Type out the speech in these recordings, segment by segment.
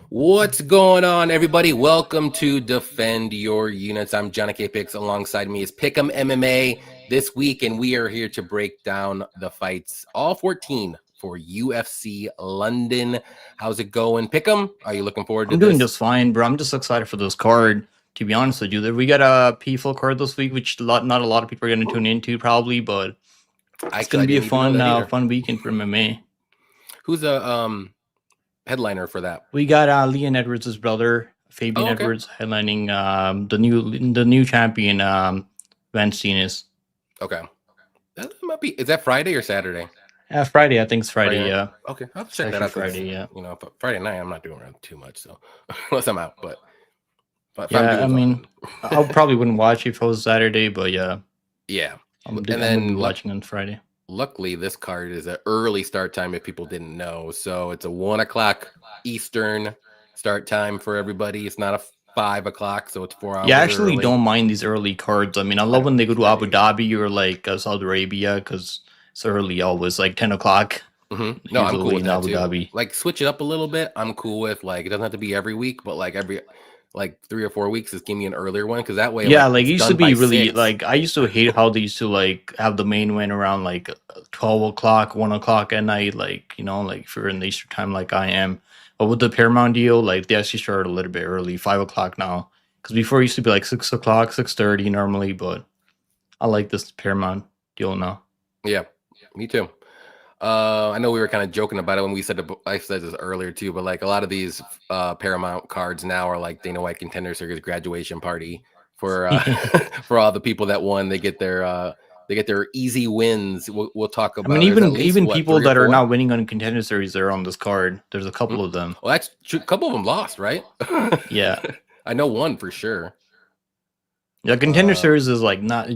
What's going on, everybody? Welcome to Defend Your Units. I'm JohnnyKPicks. Alongside me is Pick'em MMA this week, and we are here to break down the fights, all 14 for UFC London. How's it going, Pick'em? Are you looking forward to I'm this? doing just fine, bro. I'm just excited for this card. To be honest with you, we got a PFL card this week, which not a lot of people are going to tune into probably, but it's going to be a fun weekend for MMA. Who's a headliner for that? We got Leon Edwards' brother, Fabian Edwards, headlining the new champion, Van Steenis. Okay, that might be. Is that Friday or Saturday? Friday, I think it's Friday. Yeah. Okay, I'll check that out. Friday, yeah. You know, Friday night I'm not doing too much, so unless I'm out, but yeah, I mean, I probably wouldn't watch if it was Saturday, but yeah. I'm watching on Friday. Luckily, this card is an early start time if people didn't know. So it's a 1 o'clock Eastern start time for everybody. It's not a 5 o'clock, so it's 4 hours. Yeah, I actually don't mind these early cards. I mean, I love when they go to Abu Dhabi or like Saudi Arabia because it's early, always like 10 o'clock. Mm-hmm. No, I'm cool with that Abu Dhabi. Like, switch it up a little bit. I'm cool with, like, it doesn't have to be every week, but like every 3 or 4 weeks, just give me an earlier one, because that way, yeah, like it used to be really 6. Like I used to hate how they used to like have the main win around like 12 o'clock, 1 o'clock at night, like, you know, like if you're in the Eastern time like I am. But with the Paramount deal, like they actually started a little bit early, 5 o'clock now, because before it used to be like 6 o'clock, 6:30 normally. But I like this Paramount deal now. Yeah, me too. I know we were kind of joking about it when I said this earlier too, but like a lot of these Paramount cards now are like Dana White Contender Series graduation party for for all the people that won. They get their easy wins. We'll talk about. I mean, even people that are not winning on Contender Series are on this card. There's a couple of them. Well, that's true. A couple of them lost, right? Yeah, I know one for sure. Yeah, Contender Series is like not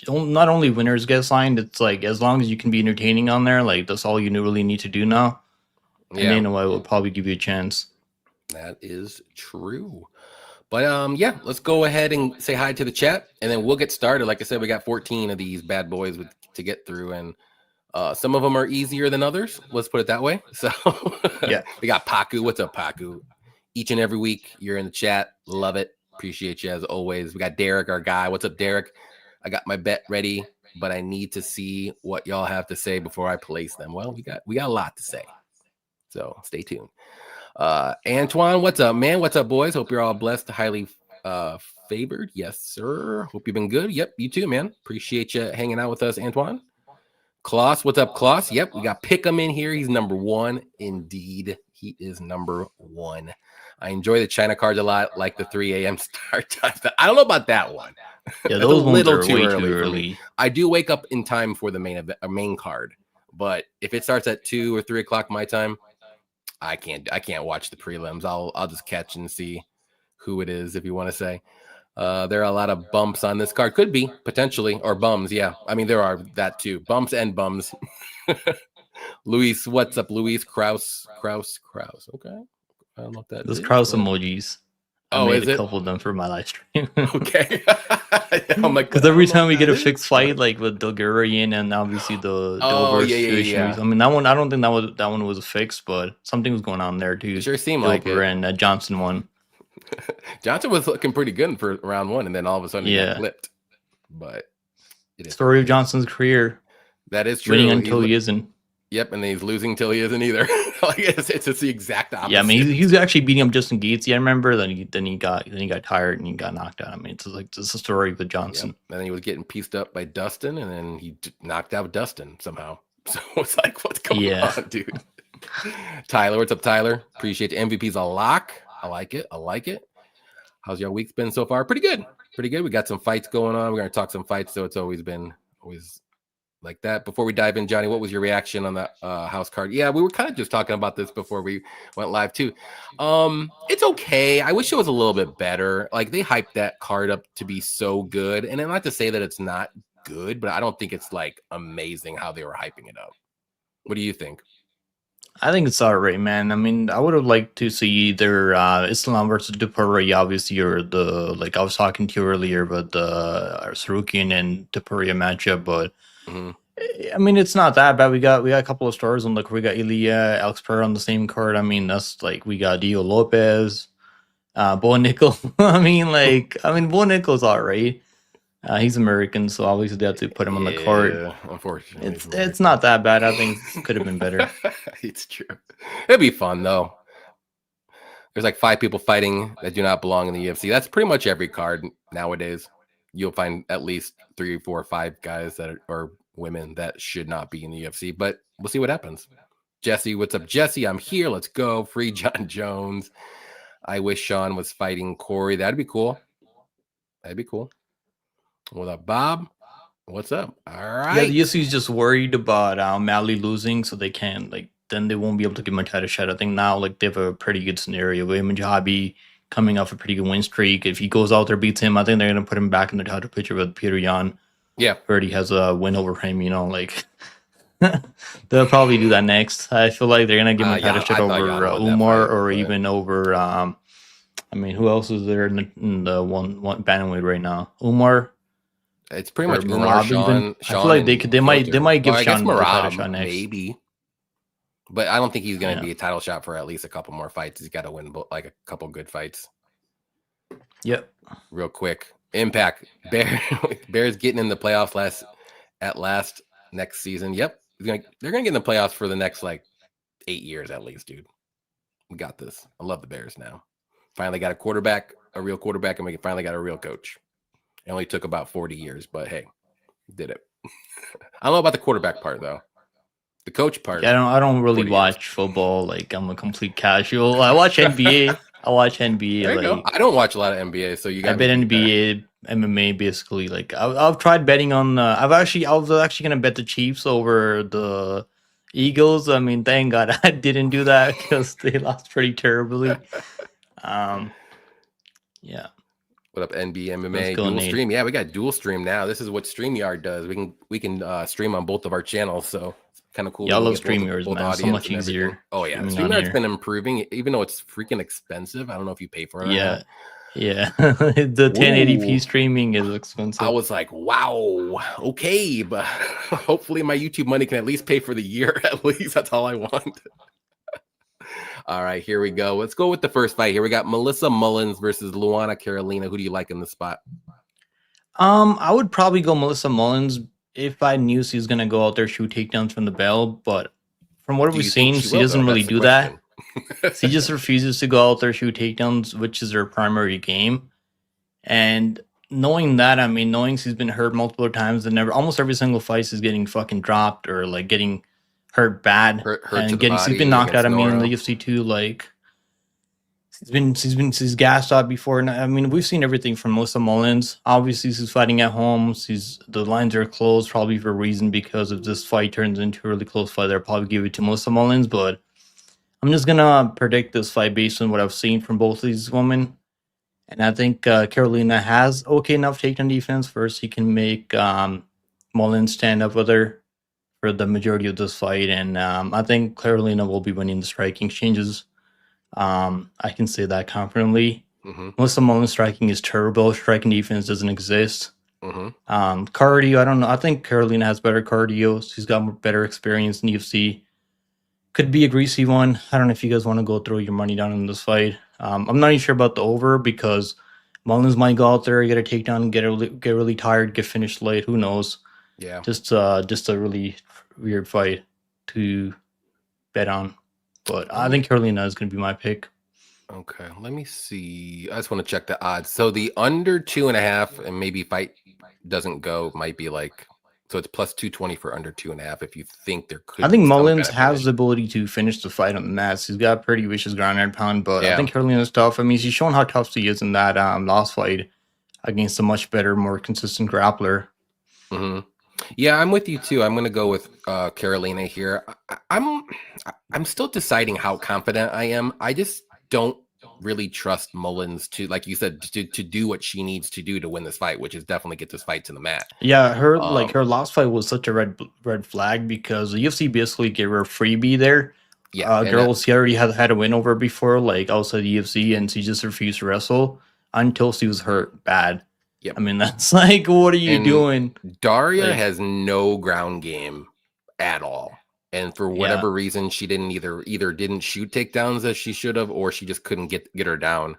only winners get signed. It's like as long as you can be entertaining on there, like that's all you really need to do now. Yeah. And Dana White will probably give you a chance. That is true. But yeah, let's go ahead and say hi to the chat, and then we'll get started. Like I said, we got 14 of these bad boys to get through, and some of them are easier than others. Let's put it that way. So yeah, we got Paku. What's up, Paku? Each and every week, you're in the chat. Love it. Appreciate you as always. We got Derek, our guy. What's up, Derek? I got my bet ready, but I need to see what y'all have to say before I place them. Well, we got a lot to say, so stay tuned. Antoine, what's up, man? What's up, boys? Hope you're all blessed, highly favored. Yes, sir. Hope you've been good. Yep, you too, man. Appreciate you hanging out with us, Antoine. Klaus, what's up, Klaus? Yep, we got Pick'em in here. He's number 1. Indeed, he is number 1. I enjoy the China cards a lot, like the 3 a.m. start time. I don't know about that one. Yeah, those ones are way too early. I do wake up in time for the main card, but if it starts at 2 or 3 o'clock my time, I can't watch the prelims. I'll just catch and see who it is, if you want to say. There are a lot of bumps on this card. Could be, potentially, or bums. Yeah, I mean, there are that too. Bumps and bums. Luis, what's up, Luis? Kraus. Okay. I don't know what that is. Those Kraus emojis. I made a couple of them for my live stream. Okay. I'm like, because every time we get a fixed fight, like with Bulgarian and obviously the yeah. I mean, that one, I don't think that one was fixed, but something was going on there too. It sure seemed like it. And Johnson won. Johnson was looking pretty good for round 1, and then all of a sudden he got flipped. But story of Johnson's career. That is true. Winning until he isn't. Yep, and he's losing till he isn't either. Like it's the exact opposite. Yeah, I mean he's actually beating up Justin Gaethje. I remember. Then he got tired and he got knocked out. I mean, it's a story with Johnson. Yep. And then he was getting pieced up by Dustin, and then he knocked out Dustin somehow. So it's like, what's going on, dude? Tyler, what's up, Tyler? Appreciate the MVP's a lock. I like it. How's your week been so far? Pretty good. We got some fights going on. We're gonna talk some fights, so it's always like that. Before we dive in, Johnny, what was your reaction on that house card? Yeah, we were kind of just talking about this before we went live too. It's okay. I wish it was a little bit better. Like they hyped that card up to be so good, and not to say that it's not good, but I don't think it's like amazing how they were hyping it up. What do you think? I think it's all right, man. I mean, I would have liked to see either Islam versus Dupourier, obviously, or the like I was talking to you earlier, but the Sarukian and Dupourier matchup, but. I mean, it's not that bad. We got a couple of stars on. Look, we got Ilya, Alex Pereira on the same card. I mean, that's like we got Dio Lopez, Bo Nickel. Bo Nickel's all right. He's American, so obviously they have to put him on the court. Unfortunately, It's not that bad. I think it could have been better. It's true. It'd be fun though. There's like 5 people fighting that do not belong in the UFC. That's pretty much every card nowadays. You'll find at least 3, 4, 5 guys that are women that should not be in the UFC. But we'll see what happens. Jesse, what's up, Jesse? I'm here. Let's go. Free John Jones. I wish Sean was fighting Corey. That'd be cool. That'd be cool. What up, Bob? What's up? All right. Yeah, the UFC's just worried about Mally losing, so they can't then they won't be able to give him a title shot. I think now they have a pretty good scenario. William Jahabi coming off a pretty good win streak. If he goes out there, beats him, I think they're gonna put him back in the title picture with Peter Yan. Yeah, already has a win over him. They'll probably do that next. I feel like they're gonna give him a title shot over Umar or even over. Who else is there in the one bantamweight right now? Umar. It's pretty much Umar, Sean. I feel like they might give Sean a title shot next. Maybe. But I don't think he's going to be a title shot for at least a couple more fights. He's got to win like a couple good fights. Yep. Real quick. Impact. Bears getting in the playoffs last next season. Yep. They're going to get in the playoffs for the next 8 years at least, dude. We got this. I love the Bears now. Finally got a real quarterback, and we finally got a real coach. It only took about 40 years, but hey, did it. I don't know about the quarterback part though. The coach part. Yeah, I don't really watch football. I'm a complete casual. I watch NBA. There you go. I don't watch a lot of NBA, so you got. I bet NBA, MMA, basically. I've tried betting on. I was actually gonna bet the Chiefs over the Eagles. I mean, thank God I didn't do that because they lost pretty terribly. Yeah. What up, NBA, MMA, dual stream? Yeah, we got dual stream now. This is what StreamYard does. We can stream on both of our channels, so it's kind of cool. Yeah, I love StreamYard, man. So much easier. Oh yeah, StreamYard's been improving, even though it's freaking expensive. I don't know if you pay for it. Yeah, yeah. The 1080p streaming is expensive. I was like, wow, okay, but hopefully my YouTube money can at least pay for the year. At least that's all I want. All right, here we go. Let's go with the first fight here. We got Melissa Mullins versus Luana Carolina. Who do you like in the spot? I would probably go Melissa Mullins if I knew she was going to go out there shoot takedowns from the bell. But from what we've seen, she doesn't really do that. She just refuses to go out there shoot takedowns, which is her primary game. And knowing that, knowing she's been hurt multiple times and almost every single fight she's getting fucking dropped or getting hurt bad and she's been knocked out. In the UFC too, she's gassed out before. And we've seen everything from Melissa Mullins. Obviously, she's fighting at home. The lines are closed probably for a reason, because if this fight turns into a really close fight, they'll probably give it to Melissa Mullins. But I'm just gonna predict this fight based on what I've seen from both of these women. And I think Carolina has okay enough takedown defense. First, he can make Mullins stand up with her for the majority of this fight, and I think Carolina will be winning the striking exchanges. I can say that confidently. Melissa Mullins' striking is terrible. Striking defense doesn't exist. Cardio, I don't know. I think Carolina has better cardio. She's got better experience in the UFC. Could be a greasy one. I don't know if you guys want to go throw your money down in this fight. I'm not even sure about the over, because Mullins might go out there, get a takedown, get really tired, get finished late. Who knows? Yeah, just a really weird fight to bet on. But I think Carolina is going to be my pick. Okay, let me see. I just want to check the odds. So the under 2.5 and maybe fight doesn't go might be so it's plus 220 for under 2.5. If you think there could, I think Mullins has the ability to finish the fight on the mat. She's got pretty vicious ground and pound, but I think Carolina's tough. She's shown how tough she is in that last fight against a much better, more consistent grappler. Yeah, I'm with you too. I'm going to go with Carolina here. I'm still deciding how confident I am. I just don't really trust Mullins to, like you said, to do what she needs to do to win this fight, which is definitely get this fight to the mat. Yeah, her last fight was such a red flag, because the UFC basically gave her a freebie there. Yeah, she already had a win over before, outside the UFC, and she just refused to wrestle until she was hurt bad. Yep. I mean, that's like, what are you And doing? Daria Like, has no ground game at all. And for yeah. whatever reason, she didn't either didn't shoot takedowns as she should have, or she just couldn't get her down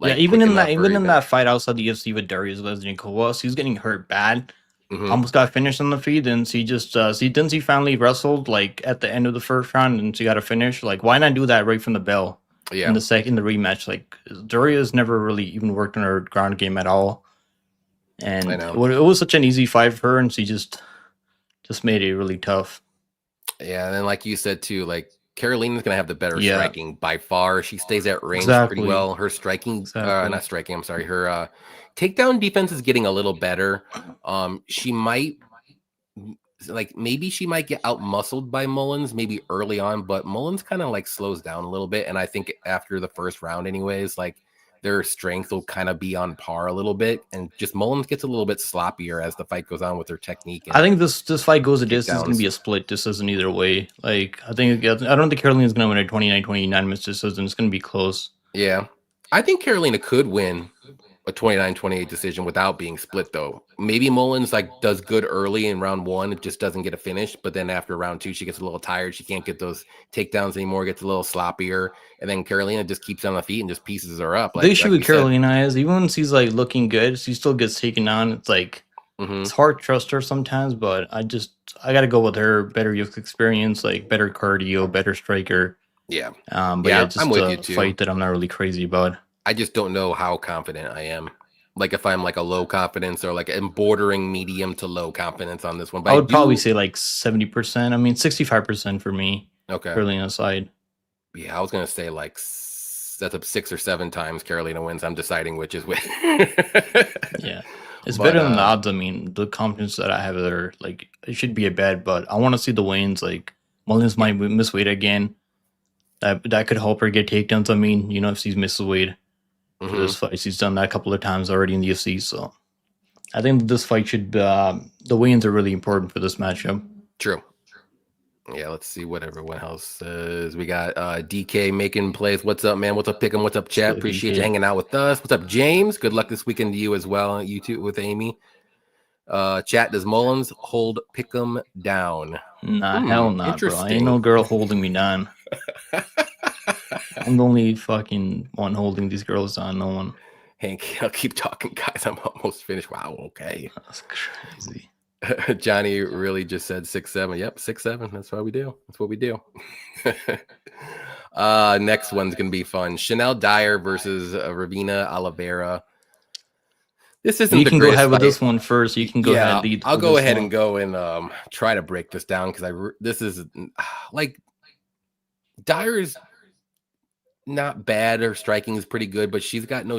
Yeah, like quick enough. even in that fight outside the UFC with Darius Lesniak, he was getting hurt bad. Mm-hmm. Almost got finished on the feed, and she just she finally wrestled like at the end of the first round, and she got a finish. Like, why not do that right from the bell? Yeah. In the rematch, like Darius never really even worked on her ground game at all, and it was such an easy fight for her, and she just made it really tough. Yeah, and then like you said too, like Carolina's gonna have the better striking by far. She stays at range pretty well. Her striking, not striking. I'm sorry. Her takedown defense is getting a little better. She might maybe she might get out muscled by Mullins maybe early on, but Mullins kind of like slows down a little bit. And I think after the first round, anyways, like their strength will kind of be on par a little bit, and just Mullins gets a little bit sloppier as the fight goes on with her technique. I think this fight goes a distance. It's going to be a split decision either way. Like, I don't think Carolina's going to win a 29-29 minutes decision. It's going to be close. Yeah, I think Carolina could win a 29-28 decision without being split, though. Maybe Mullins does good early in round one, it just doesn't get a finish, but then after round two she gets a little tired, she can't get those takedowns anymore, gets a little sloppier, and then Carolina just keeps on the feet and just pieces her up. The issue with Carolina is even when she's like looking good, she still gets taken on. It's like it's hard to trust her sometimes, but I got to go with her. Better youth experience, like better cardio, better striker. Yeah. But yeah, just I'm with you too. Fight that I'm not really crazy about. I just don't know how confident I am. Like if I'm like a low confidence or like I'm bordering medium to low confidence on this one. But I would probably say like 70%. I mean, 65% for me. Okay. Carolina side. Yeah, I was gonna say like that's up 6 or 7 times Carolina wins. I'm deciding which is which. Yeah. It's better than the odds. I mean, the confidence that I have there, like it should be a bet, but I want to see the wins. Like Mullins might miss weight again. That could help her get takedowns. I mean, if she's misses weight for this fight, she's done that a couple of times already in the UFC. So I think this fight should the wins are really important for this matchup. True. Yeah, let's see what everyone else says. We got DK making plays. What's up, man? What's up, Pick'em? What's up, chat? Appreciate you hanging out with us. What's up, James? Good luck this weekend to you as well. You too with Amy. Chat, does Mullins hold Pick'em down? Nah, hell nah, bro. I ain't no girl holding me down. I'm the only fucking one holding these girls down. No one. Hank, I'll keep talking, guys. I'm almost finished. Wow, okay. That's crazy. Johnny really just said 6'7". Yep, 6'7". That's what we do. That's what we do. Next one's gonna be fun. Chanel Dyer versus Ravina Oliveira. This isn't. You can go ahead fight. With this one first. You can go ahead. Lead I'll go ahead and go and try to break this down because this is like Dyer's not bad. Her striking is pretty good, but she's got no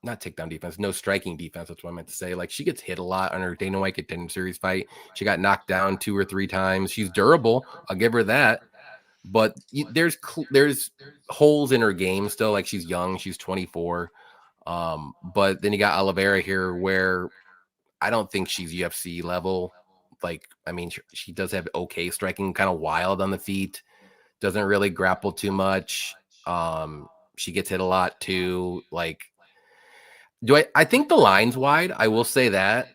not takedown defense, no striking defense. That's what I meant to say. Like she gets hit a lot on her Dana White Contender Series fight. She got knocked down 2 or 3 times. She's durable. I'll give her that. But there's holes in her game still. Like she's young. She's 24. But then you got Oliveira here where I don't think she's UFC level. Like, I mean, she does have okay striking, kind of wild on the feet. Doesn't really grapple too much. She gets hit a lot too. Like, I think the line's wide. I will say that,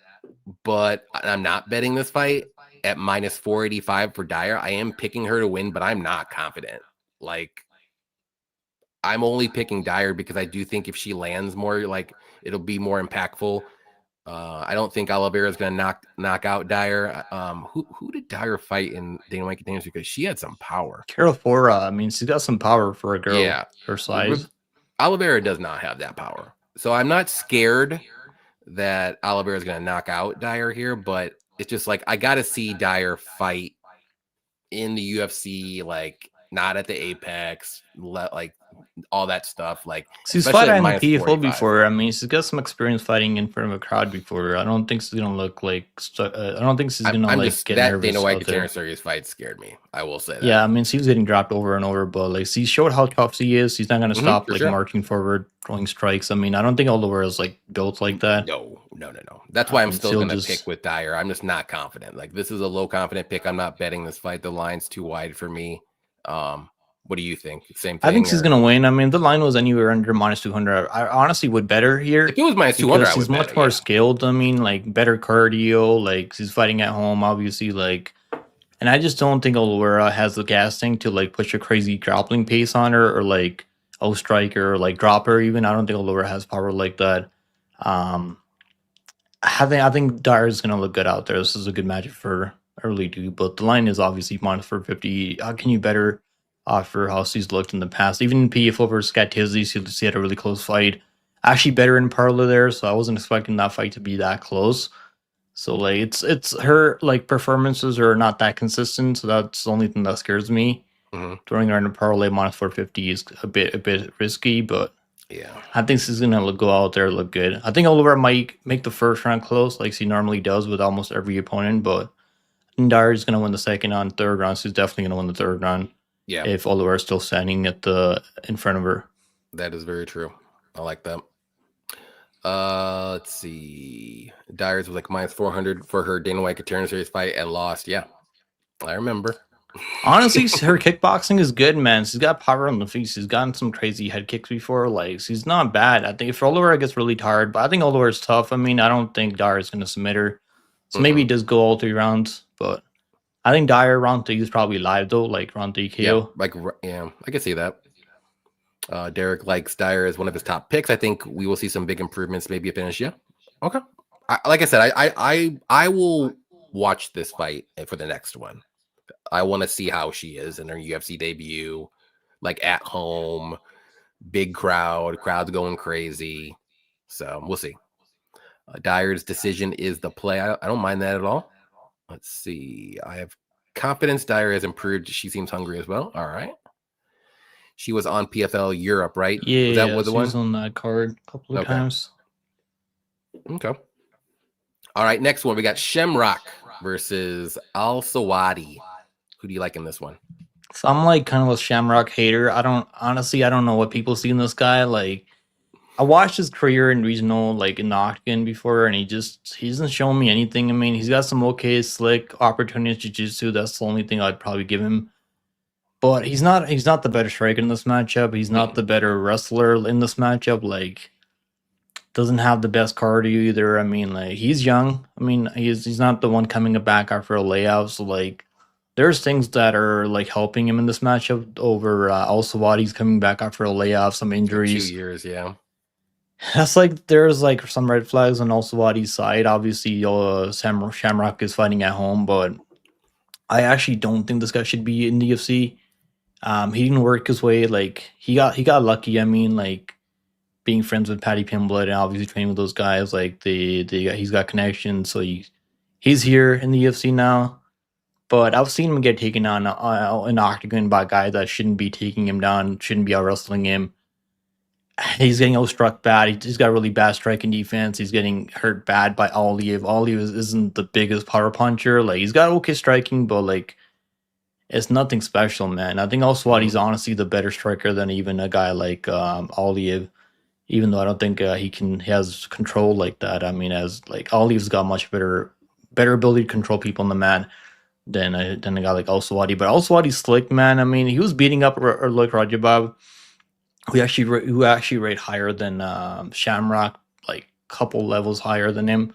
but I'm not betting this fight at minus 485 for Dyer. I am picking her to win, but I'm not confident. Like, I'm only picking Dyer because I do think if she lands more, like it'll be more impactful. I don't think Oliveira is going to knock out Dyer. Who did Dyer fight in Dana White Contenders? Because she had some power. Carol Fora. I mean, she's got some power for a girl her size. Oliveira does not have that power. So I'm not scared that Oliveira is going to knock out Dyer here, but it's just like I got to see Dyer fight in the UFC, like not at the Apex, like all that stuff. Like she's fought in the PFL before. I mean, she's got some experience fighting in front of a crowd before. I don't think she's gonna look like. I don't think she's gonna get nervous. Dana White Contender Series fight scared me. I will say that. Yeah, I mean, she was getting dropped over and over, but like she showed how tough she is. She's not gonna stop marching forward, throwing strikes. I mean, I don't think Oliveira is like built like that. No. That's why I'm still gonna pick with Dyer. I'm just not confident. Like this is a low confident pick. I'm not betting this fight. The line's too wide for me. What do you think? Same I think thing, she's or gonna win. I mean, the line was anywhere under -200. I honestly would bet her if here it was -200, because I she's would bet much it. more Yeah. skilled. I mean, like better cardio. Like she's fighting at home, obviously. Like, and I just don't think Oliveira has the gas tank to like push a crazy grappling pace on her or like strike her or like drop her. Even I don't think Oliveira has power like that. Um, I think Dyer is gonna look good out there. This is a good matchup for her. I really do. But the line is obviously -450. How can you better for how she's looked in the past? Even in PF over Scatizzi, she had a really close fight. Actually better in Parla there, so I wasn't expecting that fight to be that close. So like it's her like performances are not that consistent, so that's the only thing that scares me. Hmm. Throwing her in a parlay -450 is a bit risky, but Yeah. I think she's gonna go out there look good. I think Oliver might make the first round close, like she normally does with almost every opponent. But Dyer's gonna win the second round, third round. She's definitely gonna win the third round Yeah. if Oliver is still standing at the in front of her. That is very true. I like that. Let's see. Dyers was like -400 for her Dana White Katana Series fight and lost. Yeah, I remember. Honestly, her kickboxing is good, man. She's got power on the feet. She's gotten some crazy head kicks before. Like she's not bad. I think if Oliver gets really tired, but I think Oliver is tough. I mean, I don't think Dyer is gonna submit her. So maybe Mm-mm. he does go all 3 rounds, but I think Dyer round 3 is probably live though, like round 3 Yeah, KO. like yeah, I can see that. Derek likes Dyer as one of his top picks. I think we will see some big improvements, maybe a finish. Yeah, okay. Like I said, I will watch this fight for the next one. I want to see how she is in her UFC debut, like at home, big crowds going crazy. So we'll see. Dyer's decision is the play. I don't mind that at all. Let's see. I have confidence Dyer has improved. She seems hungry as well. All right. She was on PFL Europe, right? Was that Yeah, what the she was one? on that card a couple of Okay. times. Okay. All right. Next one. We got Shamrock versus Al Sawadi. Who do you like in this one? So I'm like kind of a Shamrock hater. I don't know what people see in this guy. Like I watched his career in regional, like in the Octagon before, and he doesn't show me anything. I mean, he's got some okay slick opportunities jiu-jitsu. That's the only thing I'd probably give him. But he's not the better striker in this matchup. He's not the better wrestler in this matchup. Like doesn't have the best cardio either. I mean, like he's young. I mean, he's not the one coming back after a layoff. So like there's things that are like helping him in this matchup over also Wadi's coming back after a layoff, some 2 injuries. years, yeah. That's like there's like some red flags on also Wadi's side. Obviously, Shamrock is fighting at home, but I actually don't think this guy should be in the UFC. He didn't work his way. Like he got lucky. I mean, like being friends with Patty Pimblett and obviously training with those guys. Like he's got connections, so he's here in the UFC now. But I've seen him get taken down in octagon by guys that shouldn't be taking him down, shouldn't be out wrestling him. He's getting outstruck bad. He's got really bad striking defense. He's getting hurt bad by Evloev. Evloev isn't the biggest power puncher. Like he's got okay striking, but like it's nothing special, man. I think also he's honestly the better striker than even a guy like Evloev. Even though I don't think he has control like that. I mean, as like Evloev's got much better ability to control people on the mat than a guy like Al-Sawadi. But Al-Sawadi's slick, man. I mean, he was beating up like Rajabab, who actually rate higher than Shamrock, like couple levels higher than him.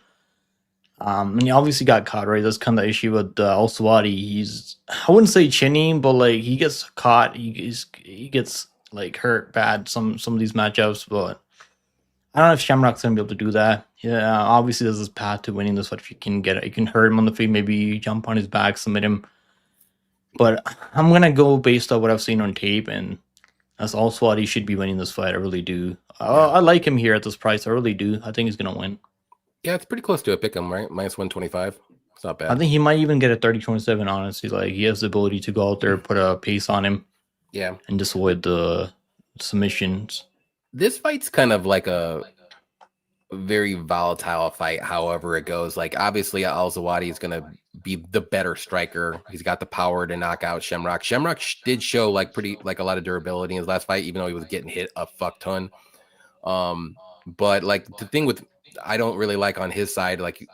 And he obviously got caught, right? That's kind of the issue with Al-Sawadi. I wouldn't say chinny, but like he gets caught. He gets like hurt bad some of these matchups, but I don't know if Shamrock's gonna be able to do that. Yeah, obviously there's this path to winning this. But if you can get it, you can hurt him on the feet, maybe jump on his back, submit him. But I'm gonna go based on what I've seen on tape, and that's also what he should be winning this fight. I really do. I like him here at this price. I really do. I think he's gonna win. Yeah, it's pretty close to a pick 'em, right? -125. It's not bad. I think he might even get a 30-27. Honestly, like he has the ability to go out there, put a pace on him, Yeah. and just avoid the submissions. This fight's kind of like a very volatile fight, however it goes. Like, obviously, Al Zawadi is going to be the better striker. He's got the power to knock out Shamrock. Shamrock did show like a lot of durability in his last fight, even though he was getting hit a fuck ton. But like the thing with I don't really like on his side, like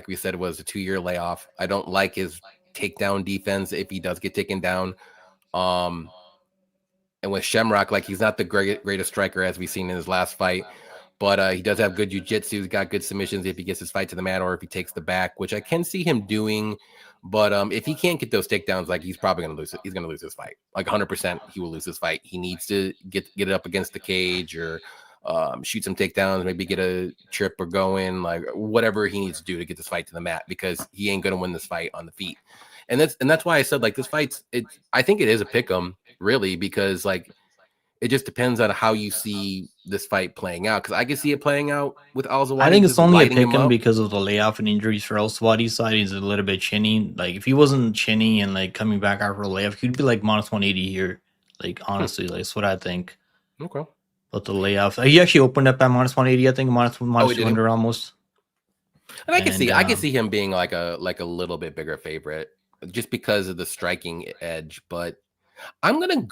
we said, was a 2-year layoff. I don't like his takedown defense if he does get taken down. And with Shamrock, like he's not the greatest striker as we've seen in his last fight, but he does have good jiu-jitsu. He's got good submissions if he gets his fight to the mat or if he takes the back, which I can see him doing. But if he can't get those takedowns, like he's probably gonna lose it. He's gonna lose this fight. Like 100%, he will lose this fight. He needs to get it up against the cage or shoot some takedowns, maybe get a trip or go in, like whatever he needs to do to get this fight to the mat, because he ain't gonna win this fight on the feet. And that's why I said like this fight's I think it is a pick 'em really, because like it just depends on how you see this fight playing out. Because I can see it playing out with Al-Zawadi. I think it's only a pick him because of the layoff and injuries for Al-Zawadi's side. He's a little bit chinny. Like if he wasn't chinny and like coming back after a layoff, he'd be like minus 180 here. Like honestly, like that's what I think. Okay. But the layoff, he actually opened up at minus 180. I think minus 200 almost. And I can see him being like a little bit bigger favorite just because of the striking edge, but I'm going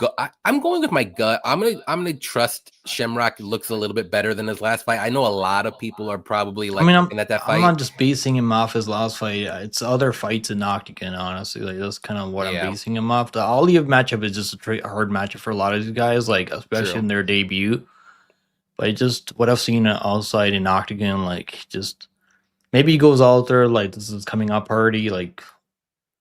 with my gut. I'm gonna trust Shamrock looks a little bit better than his last fight. I know a lot of people are probably like looking at that fight. I'm not just basing him off his last fight. It's other fights in Octagon, honestly. Like that's kind of what I'm basing him off. The Evloev matchup is just a hard matchup for a lot of these guys, like especially in their debut. But just what I've seen outside in Octagon, like just maybe he goes out there like this is coming up party, like.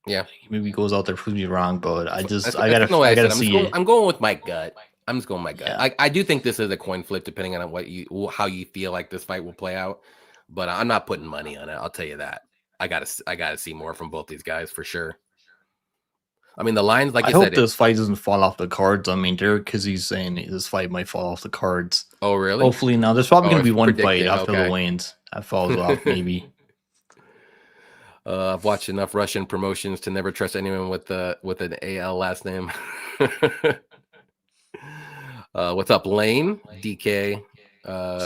Yeah, maybe he goes out there, proves me wrong, but I gotta see. I'm going with my gut. I'm just going with my gut. Yeah. I do think this is a coin flip, depending on how you feel like this fight will play out. But I'm not putting money on it. I'll tell you that. I gotta see more from both these guys for sure. I mean, the lines, like I hope this fight doesn't fall off the cards. I mean, Derek, because he's saying this fight might fall off the cards. Oh, really? Hopefully, now there's probably gonna be one fight after the weigh-ins that falls off, maybe. I've watched enough Russian promotions to never trust anyone with an AL last name. What's up, Lane? DK,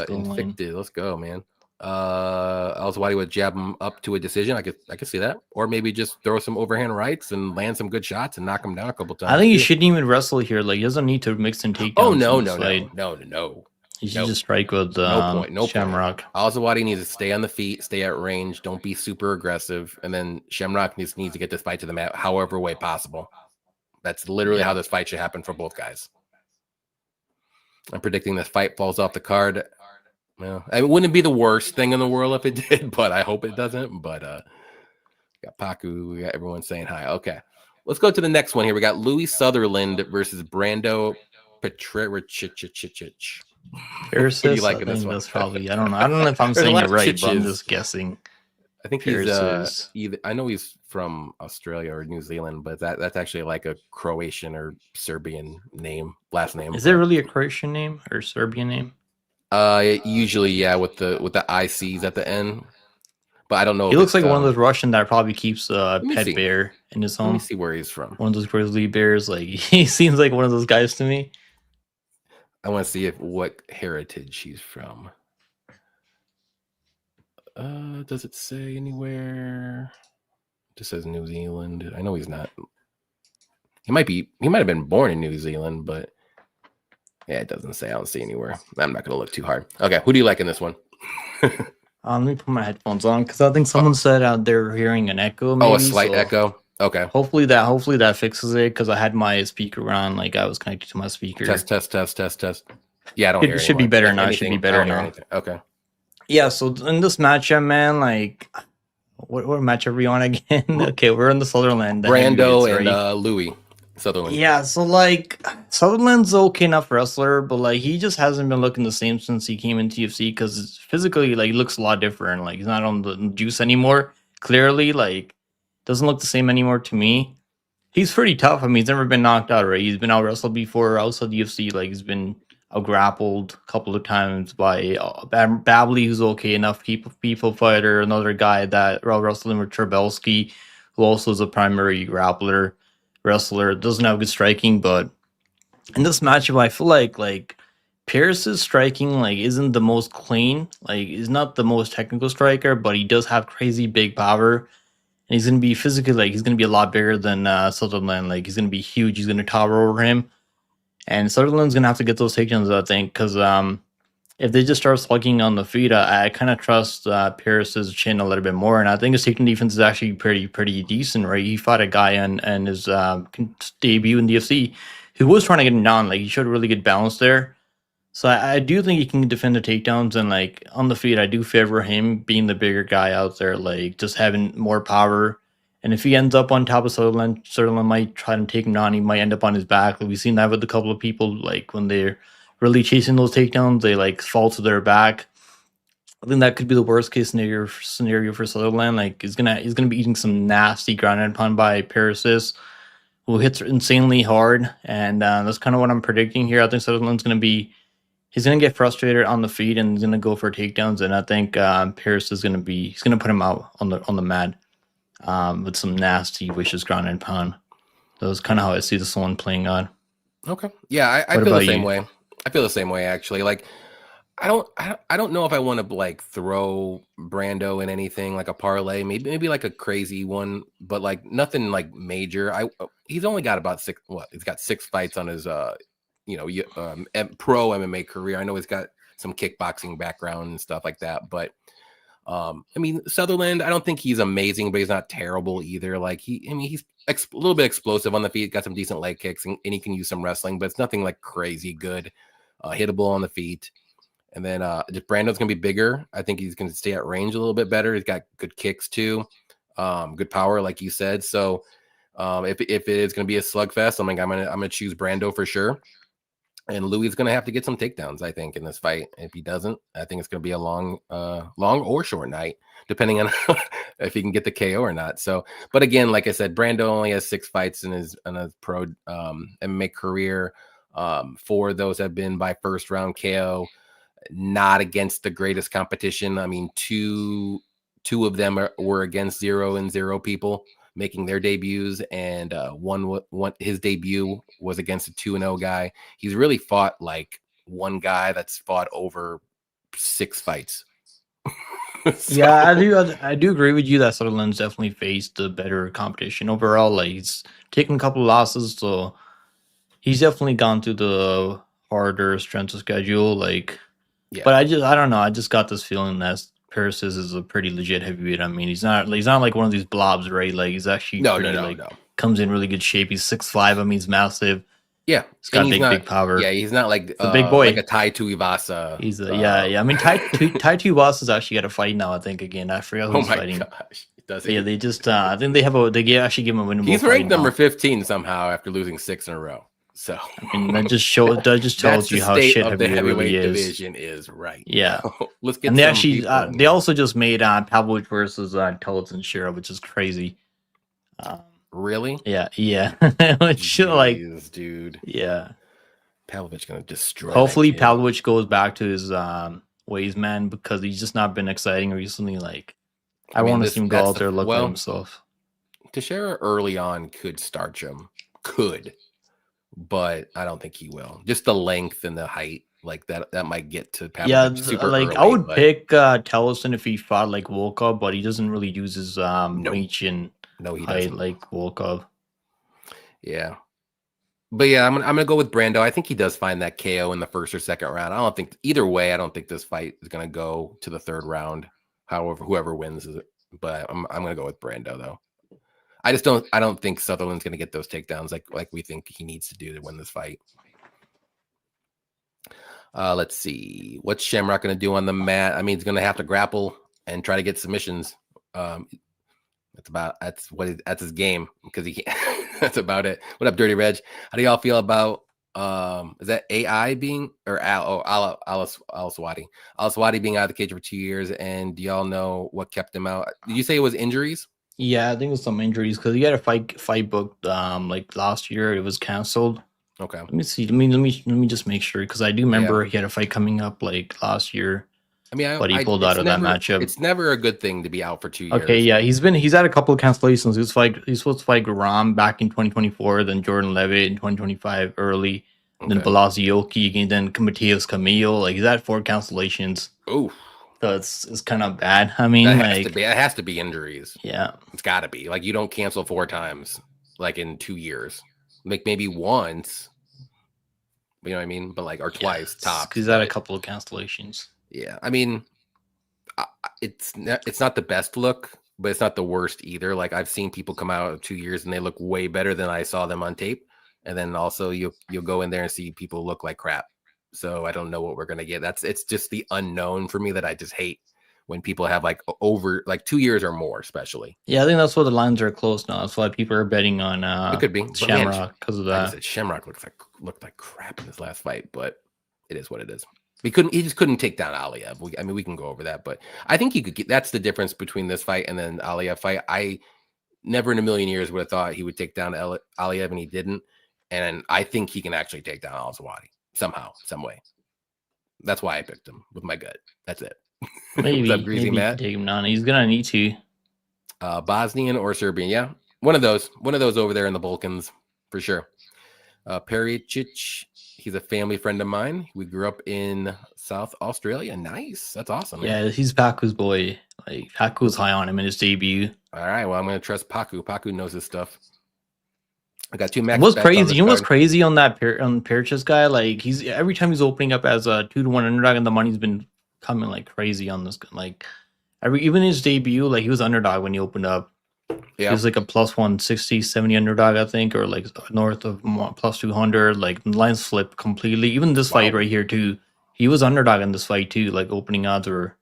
Infected. Let's go, man. Al-Zawadi would jab him up to a decision. I could see that, or maybe just throw some overhand rights and land some good shots and knock him down a couple times. I think he shouldn't even wrestle here. Like he doesn't need to mix and takedowns. Oh no. You should just strike with no Shamrock. Al-Zawadi needs to stay on the feet, stay at range, don't be super aggressive, and then Shamrock needs to get this fight to the mat however way possible. That's literally how this fight should happen for both guys. I'm predicting this fight falls off the card. Well, it wouldn't be the worst thing in the world if it did, but I hope it doesn't. But we got Paku, we got everyone saying hi. Okay, let's go to the next one here. We got Louis Sutherland versus Brando Petrich. What do you like in this one? That's probably I don't know if I'm saying it right, but I'm just guessing. I think he's either. I know he's from Australia or New Zealand, but that's actually like a Croatian or Serbian last name. Is it really a Croatian name or Serbian name? Usually, yeah, with the ICs at the end. But I don't know. He looks like one of those Russian that probably keeps a pet bear in his home. Let me see where he's from. One of those grizzly bears. Like he seems like one of those guys to me. I want to see what heritage he's from. Does it say anywhere? It just says New Zealand. I know he's not. He might have been born in New Zealand, but yeah, it doesn't say. I don't see anywhere. I'm not going to look too hard. Okay, who do you like in this one? Let me put my headphones on because I think someone said they're hearing an echo. Maybe, a slight echo. Okay. Hopefully that fixes it because I had my speaker on, like I was connected to my speaker. Test. Yeah, I don't hear it. Should be better now. It should be better now. Okay. Yeah. So in this matchup, man, like what matchup are we on again? Okay, we're in the Sutherland. Brando and Louis Sutherland. Yeah. So like Sutherland's okay enough wrestler, but like he just hasn't been looking the same since he came into UFC because physically, like, he looks a lot different. Like he's not on the juice anymore. Clearly, like. Doesn't look the same anymore to me. He's pretty tough. I mean, he's never been knocked out, right? He's been out wrestled before outside the UFC. Like he's been out grappled a couple of times by Babley, who's okay enough people fighter. Another guy that wrestled him with Trabelski, who also is a primary wrestler. Doesn't have good striking, but in this matchup, I feel like Pierce's striking like isn't the most clean. Like he's not the most technical striker, but he does have crazy big power. And he's going to be physically, like, he's going to be a lot bigger than Sutherland. Like, he's going to be huge. He's going to tower over him. And Sutherland's going to have to get those takedowns, I think, because if they just start slugging on the feet, I kind of trust Pierce's chin a little bit more. And I think his takedown defense is actually pretty decent, right? He fought a guy on his debut in the UFC he was trying to get him down. Like he showed really good balance there. So I do think he can defend the takedowns, and like on the feet, I do favor him being the bigger guy out there, like just having more power. And if he ends up on top of Sutherland, Sutherland might try to take him down. He might end up on his back. Like we've seen that with a couple of people. Like when they're really chasing those takedowns, they like fall to their back. I think that could be the worst case scenario for Sutherland. Like he's gonna be eating some nasty ground and pound by Parasis, who hits insanely hard, and that's kind of what I'm predicting here. I think Sutherland's gonna be. He's gonna get frustrated on the feet and he's gonna go for takedowns. And I think Paris is gonna be. He's gonna put him out on the mat with some nasty vicious ground and pound. That's kind of how I see this one playing on. Okay, yeah, I feel the same way. I feel the same way actually. Like I don't know if I want to like throw Brando in anything like a parlay, maybe like a crazy one, but like nothing like major. He's only got about he's got 6 fights on his pro MMA career. I know he's got some kickboxing background and stuff like that, but I mean Sutherland, I don't think he's amazing, but he's not terrible either. Like he's a little bit explosive on the feet, got some decent leg kicks, and he can use some wrestling, but it's nothing like crazy good. Hittable on the feet. And then just Brando's gonna be bigger. I think he's gonna stay at range a little bit better. He's got good kicks too, good power, like you said. So if it is gonna be a slugfest, I'm gonna choose Brando for sure. And Louis is gonna have to get some takedowns, I think, in this fight. If he doesn't, I think it's gonna be a long or short night, depending on if he can get the KO or not. So, but again, like I said, Brando only has 6 fights in his pro MMA career. 4 of those have been by first round KO. Not against the greatest competition. I mean, two of them were against 0-0 people making their debuts, and one his debut was against a 2-0 guy. He's really fought like one guy that's fought over 6 fights. So. Yeah, I do agree with you that Sutherland's definitely faced the better competition overall. Like he's taken a couple of losses, so he's definitely gone through the harder strength of schedule. Like. Yeah. But I don't know. I just got this feeling that Paris is a pretty legit heavyweight. I mean, he's not like one of these blobs, right? Like he's actually comes in really good shape. He's 6'5". I mean, he's massive. Yeah, he's got big power. Yeah, he's not like a big boy, like a Tai Tuivasa. He's yeah. I mean, Tai Tuivasa's actually got a fight now. I think again. I forgot who's fighting. Gosh, does he? Yeah, they just I think they actually give him a winnable. He's ranked number 15 somehow after losing 6 in a row. So I mean, that just tells you how shit the heavyweight really division is right. Yeah, let's get. And they actually they also just made Pavlovich versus Tellez and Shira, which is crazy. Really? Yeah. Jeez, like, dude. Yeah. Pavlovich gonna destroy. Hopefully, Pavlovich goes back to his ways, man, because he's just not been exciting recently. Like, I want to see him go out there look at himself. Teixeira early on could starch him. But I don't think he will. Just the length and the height, like that might get to Pavlovich super like early, I would pick Tellison if he fought like Volkov, but he doesn't really use his reach and height like Volkov. Yeah, but yeah, I'm gonna go with Brando. I think he does find that KO in the first or second round. I don't think either way. I don't think this fight is gonna go to the 3rd round. However, whoever wins is it. But I'm gonna go with Brando though. I don't think Sutherland's going to get those takedowns like we think he needs to do to win this fight. Let's see. What's Shamrock going to do on the mat? I mean, he's going to have to grapple and try to get submissions. That's his game because he can't. That's about it. What up, Dirty Reg? How do y'all feel about is that AI being or Al-Swati? Al-Swati being out of the cage for 2 years, and do y'all know what kept him out? Did you say it was injuries? Yeah, I think it was some injuries because he had a fight booked like last year. It was canceled. Okay. Let me see. Let me just make sure because I do remember he had a fight coming up like last year. I mean, but he pulled out of that matchup. It's never a good thing to be out for 2 years. Okay, yeah, he's had a couple of cancellations. He's supposed to fight Ram back in 2024, then Jordan Levitt in 2025 early, then Balazioki, and then Mateus Camille. Like he's had 4 cancellations. Ooh. So it's kind of bad. I mean, it has to be injuries. Yeah, it's got to be. Like you don't cancel 4 times, like in 2 years. Like maybe once, you know what I mean? But like or twice tops. He's had a couple of cancellations. Yeah, I mean, it's not the best look, but it's not the worst either. Like I've seen people come out of 2 years and they look way better than I saw them on tape, and then also you'll go in there and see people look like crap. So I don't know what we're gonna get. It's just the unknown for me that I just hate when people have like over like 2 years or more, especially. Yeah, I think that's why the lines are close now. That's why people are betting on It could be Shamrock because of that. Like I said, Shamrock looked like crap in his last fight, but it is what it is. He just couldn't take down Aliev. We can go over that, but I think he could get. That's the difference between this fight and then Aliev fight. I never in a million years would have thought he would take down Aliev, and he didn't. And I think he can actually take down Al-Zawadi somehow, some way. That's why I picked him with my gut. That's it. Maybe, What's up, Greasy maybe Matt? take him down. He's gonna need to. Bosnian or Serbian, yeah, one of those over there in the Balkans for sure. Pericic, he's a family friend of mine. We grew up in South Australia. Nice, that's awesome. Yeah, man. He's Paku's boy. Like Paku's high on him in his debut. All right, well, I'm gonna trust Paku. Paku knows his stuff. I got 2 max. What's crazy? You know what's crazy on that Pericic guy? Like he's every time he's opening up as a 2-1 underdog, and the money's been coming like crazy on this. Like even his debut, like he was underdog when he opened up. Yeah, he was like a plus 160, 70 underdog, I think, or like north of plus 200. Like the lines flipped completely. Even this fight right here too, he was underdog in this fight too. Like opening odds were.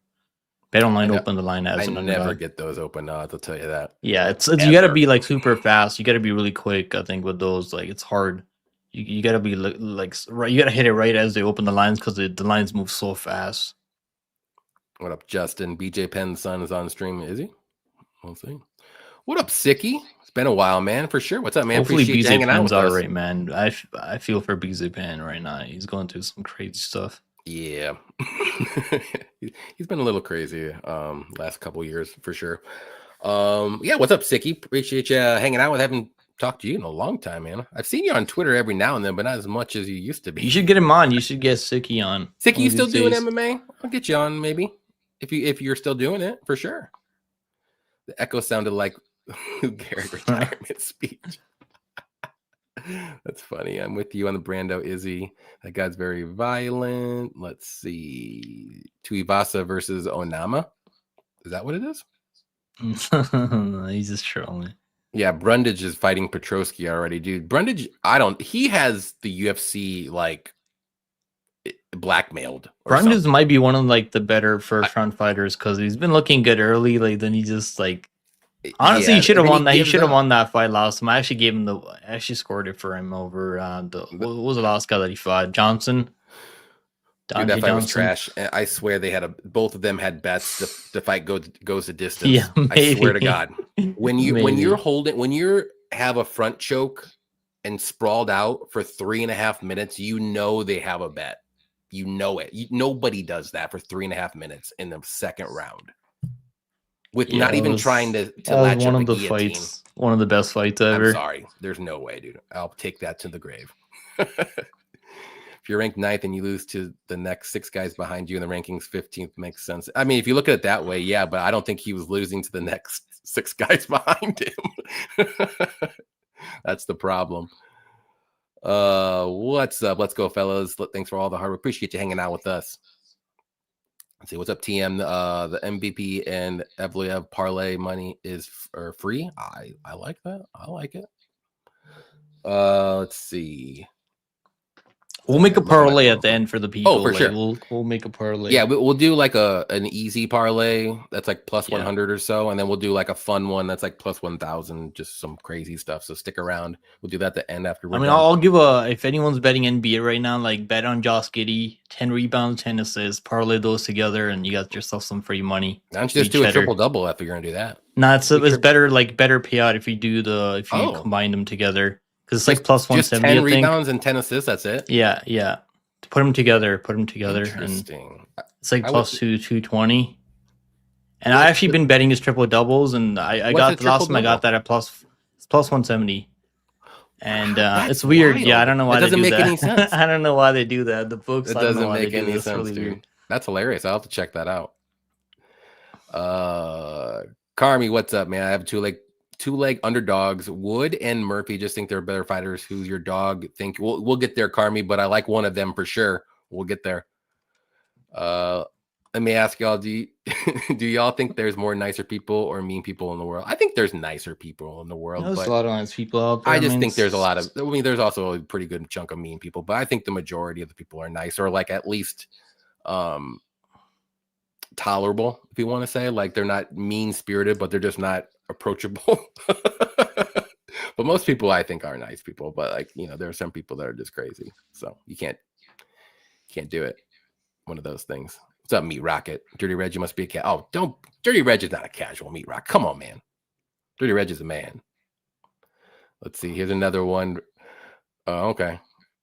BetOnline opened the line as an underdog. I never get those open odds. I'll tell you that. Yeah, it's you got to be like super fast. You got to be really quick. I think with those, like it's hard. You got to be like right. You got to hit it right as they open the lines because the lines move so fast. What up, Justin? BJ Penn's son is on stream. Is he? We'll see. What up, Sicky? It's been a while, man. For sure. What's up, man? Hopefully, BJ Penn's all right, man. I feel for BJ Penn right now. He's going through some crazy stuff. Yeah. He's been a little crazy last couple years for sure. Yeah, what's up, Sicky? Appreciate you hanging out with. Haven't talked to you in a long time, man. I've seen you on Twitter every now and then, but not as much as you used to be. You should get him on. You should get Sicky on. Sicky, you still doing MMA? I'll get you on maybe if you're still doing it for sure. The echo sounded like Garrett retirement speech. That's funny. I'm with you on the Brando Izzy. That guy's very violent. Let's see. Tuivasa versus Onama. Is that what it is? He's just trolling. Yeah, Brundage is fighting Petrosky already, dude. Brundage, he has the UFC like blackmailed. Brundage might be one of like the better first round fighters because he's been looking good early. Like then he just like honestly, he should have won that. He should have won that fight last time. I actually gave him I actually scored it for him over what was the last guy that he fought? Johnson. Dude, that fight was trash. I swear they had both of them had bets. The fight goes the distance. Yeah, I swear to God. When you have a front choke and sprawled out for 3.5 minutes, you know they have a bet. You know it. Nobody does that for 3.5 minutes in the second round. With not even trying to latch one up of the guillotine. Fights. One of the best fights ever. I'm sorry. There's no way, dude. I'll take that to the grave. If you're ranked 9th and you lose to the next 6 guys behind you in the rankings, 15th makes sense. I mean, if you look at it that way, yeah, but I don't think he was losing to the next 6 guys behind him. That's the problem. What's up? Let's go, fellas. Thanks for all the hard work. Appreciate you hanging out with us. Let's see, what's up, TM? The MVP and Evloev parlay money is free. I like that. I like it. Let's see. We'll make a parlay at the end for the people. Oh, for sure. We'll make a parlay. Yeah, we'll do like an easy parlay that's like plus 100 or so, and then we'll do like a fun one that's like plus 1,000, just some crazy stuff. So stick around. We'll do that at the end after. I'll give if anyone's betting NBA right now, like bet on Josh Giddey, 10 rebounds, 10 assists, parlay those together, and you got yourself some free money. Why don't you just do a triple double if you're gonna do that? No, it's better payout if you do you combine them together. Because it's like plus 170. Just 10 rebounds and 10 assists. That's it. Yeah. Put them together. Interesting. And it's like plus 220. And I actually been betting his triple doubles, and I got the last time I got that at plus 170. And it's weird. Wild. Yeah, I don't know why it doesn't they do make that. any sense. I don't know why they do that. The books. It doesn't make any sense, dude. Weird. That's hilarious. I'll have to check that out. Carmi, what's up, man? I have two-leg underdogs. Wood and Murphy just think they're better fighters. Who's your dog? Think we'll get there, Carmi, but I like one of them for sure. We'll get there. Let me ask y'all: do y'all think there's more nicer people or mean people in the world? I think there's nicer people in the world, There's a but lot of nice people out there. I just think there's a lot of. I mean, there's also a pretty good chunk of mean people, but I think the majority of the people are nice, or like at least tolerable, if you want to say. Like they're not mean spirited, but they're just not approachable. But most people, I think, are nice people. But like there are some people that are just crazy, so you can't do it. One of those things. What's up, Meat Rocket? Dirty Reg, you must be a cat. Oh, don't. Dirty Reg is not a casual Meat Rock. Come on, man. Dirty Reg is a man. Let's see. Here's another one. Oh, okay.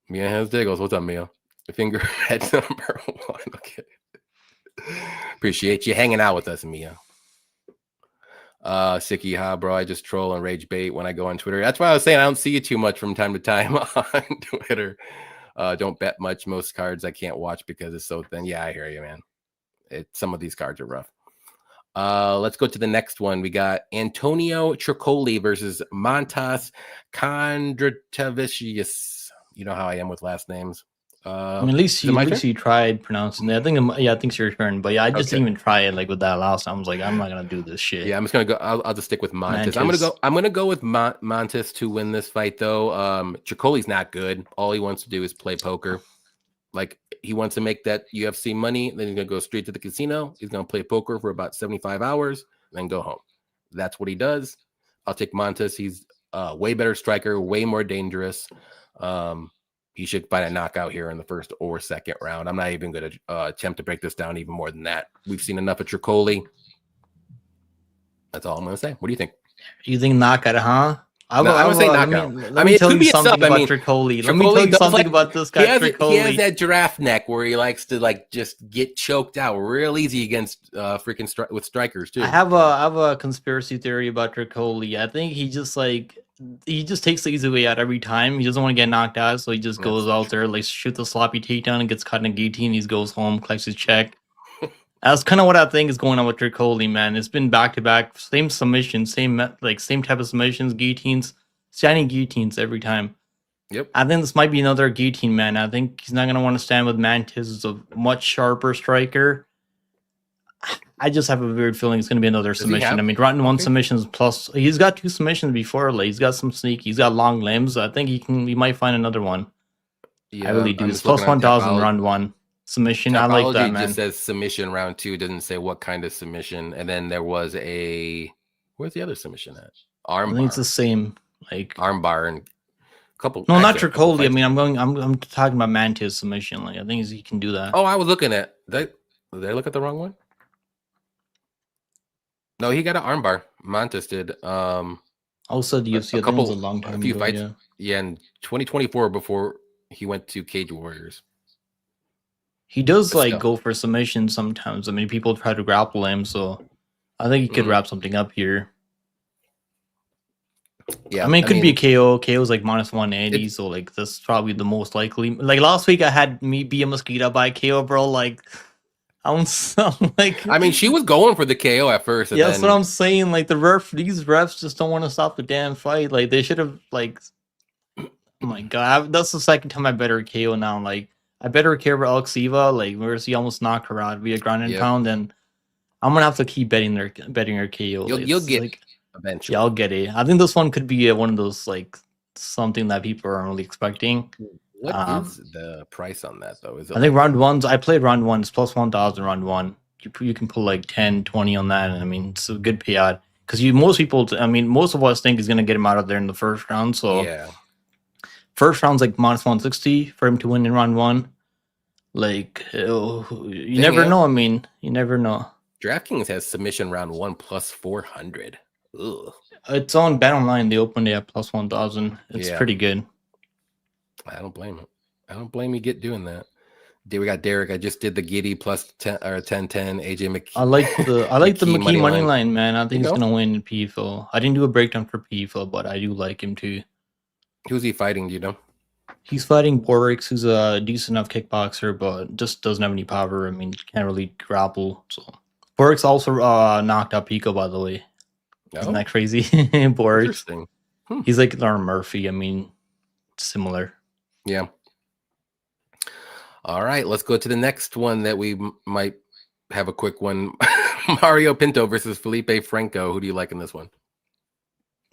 Mia has Diggles. What's up, Mia? Fingerhead number 1. Okay. Appreciate you hanging out with us, Mia. Sicky, ha, bro. I just troll and rage bait when I go on Twitter. That's why I was saying I don't see you too much from time to time on Twitter. Don't bet much. Most cards I can't watch because it's so thin. Yeah, I hear you, man. Some of these cards are rough. Let's go to the next one. We got Antonio Tricoli versus Montas Kondratavicius. You know how I am with last names. I mean, at least you tried pronouncing it. I think it's your turn. But yeah, I just didn't even try it like with that last time. I was like, I'm not gonna do this shit. Yeah, I'm just gonna go. I'll just stick with Montes. I'm gonna go with Montes to win this fight though. Tricoli's not good. All he wants to do is play poker. Like he wants to make that UFC money, then he's gonna go straight to the casino. He's gonna play poker for about 75 hours, then go home. That's what he does. I'll take Montes. He's a way better striker, way more dangerous. He should find a knockout here in the first or second round. I'm not even going to attempt to break this down even more than that. We've seen enough of Tricoli. That's all I'm going to say. What do you think? You think knockout, huh? I would say knockout. Let me tell you something about Tricoli. Let me tell you something about this guy, Tricoli. He has that giraffe neck where he likes to like just get choked out real easy against with strikers too. I have a conspiracy theory about Tricoli. I think he just takes the easy way out every time. He doesn't want to get knocked out, so he just goes out there, like shoots a sloppy takedown and gets caught in a guillotine. He goes home, collects his check. That's kind of what I think is going on with Tricoli, man. It's been back to back, same submission, same type of submissions, guillotines, standing guillotines every time. Yep. I think this might be another guillotine, man. I think he's not gonna want to stand with Mantis, who's a much sharper striker. I just have a weird feeling it's going to be another submission. I mean, round one submissions plus he's got 2 submissions before. Like he's got some sneaky. He's got long limbs. I think he might find another one. Yeah, I really do. It's plus 1,000 round 1 submission. I like that, man. Just says submission round 2. Doesn't say what kind of submission. And then there was where's the other submission at? Armbar. I think it's the same. Like armbar and couple. No, not Tricoli. I mean, I'm talking about Mantis submission. Like I think he can do that. Oh, I was looking at that. Did I look at the wrong one? No, he got an armbar. Montes did. Also, the UFC a long time a few ago, fights. Yeah, in 2024 before he went to Cage Warriors. He does go for submission sometimes. I mean, people try to grapple him, so I think he could wrap something up here. Yeah, I mean, it could be a KO. KO's like minus 180, so like that's probably the most likely. Like last week, I had me be a mosquito by KO, bro. Like. I'm like, I mean, she was going for the KO at first. Yeah, that's what I'm saying. Like these refs just don't want to stop the damn fight. Like they should have oh my god, that's the second time I bet her KO now. Like I bet her KO over Alexieva, like where he almost knocked her out via ground and pound, and I'm gonna have to keep betting her KO. You'll get eventually. Yeah, I'll get it. I think this one could be one of those something that people aren't really expecting. What is the price on that though? I think round 1s. I played round 1s plus 1,000 round 1. You can pull like 10, 20 on that. And I mean, it's a good payout because most of us think he's gonna get him out of there in the first round. So yeah, first round's like minus 160 for him to win in round 1. Like you never know. I mean, you never know. DraftKings has submission round 1 plus 400. Ugh. It's on Bet Online. They opened it at plus 1,000. It's pretty good. I don't blame him. I don't blame you doing that. We got Derek. I just did the Giddy plus 10 or 10-10. AJ McKee. I like the McKee money line, man. I think he's gonna win in PFL. I didn't do a breakdown for PFL, but I do like him too. Who's he fighting? Do you know? He's fighting Borix, who's a decent enough kickboxer, but just doesn't have any power. I mean, can't really grapple. So Borix also knocked out Pico, by the way. Isn't that crazy? Borix. He's like Lauren Murphy. I mean, similar. Yeah. All right, let's go to the next one that we might have a quick one. Mario Pinto versus Felipe Franco. Who do you like in this one?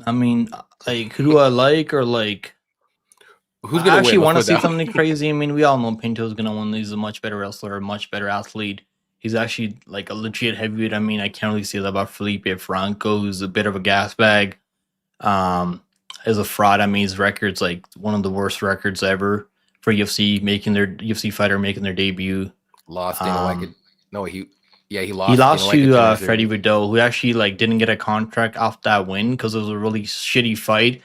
I mean, like, who do I like or like? Who's I gonna actually win? want to see something crazy. I mean, we all know Pinto's gonna win. He's a much better wrestler, a much better athlete. He's actually like a legit heavyweight. I mean, I can't really say that about Felipe Franco, who's a bit of a gas bag. As a fraud, I mean, his record's like one of the worst records ever for UFC fighter making their debut. Lost Dana White. No, he He lost to Freddie Series. Vidal, who actually like didn't get a contract off that win because it was a really shitty fight.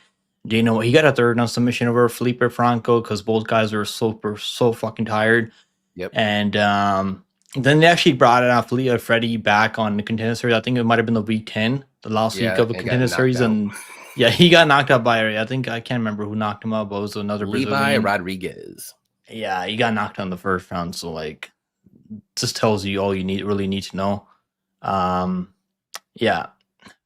He got a third on submission over Felipe Franco because both guys were so fucking tired. Yep. And then they actually brought it out Freddie back on the Contender Series. I think it might have been the week 10, the last week of the Contender Series, and yeah, he got knocked out by, I think, I can't remember who knocked him out, but it was another Levi Brazilian. Rodriguez. Yeah, he got knocked out in the first round, so like, just tells you all you really need to know. Yeah,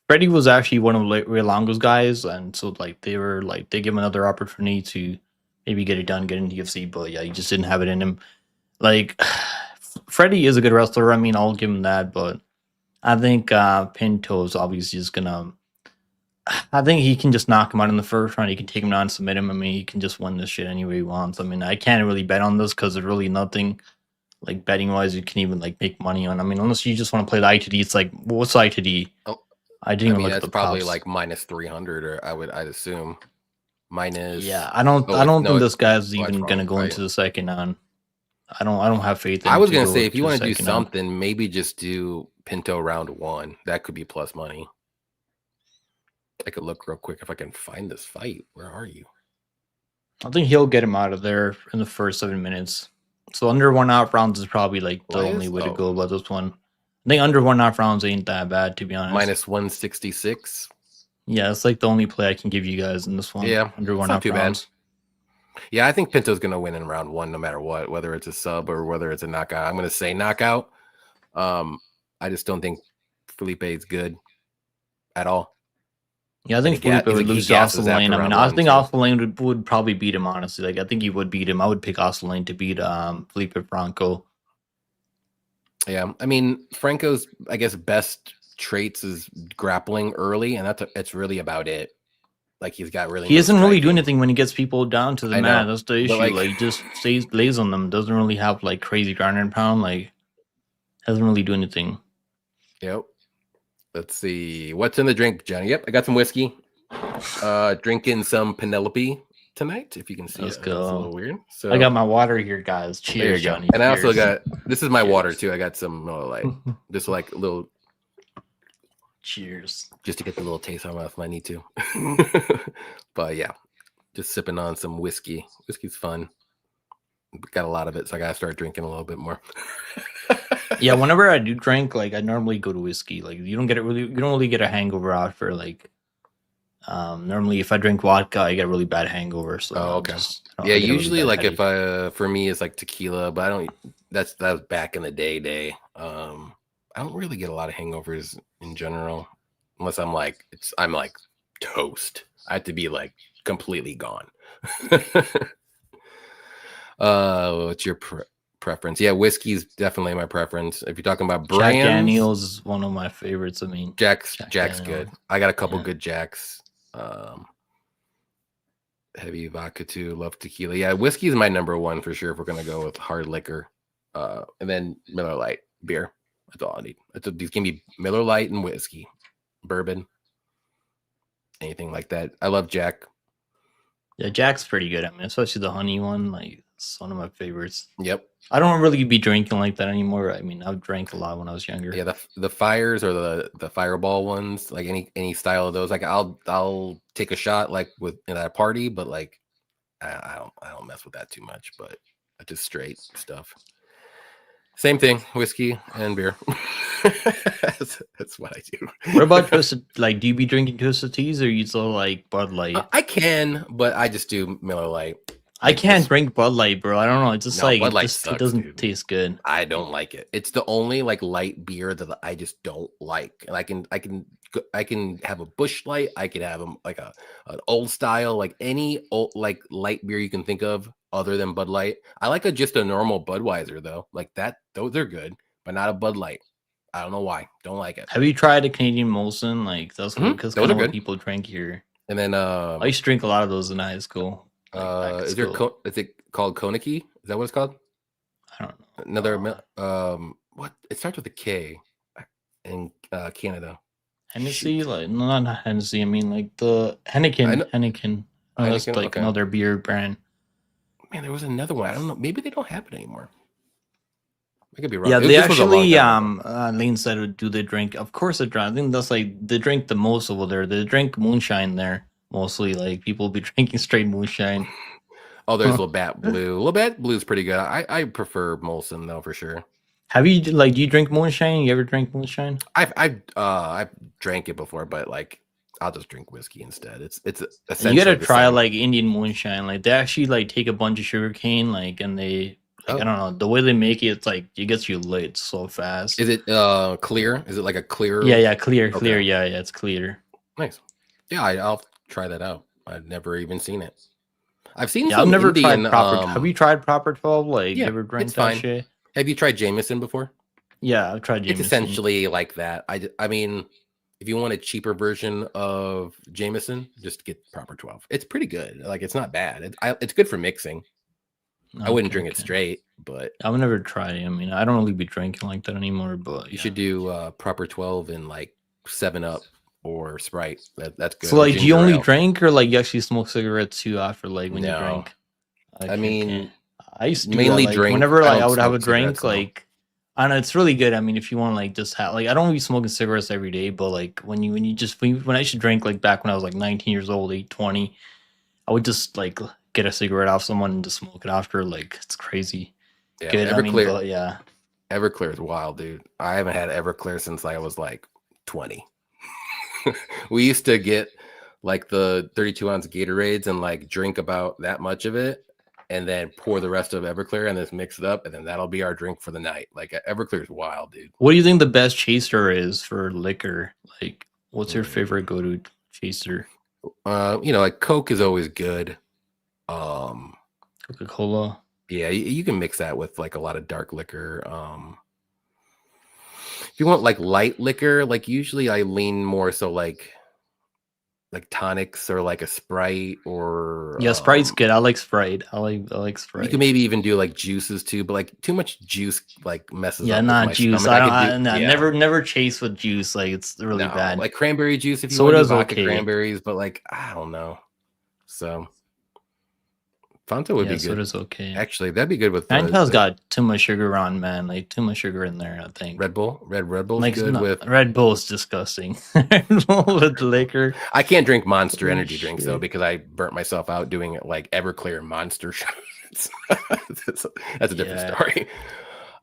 Freddie was actually one of Realongo's guys, and so like they give him another opportunity to maybe get it done, get into UFC, but yeah, he just didn't have it in him. Like, Freddie is a good wrestler. I mean, I'll give him that, but I think Pinto is obviously just gonna. I think he can just knock him out in the first round. He can take him down, submit him. I mean, he can just win this shit any way he wants. I mean, I can't really bet on this because there's really nothing like betting wise you can even like make money on. I mean, unless you just want to play the ITD, it's like, what's the ITD? Oh, I didn't even look at the probably props. like minus 300, or I'd assume minus. Yeah, I don't think this guy's even gonna go into the second round. I don't have faith in. I was gonna say, if you want to do something, maybe just do Pinto round 1. That could be plus money. I could look real quick if I can find this fight. Where are you? I think he'll get him out of there in the first 7 minutes. So under 1.5 rounds is probably like the only way to go about this one. I think under 1.5 rounds ain't that bad, to be honest. Minus 166. Yeah, it's like the only play I can give you guys in this one. Yeah, under 1.5 rounds. Bad. Yeah, I think Pinto's gonna win in round 1 no matter what, whether it's a sub or whether it's a knockout. I'm gonna say knockout. I just don't think Felipe is good at all. Yeah, I think Felipe would lose to Austin Lane. I mean, I think Austin Lane would probably beat him, honestly. Like, I think he would beat him. I would pick Austin Lane to beat Felipe Franco. Yeah, I mean, Franco's, I guess, best traits is grappling early, and it's really about it. Like, he doesn't really do anything when he gets people down to the mat. That's the issue. Like, just lays on them. Doesn't really have like crazy ground and pound. Like, doesn't really do anything. Yep. Let's see. What's in the drink, Johnny? Yep, I got some whiskey. Drinking some Penelope tonight, if you can see. Let's go. It's a little weird. So I got my water here, guys. Cheers, there you Johnny. go. And I also got, this is my water too. I got some like just like a little. Cheers. Just to get the little taste on my mouth if I need to. But yeah, just sipping on some whiskey. Whiskey's fun. Got a lot of it, so I gotta start drinking a little bit more. Yeah, whenever I do drink, like I normally go to whiskey. Like you don't really get a hangover after like. Normally if I drink vodka, I get a really bad hangover. So okay. Yeah, usually like if for me it's like tequila, but I don't. That was back in the day. I don't really get a lot of hangovers in general, unless I'm like toast. I have to be like completely gone. What's your preference? Yeah, whiskey's definitely my preference. If you're talking about brands, Jack Daniels is one of my favorites. I mean, Jack's good. I got a couple good Jacks. Heavy vodka too. Love tequila. Yeah, whiskey is my number 1 for sure. If we're gonna go with hard liquor, and then Miller Lite beer. That's all I need. These can be Miller Lite and whiskey, bourbon, anything like that. I love Jack. Yeah, Jack's pretty good. I mean, especially the honey one. Like, it's one of my favorites. Yep. I don't really be drinking like that anymore. I mean, I've drank a lot when I was younger. Yeah, the fires or the fireball ones, like any style of those. Like I'll take a shot like at a party, but like I don't mess with that too much. But just straight stuff. Same thing, whiskey and beer. That's what I do. What about twisted? Like, do you be drinking twisted teas, or you still like Bud Light? I can, but I just do Miller Lite. I can't drink Bud Light, bro. I don't know. It's just like Bud Light it doesn't taste good. I don't like it. It's the only like light beer that I just don't like. And I can have a Busch Light. I could have like an old style, like any old like light beer you can think of other than Bud Light. I like just a normal Budweiser though. Like that, those are good. but not a Bud Light. I don't know why. Don't like it. Have you tried a Canadian Molson? Like that's because kind of what people drink here. And then I used to drink a lot of those in high school. Like, is it called Koniki? Is that what it's called? I don't know. Another what? It starts with a K in Canada. Hennessy, like no, not Hennessy. I mean like the Henneken. Oh, that's like another beer brand. Man, there was another one. I don't know. Maybe they don't have it anymore. I could be wrong. Yeah, they actually Lane said would do the drink. Of course, they drink. I think that's like they drink the most over there. They drink moonshine there mostly. Like people be drinking straight moonshine. Oh, there's Labatt Blue. Labatt Blue is pretty good. I prefer Molson though for sure. Have you do you drink moonshine? You ever drink moonshine? I've drank it before, but like I'll just drink whiskey instead. It's essentially you gotta try like Indian moonshine. Like they actually like take a bunch of sugar cane, like, and they I don't know, the way they make it, it's like it gets you lit so fast. Is it clear? Is it like a clear? Yeah, clear. Yeah, it's clear. Nice. Yeah, I'll try that out. I've never even seen it. I've seen. Yeah, I've never tried proper. Have you tried proper 12? Like, yeah, ever drank that shit? Have you tried Jameson before? Yeah, I've tried Jameson. It's essentially like that. I mean, if you want a cheaper version of Jameson, just get proper 12. It's pretty good. Like, it's not bad. It's good for mixing. I wouldn't drink it straight, but I've never tried it. I mean, I don't really be drinking like that anymore. But you should do proper 12 in like 7-Up or Sprite. That's good. So, like, do you only drink, or like you actually smoke cigarettes too after like when you drink? I mean, I used to mainly like, drink. Whenever like I would have a drink, like I know it's really good. I mean, if you want like just have like I don't be smoking cigarettes every day, but like when I used to drink like back when I was like 19 years old, 20, I would just like get a cigarette off someone and just smoke it after. Like it's crazy. Yeah, good. Everclear, but yeah. Everclear is wild, dude. I haven't had Everclear since I was like 20. We used to get like the 32-ounce Gatorades and like drink about that much of it, and then pour the rest of Everclear and just mix it up, and then that'll be our drink for the night. Like Everclear is wild, dude. What do you think the best chaser is for liquor? Like, what's your favorite go-to chaser? Like Coke is always good. Coca-Cola. Yeah, you can mix that with like a lot of dark liquor. If you want like light liquor, like usually I lean more so like tonics or like a Sprite or Sprite's good. I like Sprite. I like Sprite. You can maybe even do like juices too, but like too much juice like messes up. Not juice. Never chase with juice. Like it's really bad. Like cranberry juice if you want to vodka cranberries, but like I don't know. So Fanta would be good. Soda's okay. Actually, that'd be good with Fanta's got too much sugar on, man. Like too much sugar in there, I think. Red Bull like, good with Red Bull's disgusting. Red Bull with liquor. I can't drink Monster energy drinks though because I burnt myself out doing it like Everclear Monster shots. That's a different story.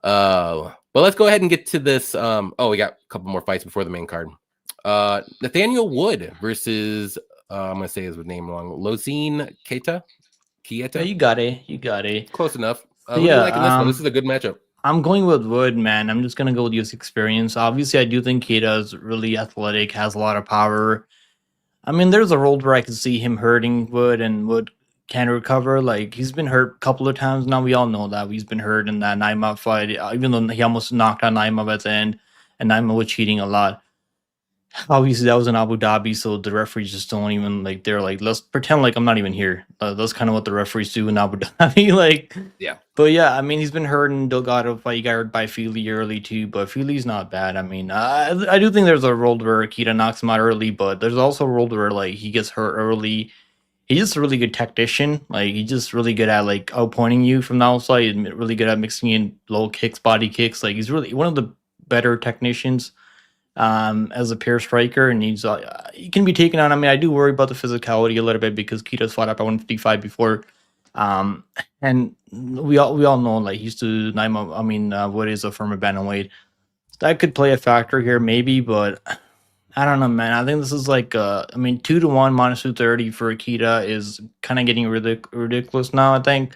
But let's go ahead and get to this. We got a couple more fights before the main card. Nathaniel Wood versus I'm gonna say his name wrong. Lozine Keita. Yeah, you got it. Close enough. This is a good matchup. I'm going with Wood, man. I'm just gonna go with his experience. Obviously, I do think Keita is really athletic, has a lot of power. I mean, there's a world where I could see him hurting Wood, and Wood can recover. Like he's been hurt a couple of times now. We all know that he's been hurt in that Naimov fight, even though he almost knocked out Naimov at the end, and Naimov was cheating a lot. Obviously, that was in Abu Dhabi, so the referees just don't even like. They're like, let's pretend like I'm not even here. That's kind of what the referees do in Abu Dhabi. Like, yeah. But yeah, I mean, he's been hurt in Delgado fight. He got hurt by Feely early too, but Feely's not bad. I mean, I do think there's a world where Keita knocks him out early, but there's also a world where like he gets hurt early. He's just a really good technician. Like he's just really good at like outpointing you from the outside, and really good at mixing in low kicks, body kicks. Like he's really one of the better technicians. As a pure striker, and he can be taken on. I mean, I do worry about the physicality a little bit because Keita's fought up at 155 before, and we all know like he used to what is a former bantamweight. That could play a factor here, maybe, but I don't know, man. I think this is like 2-1 minus 230 for Keita is kind of getting ridiculous now. I think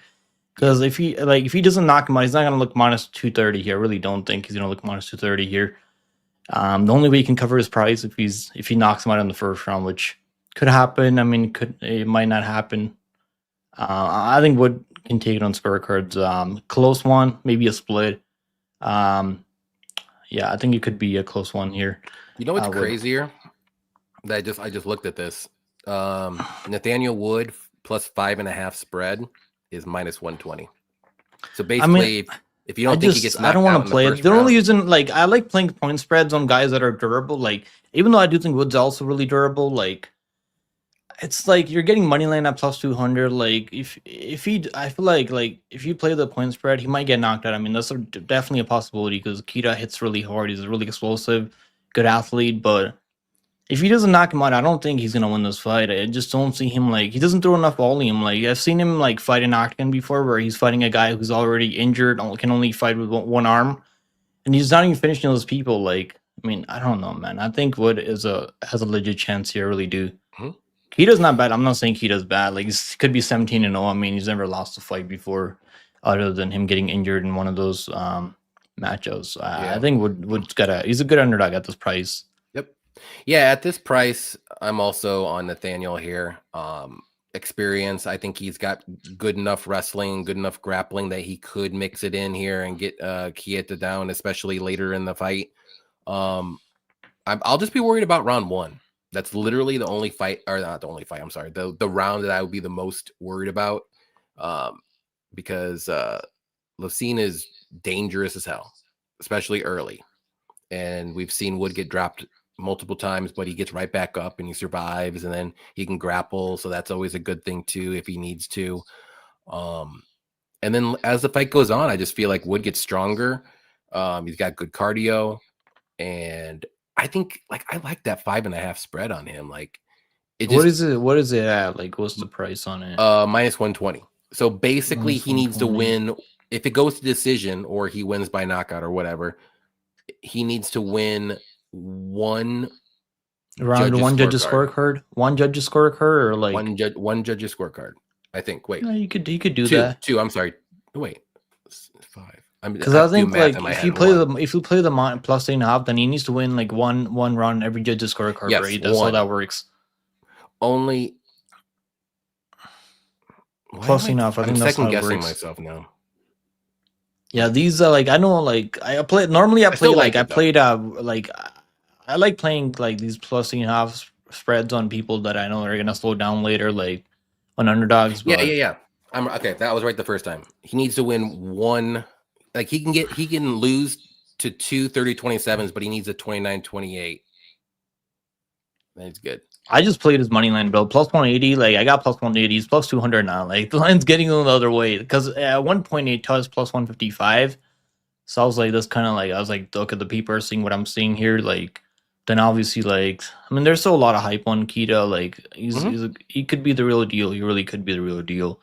because if he doesn't knock him out, he's not gonna look minus 230 here. I really don't think he's gonna look minus 230 here. The only way he can cover his price if he knocks him out in the first round, which could happen. I mean, it might not happen. I think Wood can take it on scorecards. Close one, maybe a split. Yeah, I think it could be a close one here. You know what's crazier? That I just looked at this. Nathaniel Wood plus 5.5 spread is minus 120. So basically, if you don't think he gets knocked out, I don't want to play it. The only reason, like, I like playing point spreads on guys that are durable. Like, even though I do think Wood's also really durable, like, it's like you're getting money line at plus 200. Like, if he, I feel like if you play the point spread, he might get knocked out. I mean, that's definitely a possibility because Kita hits really hard. He's really explosive, good athlete, but if he doesn't knock him out, I don't think he's gonna win this fight. I just don't see him, like, he doesn't throw enough volume. Like, I've seen him like fight an octagon before where he's fighting a guy who's already injured, can only fight with one arm, and he's not even finishing those people. Like, I mean, I don't know, man. I think Wood has a legit chance here. I really do. Mm-hmm. Kita's not bad. I'm not saying Kita's bad. Like, he could be 17-0. I mean, he's never lost a fight before, other than him getting injured in one of those matchups. I think Wood's he's a good underdog at this price. Yeah, at this price, I'm also on Nathaniel here. Experience, I think he's got good enough wrestling, good enough grappling that he could mix it in here and get Kieta down, especially later in the fight. I'll just be worried about round 1. That's literally the only fight, or not the only fight. I'm sorry, the round that I would be the most worried about, because Lacine is dangerous as hell, especially early, and we've seen Wood get dropped multiple times, but he gets right back up and he survives, and then he can grapple, so that's always a good thing too if he needs to. And then as the fight goes on, I just feel like Wood gets stronger. He's got good cardio, and I think, like, I like that 5.5 spread on him. Like, what is it at? Like, what's the price on it? Minus 120. So basically he needs to win. If it goes to decision or he wins by knockout or whatever, he needs to win one judge's scorecard, or like one judge's scorecard. I think. Wait, no, you could do that. 2. I'm sorry. Wait, 5. Because I think, like, if you play the plus 8.5, then he needs to win like one run every judge's scorecard. Yes, right? That's how that works. Only plus 8.5. I think that's second guessing myself now. Yeah, these are like, I know, like, I play normally. I like playing like these plus 8.5 spreads on people that I know are gonna slow down later, like on underdogs. But yeah. I'm okay. That was right the first time. He needs to win one. Like, he can lose to 2 30-27s, but he needs a 29-28. That's good. I just played his money line bill plus 180. Like, I got plus 180. He's plus 200 now. Like, the line's getting the other way because at 1.8 was plus 155. So I was like, that's kind of like, I was like, look at the people are seeing what I'm seeing here. Like, then obviously, like, I mean, there's still a lot of hype on Kita. Like, he could be the real deal. He really could be the real deal.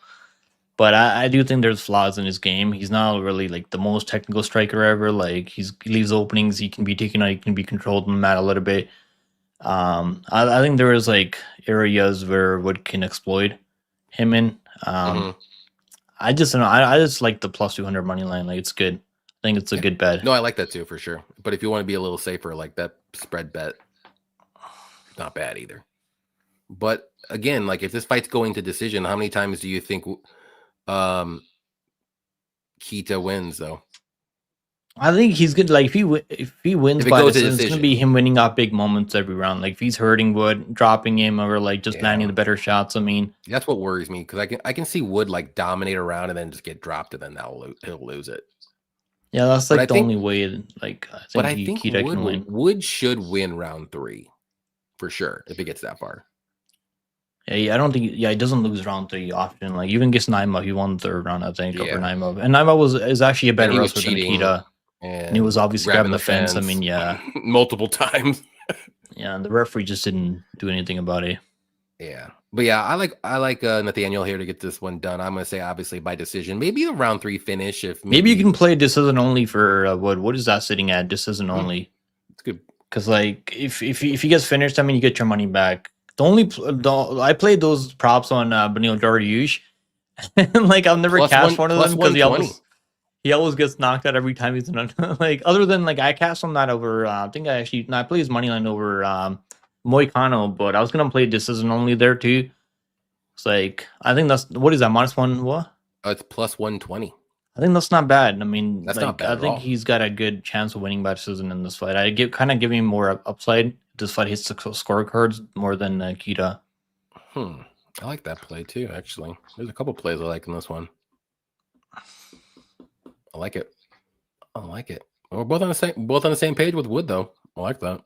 But I do think there's flaws in his game. He's not really like the most technical striker ever. Like, he leaves openings. He can be taken out. He can be controlled on the mat a little bit. I think there is like areas where Wood can exploit him in. I just don't know. I just like the plus 200 money line. Like, it's good. I think it's a good bet. No, I like that too for sure. But if you want to be a little safer, like that spread bet, not bad either. But again, like, if this fight's going to decision, how many times do you think Kita wins though? I think he's good. Like, if he wins by decision, it's gonna be him winning off big moments every round. Like, if he's hurting Wood, dropping him, or like just landing the better shots. I mean, that's what worries me because I can see Wood like dominate a round and then just get dropped, and then he'll lose it. Yeah, that's like the only way. Like, I think Kita can win. Wood should win round 3 for sure if it gets that far. Yeah, I don't think. Yeah, he doesn't lose round 3 often. Like, even against Naimov, he won the 3rd round, I think, over Naimov. And Naimov is actually a better wrestler than Kita. And he was obviously grabbing the fence. I mean, yeah, multiple times. Yeah, and the referee just didn't do anything about it. Yeah, but yeah, I like Nathaniel here to get this one done. I'm gonna say obviously by decision, maybe a round 3 finish. If maybe you can play decision only for Wood. What is that sitting at? Decision only. It's good because, like, if he gets finished, I mean, you get your money back. I played those props on Benil Dariush, and like I've never cashed one of them because he always gets knocked out every time he's in. Like, other than like I cashed on that over. I think I played his money line over Moicano, but I was gonna play decision only there too. It's like, I think that's what is that -1 what? It's plus 120. I think that's not bad. I mean, That's not like, bad I at think all. he's got a good chance of winning by decision in this fight. I kind of give him more upside. This fight hits the scorecards more than Kita. I like that play too. Actually, there's a couple plays I like in this one. I like it. I like it. We're both on the same page with Wood, though. I like that.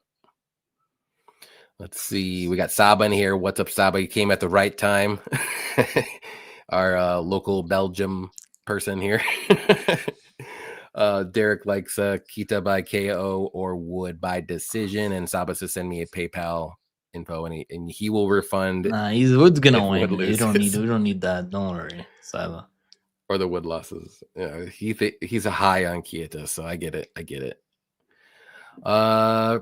Let's see. We got Saba in here. What's up, Saba? You came at the right time. Our local Belgium person here. Derek likes Kita by KO or Wood by decision, and Saba says send me a PayPal info, and he will refund. Nah, Wood's gonna win. Wood We don't need that. Don't worry, Saba. Or the Wood losses. Yeah, he's a high on Kita, so I get it.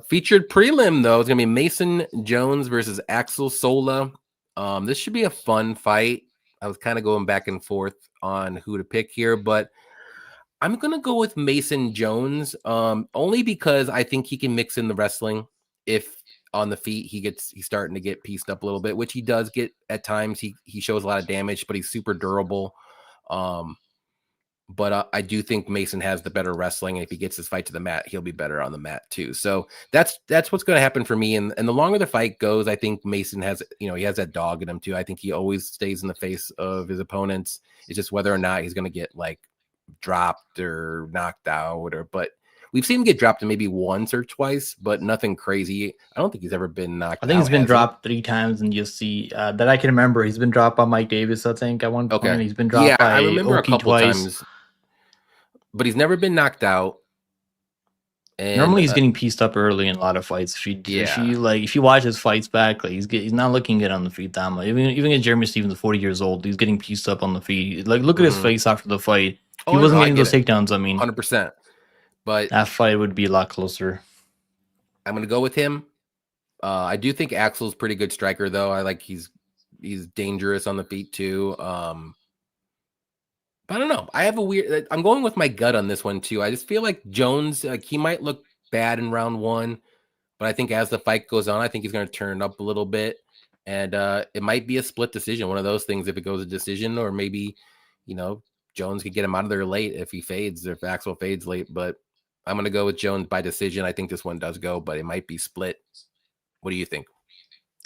Featured prelim though, it's gonna be Mason Jones versus Axel Sola. This should be a fun fight. I was kind of going back and forth on who to pick here, but I'm gonna go with Mason Jones, only because I think he can mix in the wrestling. If on the feet he's starting to get pieced up a little bit, which he does get at times. He shows a lot of damage, but he's super durable. But I do think Mason has the better wrestling. And if he gets his fight to the mat, he'll be better on the mat too. So that's what's going to happen for me. And the longer the fight goes, I think Mason has, he has that dog in him too. I think he always stays in the face of his opponents. It's just whether or not he's going to get like dropped or knocked out but we've seen him get dropped maybe once or twice, but nothing crazy. I don't think he's ever been knocked out. I think he's been dropped 3 times in UFC that I can remember. He's been dropped by Mike Davis, I think, at one point. Okay. He's been dropped by I remember Oki a couple twice. times. But he's never been knocked out. And normally he's getting pieced up early in a lot of fights. If you watch his fights back, like he's not looking good on the feet that much. Even at Jeremy Stevens, 40 years old, he's getting pieced up on the feet. Like look at his face after the fight. He wasn't getting those takedowns. I mean, 100%. But that fight would be a lot closer. I'm gonna go with him. I do think Axel's pretty good striker, though. I like he's dangerous on the feet too. But I don't know. I have a weird. I'm going with my gut on this one too. I just feel like Jones, like he might look bad in round 1, but I think as the fight goes on, I think he's going to turn up a little bit, and it might be a split decision. One of those things, if it goes a decision, or maybe Jones could get him out of there late if he fades, or if Axel fades late. But I'm going to go with Jones by decision. I think this one does go, but it might be split. What do you think?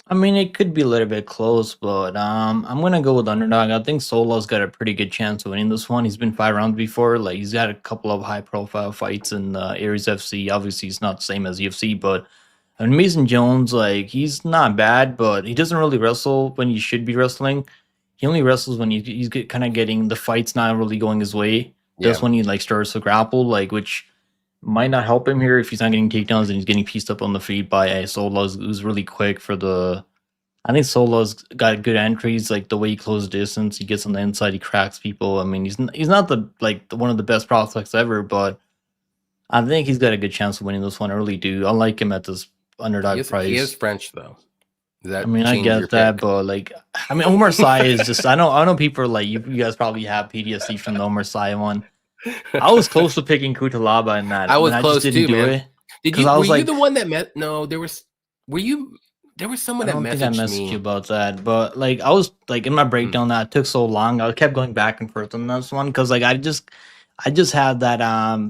I mean, it could be a little bit close, but I'm gonna go with underdog. I think Solo's got a pretty good chance of winning this one. He's been 5 rounds before. Like he's got a couple of high-profile fights in Aries FC. Obviously, it's not the same as UFC, but I mean, Mason Jones, like he's not bad, but he doesn't really wrestle when he should be wrestling. He only wrestles when he's kind of getting the fight's not really going his way. That's when he like starts to grapple, like which might not help him here if he's not getting takedowns and he's getting pieced up on the feet by Solo, who's really quick for the. I think Solo's got good entries, like the way he closes distance, he gets on the inside, he cracks people. I mean, he's not one of the best prospects ever, but I think he's got a good chance of winning this one. I really do. I like him at this underdog price. He is French though. I get that, but like, Omar Sy is just. I know people are like you guys probably have PTSD from the Omar Sy one. I was close to picking Kutalaba in that. I was close too, man. Were you the one that met? No, there was. Were you? There was someone that messaged me. I don't think I messaged you about that, but like I was like in my breakdown that took so long. I kept going back and forth on this one because like I just had that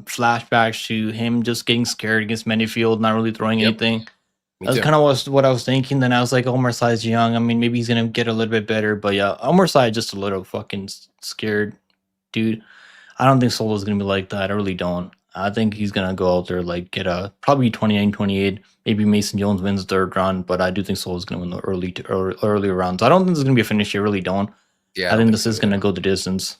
flashbacks to him just getting scared against Manyfield, not really throwing anything. That's kind of what I was thinking. Then I was like, Omar Sy's young. I mean, maybe he's gonna get a little bit better, but yeah, Omar Sy just a little fucking scared, dude. I don't think Solo's gonna be like that. I really don't. I think he's gonna go out there like get a probably 29-28. Maybe Mason Jones wins the 3rd round, but I do think Solo's gonna win the earlier rounds. I don't think this is gonna be a finish. I really don't. Yeah, I think this is gonna go the distance.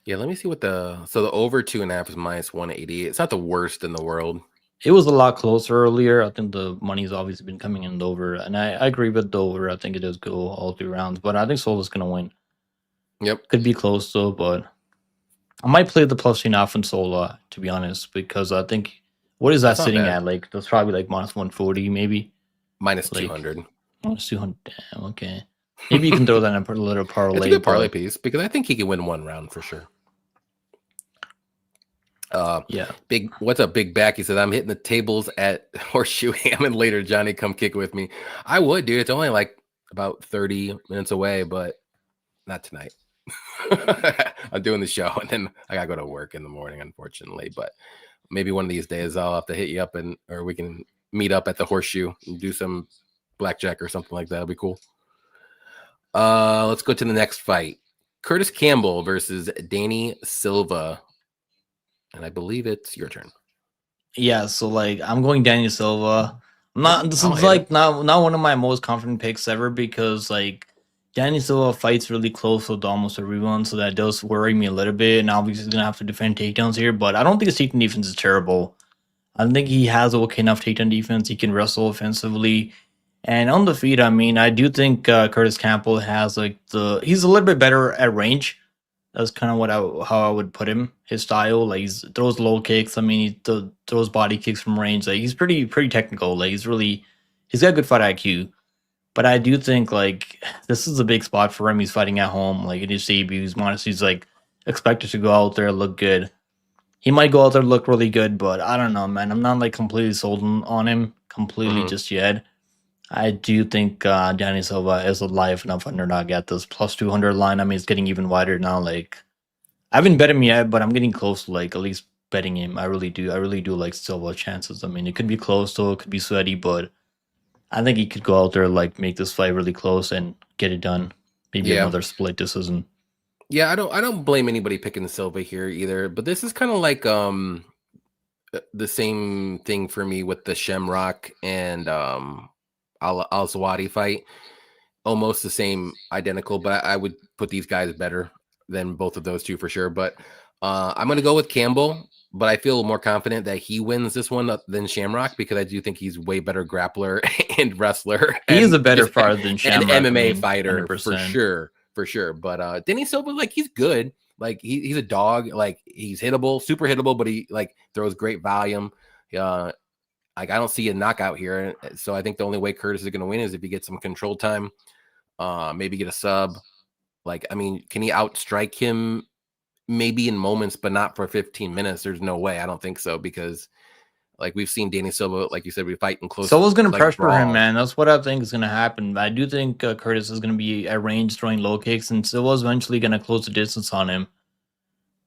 Yeah, let me see what the over 2.5 is -180. It's not the worst in the world. It was a lot closer earlier. I think the money's obviously been coming in the over, and I agree with the over. I think it does go all 3 rounds, but I think Solo's gonna win. Yep, could be close though, but I might play the plus enough in Solo to be honest, because I think what is that sitting at? Like that's probably like -140, maybe -200. -200. Damn, okay. Maybe you can throw that in a little parlay. It's a good parlay piece because I think he can win 1 round for sure. Yeah. What's up, Big Back? He said, I'm hitting the tables at Horseshoe Hammond later. Johnny, come kick it with me. I would, dude. It's only like about 30 minutes away, but not tonight. I'm doing the show, and then I gotta go to work in the morning, unfortunately. But maybe one of these days I'll have to hit you up, or we can meet up at the Horseshoe and do some blackjack or something like that. That'll be cool. Let's go to the next fight. Curtis Campbell versus Danny Silva. And I believe it's your turn. Yeah, so like I'm going Danny Silva. This is like not one of my most confident picks ever because like Danny Silva fights really close with almost everyone, so that does worry me a little bit. And obviously he's gonna have to defend takedowns here, but I don't think his takedown defense is terrible. I think he has okay enough takedown defense. He can wrestle offensively. And on the feet, I mean, I do think Curtis Campbell has like he's a little bit better at range. That's kind of how I would put him. His style, like he throws low kicks. I mean, he throws body kicks from range. Like he's pretty technical. Like he's got good fight IQ. But I do think like this is a big spot for him. He's fighting at home, like in his debuts. He's like expected to go out there look good. He might go out there look really good, but I don't know, man. I'm not like completely sold on him completely just yet. I do think Danny Silva is a live enough underdog at this plus 200 line. I mean, it's getting even wider now. Like, I haven't bet him yet, but I'm getting close to like at least betting him. I really do like Silva chances. I mean, it could be close, though. It could be sweaty, but I think he could go out there, like, make this fight really close and get it done. Maybe another split decision. Yeah, I don't blame anybody picking Silva here either. But this is kind of like the same thing for me with the Shamrock and Al-Zawadi fight. Almost the same, identical, but I would put these guys better than both of those two for sure. But I'm going to go with Campbell, but I feel more confident that he wins this one than Shamrock because I do think he's way better grappler and wrestler. He is a better fighter than Shamrock. And MMA fighter 100%. for sure. But Danny Silva, like he's good. Like he's a dog. Like he's hittable, super hittable, but he like throws great volume. Like I don't see a knockout here, so I think the only way Curtis is going to win is if he gets some control time, maybe get a sub. Like I mean, can he outstrike him? Maybe in moments, but not for 15 minutes. There's no way. I don't think so because, like we've seen Danny Silva, like you said, we fight in close. Silva's going to pressure him, man. That's what I think is going to happen. I do think Curtis is going to be at range throwing low kicks, and Silva's eventually going to close the distance on him.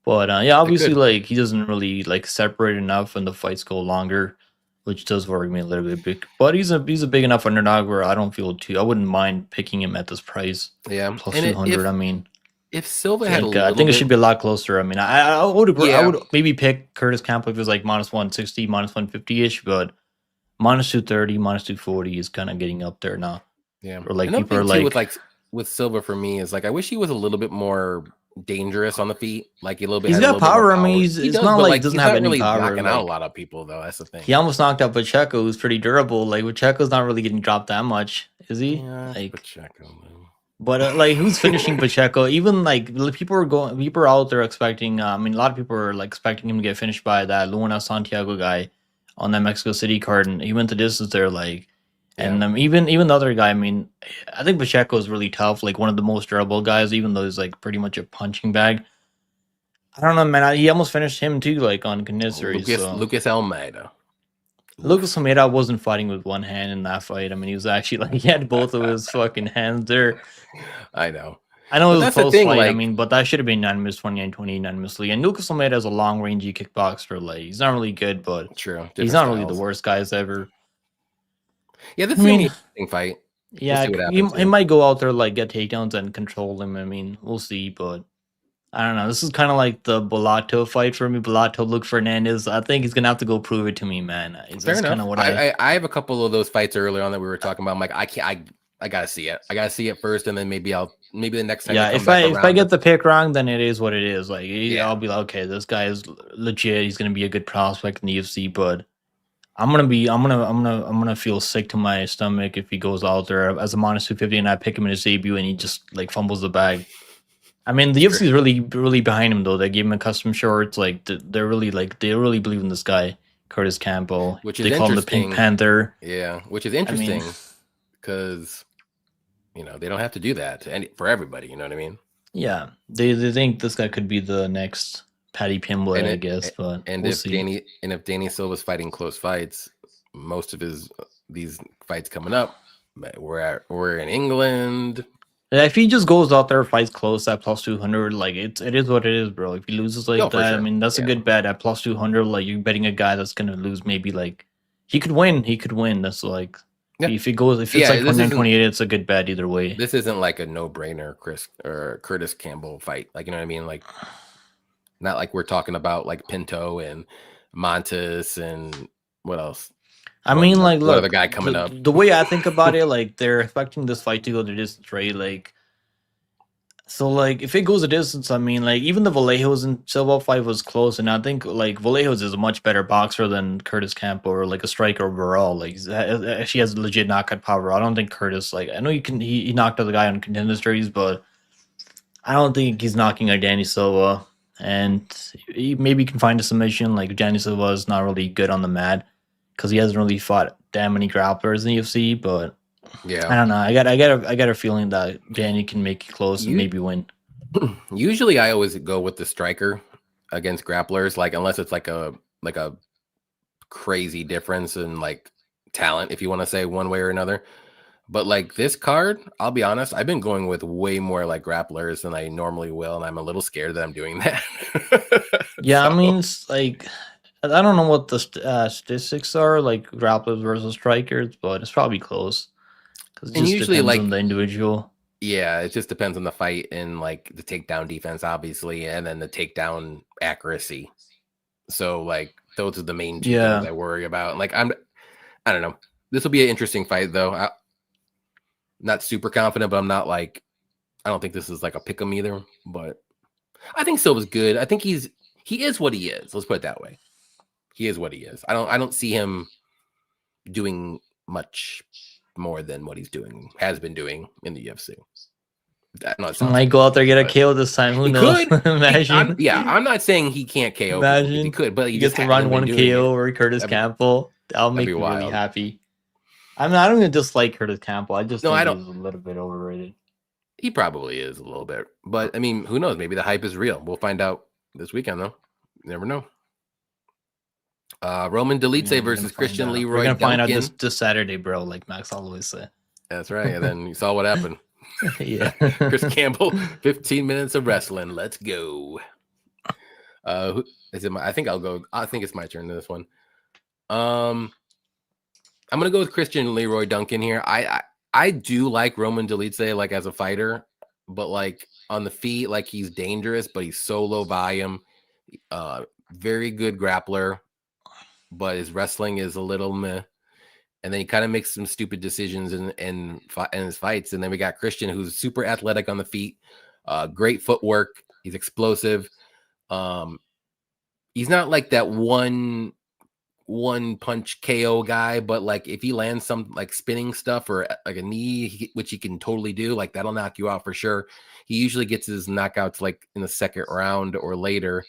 But yeah, obviously, like he doesn't really like separate enough, and the fights go longer, which does worry me a little bit. But he's a big enough underdog where I wouldn't mind picking him at this price. Yeah, plus 200. I mean, if Silva had I think it should be a lot closer. I mean, I would agree. I would maybe pick Curtis Campbell if it was like minus 160, minus 150-ish, but minus 230, minus 240 is kind of getting up there now. Yeah. Or like people are like with Silva for me is like I wish he was a little bit more dangerous on the feet, like a little bit. He's got power. I mean, it's not like doesn't have any power. Knocking out a lot of people though. That's the thing. He almost knocked out Pacheco, who's pretty durable. Like Pacheco's not really getting dropped that much, is he? Yeah, like Pacheco. Man. But like, who's finishing Pacheco? Even like people are out there expecting. I mean, a lot of people are like expecting him to get finished by that Luna Santiago guy on that Mexico City card, and he went the distance there. Like, and even the other guy. I mean, I think Pacheco is really tough. Like one of the most durable guys, even though he's like pretty much a punching bag. I don't know, man. He almost finished him too, like on Canistry. Lucas Almeida. Lucas Almeida wasn't fighting with one hand in that fight. I mean, he was actually like he had both of his fucking hands there. I know it was a close fight. Like, I mean, but that should have been unanimous 29-20 unanimously. And Lucas Almeida is a long rangey kickboxer. Like he's not really good, but he's not really the worst guys ever. Yeah, that's an interesting fight. Yeah, he might go out there like get takedowns and control him. I mean, we'll see, but I don't know. This is kind of like the Bellato fight for me. Bellato, Luke Fernandez. I think he's gonna have to go prove it to me, man. Fair enough. Kind of what I have a couple of those fights earlier on that we were talking about. I'm like, I gotta see it. I gotta see it first, and then maybe the next time. Yeah, if I get the pick wrong, then it is what it is. Like I'll be like, okay, this guy is legit. He's gonna be a good prospect in the UFC, but I'm gonna feel sick to my stomach if he goes out there as a minus 250 and I pick him in his debut and he just like fumbles the bag. I mean, the UFC is really behind him though. They gave him a custom shorts. Like they really believe in this guy, Curtis Campbell. Which is they call him the Pink Panther. Yeah, which is interesting because they don't have to do that for everybody. You know what I mean? Yeah, they think this guy could be the next Paddy Pimblett, I guess. But if Danny Silva's fighting close fights, most of these fights coming up, we're in England. Yeah, if he just goes out there, fights close at plus 200, like it is what it is, bro. If he loses like No, for that, I sure. mean that's a Yeah. good bet at plus 200. Like you're betting a guy that's gonna lose, maybe like he could win. He could win. That's like Yeah. if it goes, if it's Yeah. like 29, 28, it's a good bet either way. This isn't like a no brainer, Chris or Curtis Campbell fight. Like, you know what I mean? Like, not like we're talking about like Pinto and Montes and what else? I mean, like, What other look, guy coming up? the way I think about it, like they're expecting this fight to go the distance, right? Like, so like if it goes a distance, I mean, like even the Vallejos and Silva fight was close, and I think like Vallejos is a much better boxer than Curtis Campo or like a striker overall. Like she has legit knockout power. I don't think Curtis like I know he knocked out the guy on Contender Series, but I don't think he's knocking out Danny Silva. And he maybe can find a submission. Like Danny Silva is not really good on the mat because he hasn't really fought that many grapplers in the UFC, but. Yeah. I don't know. I got a feeling that Danny can make it close and maybe win. Usually, I always go with the striker against grapplers, like unless it's like a crazy difference in like talent, if you want to say one way or another. But like this card, I'll be honest, I've been going with way more like grapplers than I normally will, and I'm a little scared that I'm doing that. Yeah, so. I mean, it's like I don't know what the statistics are, like grapplers versus strikers, but it's probably close. Because it just usually depends on the individual. Yeah, it just depends on the fight and like the takedown defense, obviously, and then the takedown accuracy. So like those are the main two things I worry about. Like I don't know. This will be an interesting fight though. I'm not super confident, but I'm not like I don't think this is like a pick 'em either. But I think Silva's good. I think he is what he is. Let's put it that way. He is what he is. I don't see him doing much more than what has been doing in the UFC. Might go out there get a KO this time. Who knows? Imagine. I'm not saying he can't KO. Imagine he could, but he gets to run one KO or Curtis Campbell. That'll make me really happy. I mean, I don't even dislike Curtis Campbell. I just think he's a little bit overrated. He probably is a little bit, but I mean, who knows? Maybe the hype is real. We'll find out this weekend, though. You never know. Roman Dolidze versus Christian Leroy. We're gonna find out this Saturday, bro. Like Max always say. That's right. And then you saw what happened. Yeah. Chris Campbell, 15 minutes of wrestling. Let's go. Is it I think I'll go. I think it's my turn to this one. I'm gonna go with Christian Leroy Duncan here. I do like Roman Dolidze like as a fighter, but like on the feet, like he's dangerous, but he's so low volume. Very good grappler, but his wrestling is a little meh. And then he kind of makes some stupid decisions in his fights. And then we got Christian, who's super athletic on the feet, great footwork. He's explosive. He's not like that one punch KO guy, but like if he lands some like spinning stuff or like a knee, which he can totally do, like that'll knock you out for sure. He usually gets his knockouts like in the second round or later.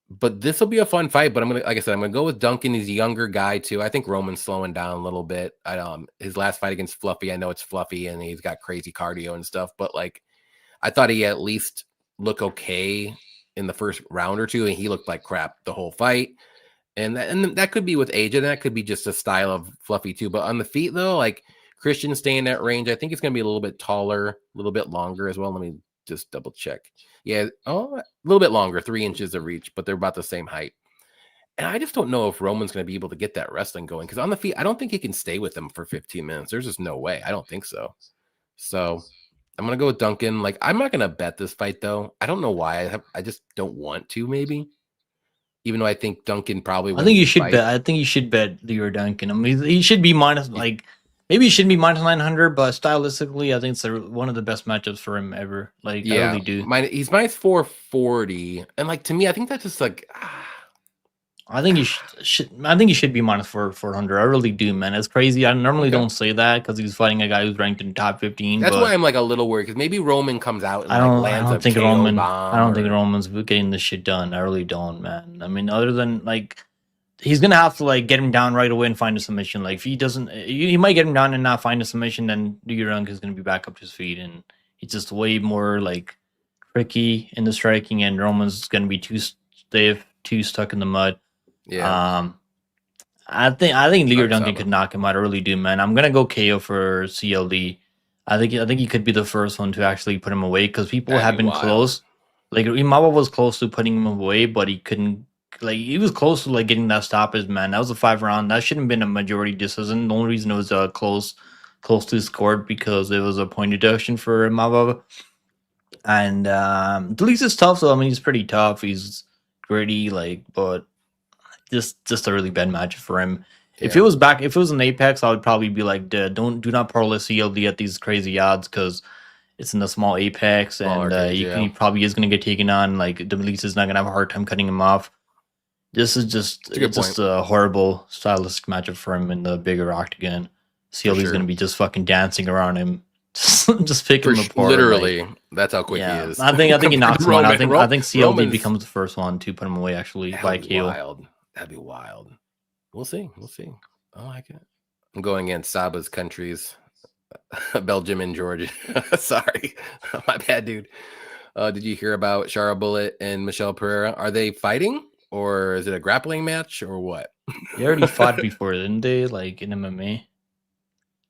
But this will be a fun fight. But I'm gonna go with Duncan. He's a younger guy too. I think Roman's slowing down a little bit. His last fight against Fluffy, I know it's Fluffy and he's got crazy cardio and stuff, but like I thought he at least looked okay in the first round or two, and he looked like crap the whole fight. And that could be with age, and that could be just a style of Fluffy too. But on the feet though, like Christian staying that range, I think it's gonna be a little bit taller, a little bit longer as well. Let me just double check. Yeah, a little bit longer, 3 inches of reach, but they're about the same height. And I just don't know if Roman's going to be able to get that wrestling going because on the feet, I don't think he can stay with them for 15 minutes. There's just no way. I don't think so. So I'm going to go with Duncan. Like, I'm not going to bet this fight, though. I don't know why. I just don't want to, maybe. Even though I think Duncan probably wins. I think you should bet. I think you should bet Leroy Duncan. I mean, he should be minus, like, maybe he shouldn't be minus 900, but stylistically, I think it's one of the best matchups for him ever. Like, yeah, I really do. He's minus 440, and like to me, I think that's just like. I think you should. I think he should be minus 400. I really do, man. It's crazy. I normally don't say that because he's fighting a guy who's ranked in top 15. That's why I'm like a little worried because maybe Roman comes out and I lands don't think Roman. I don't think Roman's getting this shit done. I really don't, man. I mean, other than like. He's gonna have to like get him down right away and find a submission. Like if he doesn't, he might get him down and not find a submission. Then Durang is gonna be back up to his feet, and it's just way more like tricky in the striking. And Roman's gonna be too stiff, too stuck in the mud. Yeah. I think Leroy Duncan could knock him out. I really do, man. I'm gonna go KO for CLD. I think he could be the first one to actually put him away because people That'd have be been wild. close. Like Imaba was close to putting him away, but he couldn't. Like he was close to like getting that stoppage. Man, that was a 5 round. That shouldn't have been a majority decision. The only reason it was close to scored because it was a point deduction for Imaba. And Delise is tough, so I mean he's pretty tough. He's gritty, like, but just a really bad match for him. If it Yeah. was back, if it was an Apex, I would probably be like, do not parlay CLD at these crazy odds because it's in the small Apex Smaller and cage, yeah. he probably is going to get taken on. Like the Delise is not going to have a hard time cutting him off. This is just It's a good just point. a horrible stylistic matchup for him in the bigger octagon. CLD is sure. going to be just fucking dancing around him, just picking him apart. Literally, like, that's how quick he is. I think he knocks him out. I think CLD Roman's- becomes the first one to put him away actually by That'd be KO. wild. That'd be wild. We'll see. We'll see. I like it. I'm going against Saba's countries, Belgium and Georgia. Sorry, my bad, dude. Did you hear about Shara Bullet and Michelle Pereira? Are they fighting, or is it a grappling match, or what? They already fought before, didn't they? Like in MMA,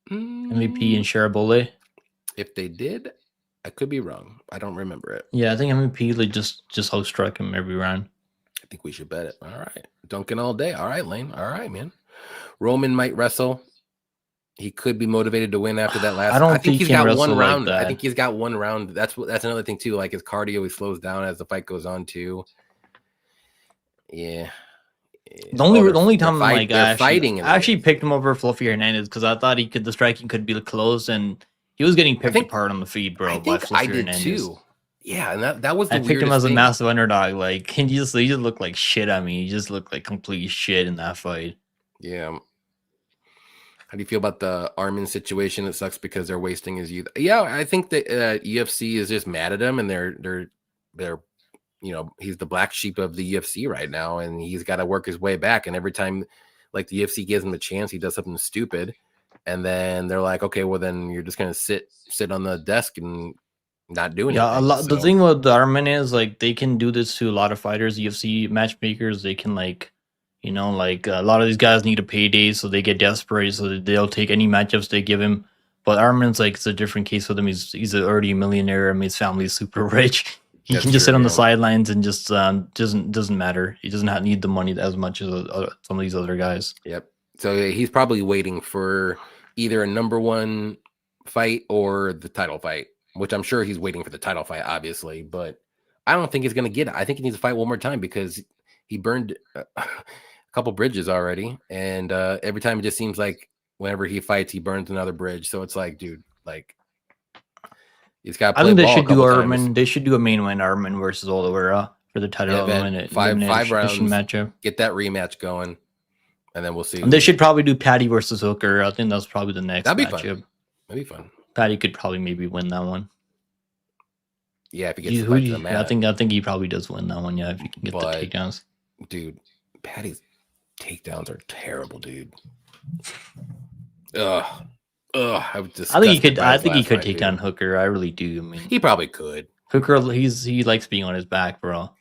MVP and Shara Bullet. If they did, I could be wrong. I don't remember it. Yeah, I think MVP like just host struck him every round. I think we should bet it. All right. Dunking all day. All right, Lane. All right, man. Roman might wrestle. He could be motivated to win after that last. I think he's got one round. Like I think he's got one round. That's another thing too. Like his cardio, he slows down as the fight goes on too. Yeah. The only time like they're fighting. I actually picked him over Fluffy Hernandez because I thought the striking could be close, and he was getting picked apart on the feed, bro. I think I did too. Yeah, and that was the I picked him as a massive underdog. Like he just looked like shit. I mean, he just looked like complete shit in that fight. Yeah. How do you feel about the Armin situation? It sucks because they're wasting his youth. Yeah, I think that UFC is just mad at him, and they're he's the black sheep of the UFC right now, and he's got to work his way back. And every time, like the UFC gives him a chance, he does something stupid, and then they're like, okay, well then you're just gonna sit on the desk and not do anything. Yeah, the thing with the Armin is like they can do this to a lot of fighters, UFC matchmakers. They can like. A lot of these guys need a payday, so they get desperate, so they'll take any matchups they give him. But Armin's like, it's a different case with him. He's already a millionaire. I mean, his family's super rich. He can just sit on the sidelines and just doesn't matter. He doesn't need the money as much as some of these other guys. Yep. So he's probably waiting for either a number one fight or the title fight, which I'm sure he's waiting for the title fight, obviously. But I don't think he's going to get it. I think he needs to fight one more time because he burned a couple bridges already, and every time it just seems like whenever he fights, he burns another bridge. So it's like, dude, like he's got. I think they should do Armin. They should do a main win, Armin versus Oliveira for the title five rounds matchup. Get that rematch going, and then we'll see. And they should probably do Patty versus Hooker. I think that's probably the next. That'd be matchup. fun. That'd be fun. Patty could probably maybe win that one. Yeah, if he gets the mat. I think he probably does win that one. Yeah, if he can get the takedowns. Dude, Patty's takedowns are terrible, dude. I think he could take down Hooker. I really do. I mean, he probably could. Hooker, he likes being on his back, bro.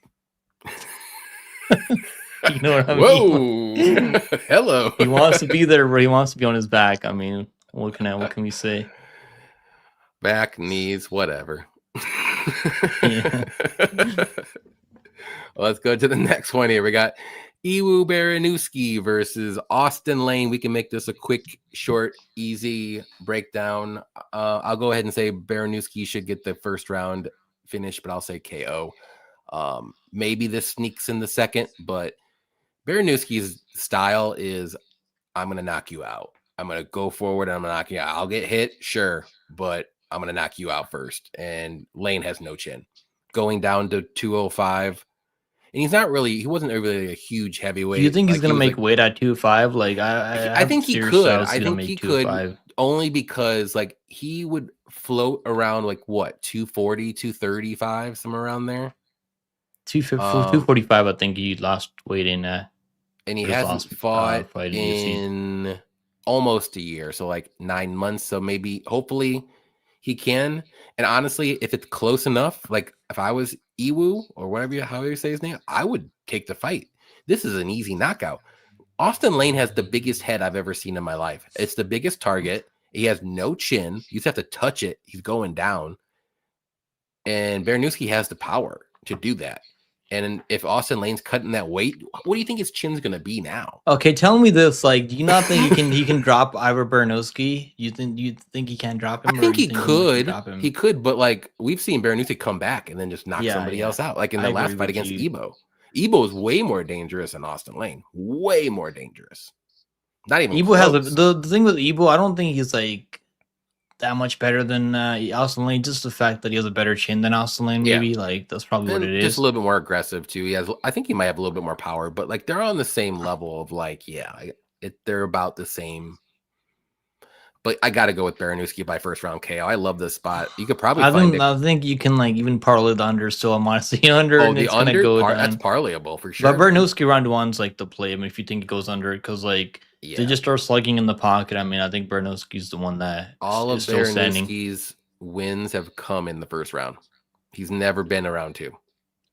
You know what I Whoa, mean? hello. He wants to be there, but he wants to be on his back. I mean, what can we say? Back, knees, whatever. Yeah. Well, let's go to the next one here. We got Iwu Baranuski versus Austin Lane. We can make this a quick, short, easy breakdown. I'll go ahead and say Baranuski should get the first round finish, but I'll say KO. Maybe this sneaks in the second, but Baranuski's style is I'm going to knock you out. I'm going to go forward and I'm going to knock you out. I'll get hit, sure, but I'm going to knock you out first. And Lane has no chin. Going down to 205. And he wasn't really a huge heavyweight. Do you think he's going to make weight at 205? Like, I think he could. I think he could only because like he would float around like what, 240, 235, somewhere around there. 245, I think he lost weight in that. And he hasn't fought in almost a year. So like 9 months. So maybe, hopefully he can. And honestly, if it's close enough, like if I was Iwu or however you say his name, I would take the fight. This is an easy knockout. Austin Lane has the biggest head I've ever seen in my life. It's the biggest target. He has no chin. You just have to touch it. He's going down. And Baranowski has the power to do that. And if Austin Lane's cutting that weight, what do you think his chin's going to be now? Okay, tell me this. Like, do you not think he can drop Ivor Baranowski? You think he can drop him? I think he could. Drop him? He could, but like we've seen Baranowski come back and then just knock somebody else out. Like in the last fight against Ebo. Ebo is way more dangerous than Austin Lane. Way more dangerous. Not even Ebo close. has the thing with Ebo. I don't think he's like that much better than Austin Lane. Just the fact that he has a better chin than Austin Lane, maybe like that's probably what it is. Just a little bit more aggressive too. He has. I think he might have a little bit more power, but like they're on the same level of like, they're about the same. But I got to go with Baranowski by first round KO. I love this spot. You could probably. I think you can like even parlay the under. So I'm honestly the under. Oh, the under. That's parlayable for sure. But Baranowski round one's like the play. I mean, if you think it goes under, because like they just start slugging in the pocket. I mean, I think Baranowski's the one that all of Baranowski's wins have come in the first round. He's never been around two.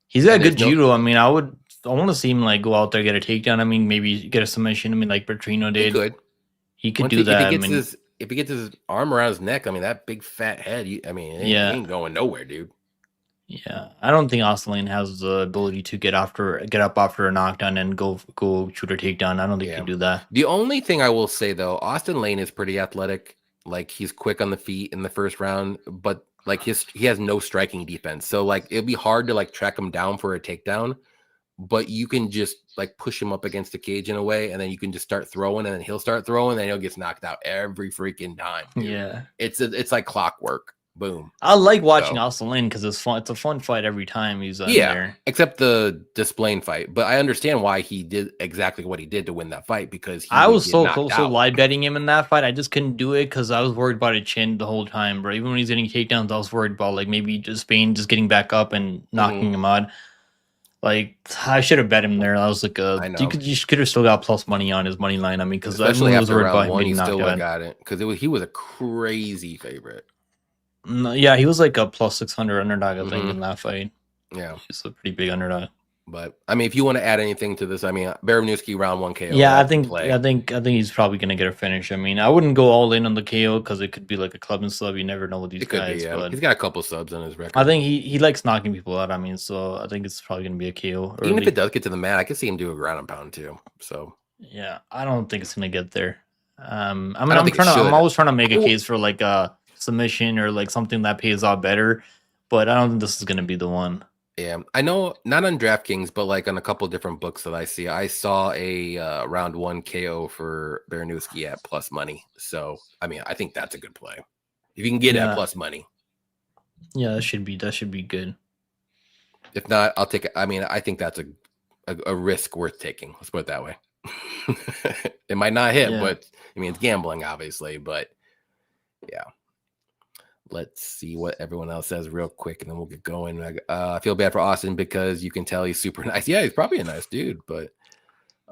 He's got good judo. I mean, I want to see him like go out there, get a takedown. I mean, maybe get a submission. I mean, like Bertrino did. He could do that. If he gets his arm around his neck, I mean, that big fat head, he ain't going nowhere, dude. Yeah, I don't think Austin Lane has the ability to get up after a knockdown and go shoot a takedown. I don't think he can do that. The only thing I will say though, Austin Lane is pretty athletic. Like he's quick on the feet in the first round, but like he has no striking defense. So like it'd be hard to like track him down for a takedown. But you can just like push him up against the cage in a way, and then you can just start throwing, and then he'll start throwing, and then he'll get knocked out every freaking time. Dude. Yeah, it's like clockwork. Boom. I like watching Austin Lane because it's fun. It's a fun fight every time he's there. Except the Desplain fight, but I understand why he did exactly what he did to win that fight because I was so close to live betting him in that fight. I just couldn't do it because I was worried about his chin the whole time, bro. Even when he's getting takedowns, I was worried about like maybe Despain just getting back up and knocking him out. Like I should have bet him there. I was like, you could have still got plus money on his money line. I mean, because especially after round one, he still got it because he was a crazy favorite. Yeah, he was like a plus 600 underdog, I think, in that fight. Yeah, he's a pretty big underdog. But I mean, if you want to add anything to this, I mean, Baranowski round one KO. Yeah, I think he's probably gonna get a finish. I mean, I wouldn't go all in on the KO because it could be like a club and sub. You never know with these guys. But he's got a couple subs on his record. I think he likes knocking people out. I mean, so I think it's probably gonna be a KO. Even if it does get to the mat, I can see him do a ground and pound too. So yeah, I don't think it's gonna get there. I'm always trying to make a case for like a submission or like something that pays out better, but I don't think this is gonna be the one. Yeah, I know not on DraftKings, but like on a couple different books that I see, I saw a round one KO for Baranowski at plus money. So, I mean, I think that's a good play. If you can get it at plus money. Yeah, that should be good. If not, I'll take it. I mean, I think that's a risk worth taking. Let's put it that way. It might not hit, but I mean, it's gambling, obviously, but yeah. Let's see what everyone else says real quick, and then we'll get going. I feel bad for Austin because you can tell he's super nice. Yeah, he's probably a nice dude, but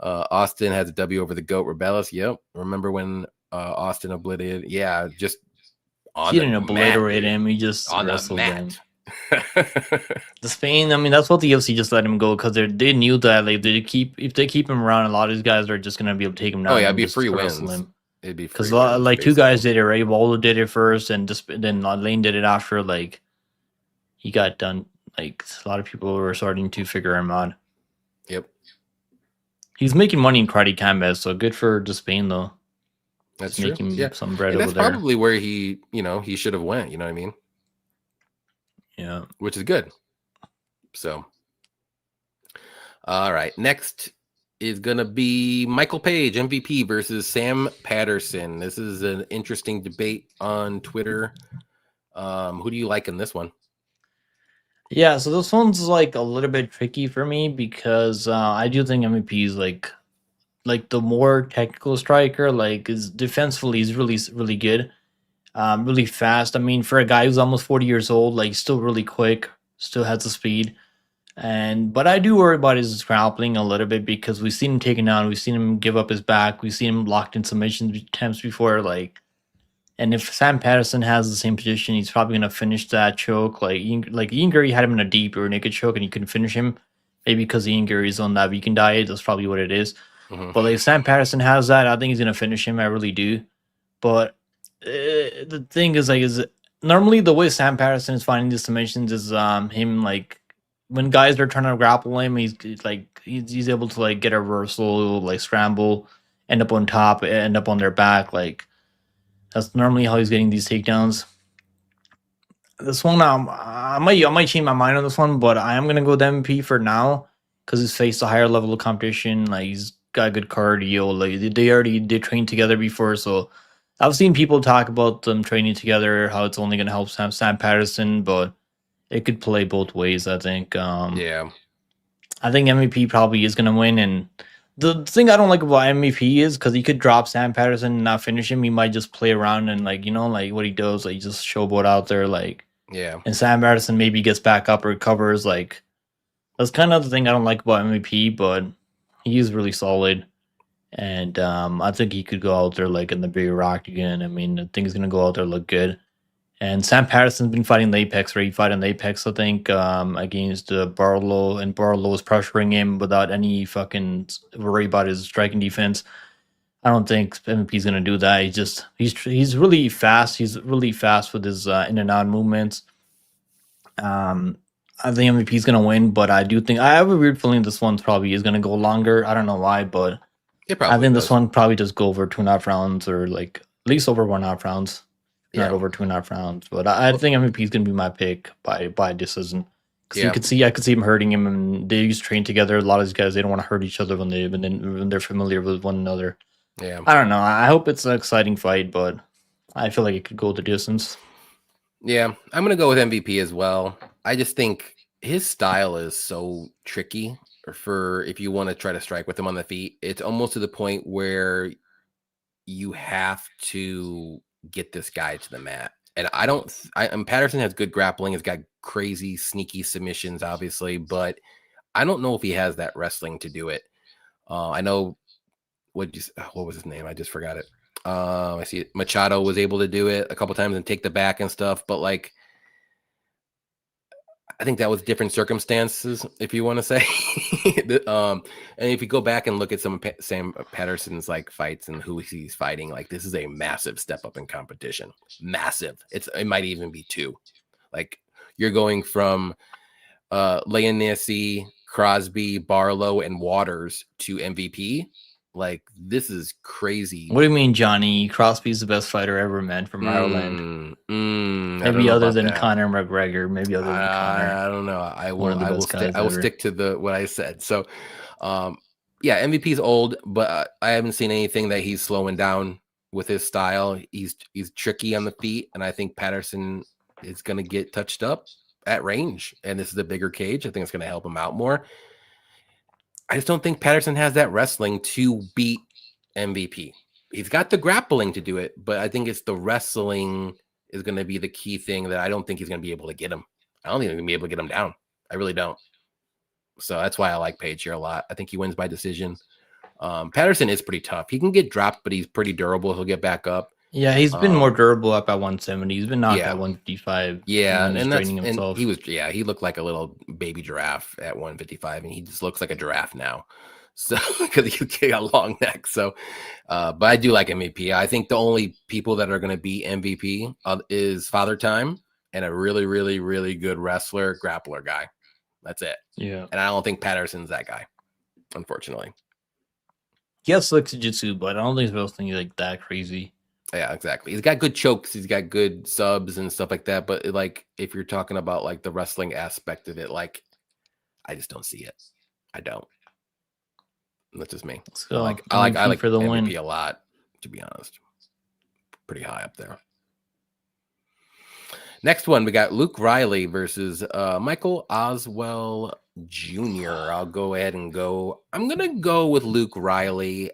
Austin has a W over the GOAT Rebellis. Yep. Remember when Austin obliterated? Yeah, just he didn't obliterate him. He just wrestled him. The Spain, I mean, that's what the UFC just let him go because they knew that like if they keep him around, a lot of these guys are just gonna be able to take him down. Oh yeah, it'd be free wins. It'd be because like two guys did it, right? Waldo did it first, and then Lane did it after. Like he got done. Like a lot of people were starting to figure him out. Yep, he's making money in karate combat, so good for Spain though. That's true. Making some bread and over there. That's probably where he should have went. You know what I mean? Yeah, which is good. So, all right, next is going to be Michael Page, MVP, versus Sam Patterson. This is an interesting debate on Twitter. Who do you like in this one? Yeah, so this one's like a little bit tricky for me because I do think MVP is like the more technical striker. Like is defensively, he's really, really good, really fast. I mean, for a guy who's almost 40 years old, like still really quick, still has the speed. But I do worry about his grappling a little bit because we've seen him taken down, we've seen him give up his back, we've seen him locked in submission attempts before. Like, and if Sam Patterson has the same position, he's probably gonna finish that choke. Like Ian Gary had him in a deep or naked choke, and he couldn't finish him. Maybe because Ian Gary's on that vegan diet, that's probably what it is. But like if Sam Patterson has that, I think he's gonna finish him. I really do. But The thing is like is normally the way Sam Patterson is finding these submissions is him like when guys are trying to grapple him, he's able to like get a reversal, like scramble, end up on top, end up on their back. Like that's normally how he's getting these takedowns. This one, I might change my mind on this one, but I am gonna go with MVP for now because he's faced a higher level of competition. Like he's got good cardio. Like they trained together before, so I've seen people talk about them training together, how it's only gonna help Sam Patterson, but it could play both ways. I think. Yeah. I think MVP probably is gonna win, and the thing I don't like about MVP is because he could drop Sam Patterson and not finish him. He might just play around and like like what he does, like just showboat out there, like. Yeah. And Sam Patterson maybe gets back up or recovers. Like that's kind of the thing I don't like about MVP, but he is really solid. And I think he could go out there like in the big rock again. I mean, I think he's gonna go out there look good. And Sam Patterson's been fighting the Apex, right? He fought in the Apex, I think, against Barlow, and Barlow was pressuring him without any fucking worry about his striking defense. I don't think MVP's gonna do that. He's really fast. He's really fast with his in and out movements. I think MVP's gonna win, but I do think I have a weird feeling this one probably is gonna go longer. I don't know why, but I think this one probably just go over 2.5 rounds or like at least over 1.5 rounds, not over 2.5 rounds. But I think MVP is gonna be my pick by decision. Because I could see him hurting him, and they used to train together. A lot of these guys they don't want to hurt each other when they're familiar with one another. Yeah, I don't know. I hope it's an exciting fight, but I feel like it could go the distance. Yeah, I'm gonna go with MVP as well. I just think his style is so tricky for if you want to try to strike with him on the feet. It's almost to the point where you have to get this guy to the mat. And Patterson has good grappling. He's got crazy, sneaky submissions, obviously, but I don't know if he has that wrestling to do it. I know what was his name? I just forgot it. I see Machado was able to do it a couple times and take the back and stuff, but like I think that was different circumstances, if you want to say. And if you go back and look at some of Sam Patterson's like fights and who he's fighting, like this is a massive step up in competition. Massive. It might even be 2. Like you're going from Leonesi, Crosby, Barlow, and Waters to MVP. Like this is crazy. What do you mean, Johnny? Crosby's the best fighter ever, man, from Ireland. Maybe other than Conor McGregor. Maybe other than Conor. I don't know. I will stick to what I said. So, yeah, MVP's old, but I haven't seen anything that he's slowing down with his style. He's tricky on the feet, and I think Patterson is going to get touched up at range, and this is a bigger cage. I think it's going to help him out more. I just don't think Patterson has that wrestling to beat MVP. He's got the grappling to do it, but I think it's the wrestling is going to be the key thing that I don't think he's going to be able to get him. I don't think he's going to be able to get him down. I really don't. So that's why I like Page here a lot. I think he wins by decision. Patterson is pretty tough. He can get dropped, but he's pretty durable. He'll get back up. Yeah, he's been more durable up at 170. He's been knocked at 155. Yeah, and he looked like a little baby giraffe at 155, and he just looks like a giraffe now. So because he got a long neck. So, but I do like MVP. I think the only people that are going to beat MVP is Father Time and a really, really, really good wrestler, grappler guy. That's it. Yeah, and I don't think Patterson's that guy, unfortunately. He has slick jiu-jitsu, but I don't think he's wrestling like that crazy. Yeah, exactly. He's got good chokes. He's got good subs and stuff like that. But like, if you're talking about like the wrestling aspect of it, like, I just don't see it. I don't. That's just me. I like for the MVP win a lot, to be honest. Pretty high up there. Next one, we got Luke Riley versus Michael Oswell Jr. I'll go ahead and go. I'm gonna go with Luke Riley.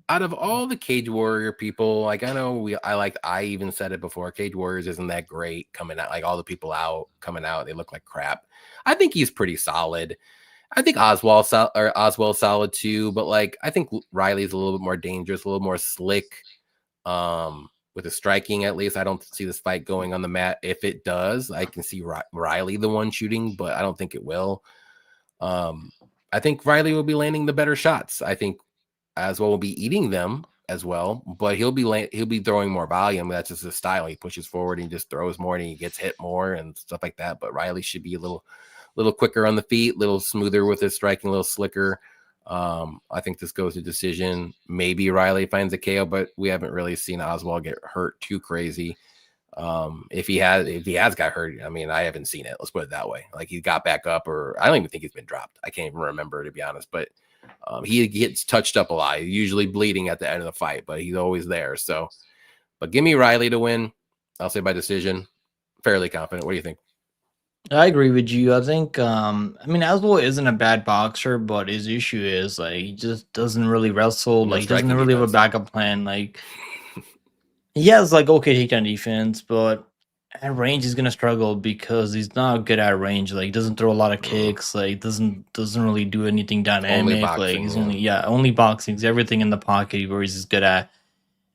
Out of all the Cage Warrior people, like I even said it before, Cage Warriors isn't that great coming out. Like all the people coming out, they look like crap. I think he's pretty solid. I think Oswald's solid too, but like I think Riley's a little bit more dangerous, a little more slick. With the striking, at least I don't see this fight going on the mat. If it does, I can see Riley the one shooting, but I don't think it will. I think Riley will be landing the better shots. I think Oswald will be eating them as well, but he'll be throwing more volume. That's just his style. He pushes forward and he just throws more and he gets hit more and stuff like that. But Riley should be a little quicker on the feet, a little smoother with his striking, a little slicker. I think this goes to decision. Maybe Riley finds a KO, but we haven't really seen Oswald get hurt too crazy. If he has got hurt, I mean, I haven't seen it. Let's put it that way. Like he got back up, or I don't even think he's been dropped. I can't even remember, to be honest. But he gets touched up a lot. He's usually bleeding at the end of the fight, but he's always there. So, but give me Riley to win. I'll say by decision. Fairly confident. What do you think? I agree with you. I think, I mean, Aswell isn't a bad boxer, but his issue is like he just doesn't really wrestle. No Like he doesn't striking really have a defense. backup plan. Like he has like okay takedown defense, but at range he's gonna struggle because he's not good at range. Like he doesn't throw a lot of kicks. Like doesn't really do anything dynamic. Like boxing, he's yeah. only boxing. He's everything in the pocket where he's good at.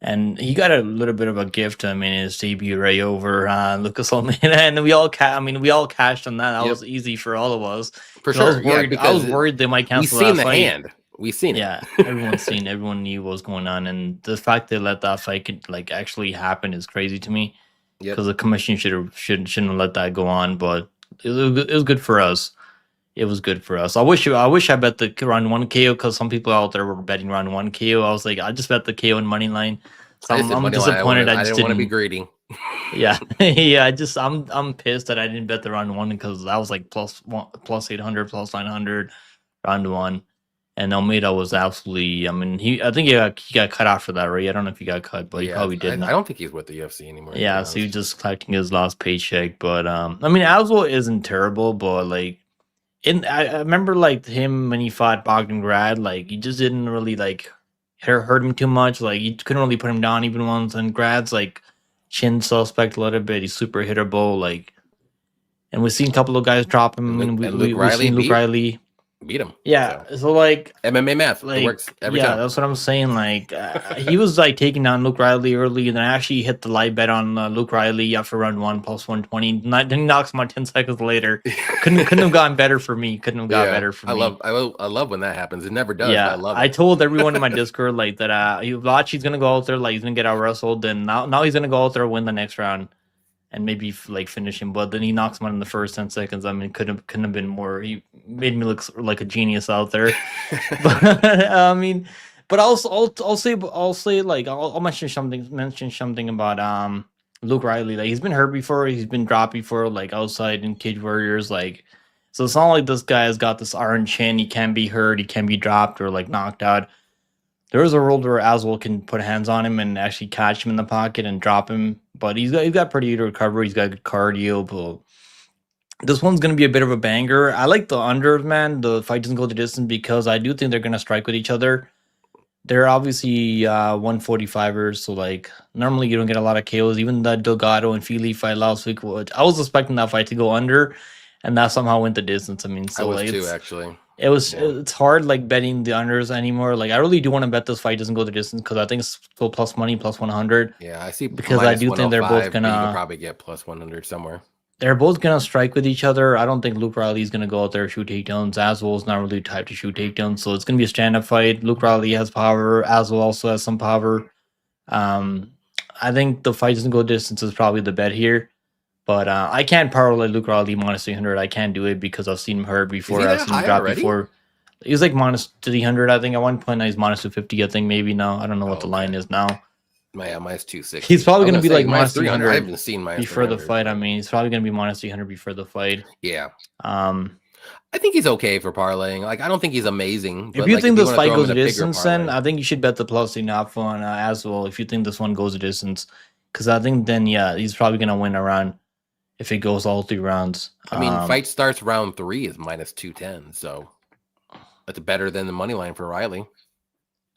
And he got a little bit of a gift. I mean, his debut right over Lucas Almeida, and we all cashed on that. That Yep. was easy for all of us. For 'Cause I was sure. worried. Yeah, I was because worried they might we've cancel seen that the fight. hand. We've seen it. Yeah, everyone knew what was going on, and the fact they let that fight could like actually happen is crazy to me. Yep. Because the commission shouldn't have let that go on, but it was good for us. It was good for us. I wish I bet the round 1 KO because some people out there were betting round 1 KO. I was like, I just bet the KO in money line. So I'm disappointed. I didn't want to be greedy. Yeah, yeah. I'm pissed that I didn't bet the round 1 because that was like plus 800, plus 900 round 1, and Almeida was absolutely. I mean, I think he got cut off for that, right? I don't know if he got cut, but he probably didn't. I don't think he's with the UFC anymore. Yeah, so he's just collecting his last paycheck. But I mean, Aswell isn't terrible, but like, I remember like him when he fought Bogdangrad, like he just didn't really like hurt him too much. Like you couldn't really put him down even once. And Grad's like chin suspect a little bit. He's super hittable. Like, and we've seen a couple of guys drop him. We've seen Luke Riley beat him. Yeah, so like MMA math, like, it works every time. Yeah, that's what I'm saying. Like he was like taking down Luke Riley early, and then I actually hit the live bet on Luke Riley after round 1 plus 120. Then he knocks him out 10 seconds later. Couldn't have gotten better for me. Couldn't have got better for me. I love when that happens. It never does. Yeah, but I love it. I told everyone in my Discord like that. Vlachi's gonna go out there, like he's gonna get out wrestled, and now he's gonna go out there and win the next round. And maybe like finish him, but then he knocks him out in the first 10 seconds. I mean, couldn't have been more. He made me look like a genius out there. But I mean, but I'll say like I'll mention something about Luke Riley. Like he's been hurt before, he's been dropped before, like outside in Cage Warriors. Like so, it's not like this guy has got this iron chin. He can be hurt, he can be dropped or like knocked out. There is a world where Aswell can put hands on him and actually catch him in the pocket and drop him, but he's got pretty good recovery. He's got good cardio. But this one's going to be a bit of a banger. I like the unders, man. The fight doesn't go the distance because I do think they're going to strike with each other. They're obviously 145ers, so like normally you don't get a lot of KOs. Even the Delgado and Fili fight last week, I was expecting that fight to go under, and that somehow went the distance. I mean, so I was like, too actually. It's hard like betting the unders anymore. Like I really do want to bet this fight doesn't go the distance because I think it's still plus money, plus 100. Yeah, I see. Because I do think they're both gonna. You could probably get plus 100 somewhere. They're both gonna strike with each other. I don't think Luke Riley's gonna go out there and shoot takedowns. Aswell's not really type to shoot takedowns, so it's gonna be a stand-up fight. Luke Riley has power. Aswell also has some power. I think the fight doesn't go distance is probably the bet here. But I can't parlay Luke Riley minus 300. I can't do it because I've seen him hurt before. I've seen him drop before. He was like minus 300, I think. At one point, now he's minus 250, I think, maybe now. I don't know what the line is now. Minus 260. He's probably going to be like minus 300. I haven't seen minus before the fight. I mean, he's probably going to be minus 300 before the fight. Yeah. I think he's okay for parlaying. Like, I don't think he's amazing. If you think this fight goes a distance, then I think you should bet the plus enough on as well. If you think this one goes a distance, because I think then, yeah, he's probably going to win around. If it goes all 3 rounds. I mean, fight starts round 3 is minus 210, so that's better than the money line for Riley.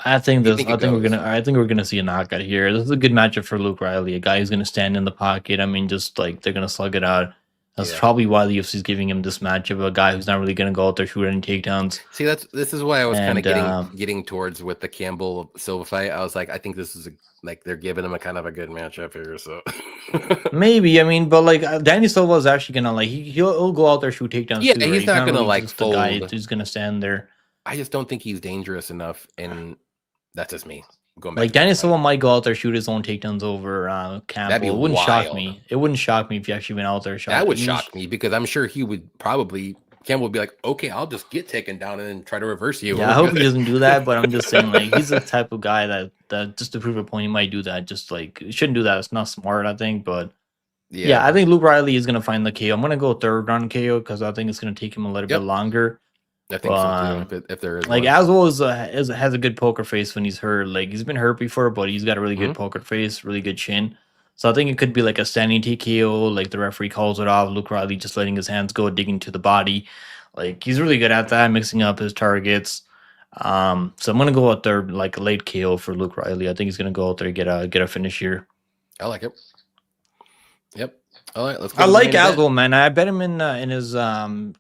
I think we're gonna see a knockout here. This is a good matchup for Luke Riley, a guy who's gonna stand in the pocket. I mean, just like they're gonna slug it out. That's probably why the UFC is giving him this matchup, a guy who's not really gonna go out there shoot any takedowns. See, this is why I was kind of getting towards with the Campbell Silva fight. I was like, I think this is like they're giving him a kind of a good matchup here. So maybe, I mean, but like Danny Silva is actually gonna like he'll go out there shoot takedowns. Yeah, he's not gonna really like fold. The guy who's gonna stand there. I just don't think he's dangerous enough, and that's just me. going back Like to that Daniel fight. Silva might go out there shoot his own takedowns over That'd be Campbell. It wouldn't shock wild. me. It wouldn't shock me if he actually went out there and shot. That would shock me because I'm sure he would probably Campbell would be like, okay, I'll just get taken down and then try to reverse you. Yeah, I hope he doesn't do that, but I'm just saying, like, he's the type of guy that just to prove a point, he might do that. Just like, he shouldn't do that. It's not smart, I think. But yeah, I think Luke Riley is gonna find the KO. I'm gonna go third round KO because I think it's gonna take him a little bit longer. I think so too. If there is like one. Aswell has a good poker face when he's hurt. Like he's been hurt before, but he's got a really good poker face, really good chin. So I think it could be like a standing TKO. Like the referee calls it off. Luke Riley just letting his hands go, digging to the body. Like he's really good at that, mixing up his targets. So I'm gonna go out there like a late KO for Luke Riley. I think he's gonna go out there and get a finish here. I like it. Yep. All right, let's go. I like Aswell, man. I bet him in his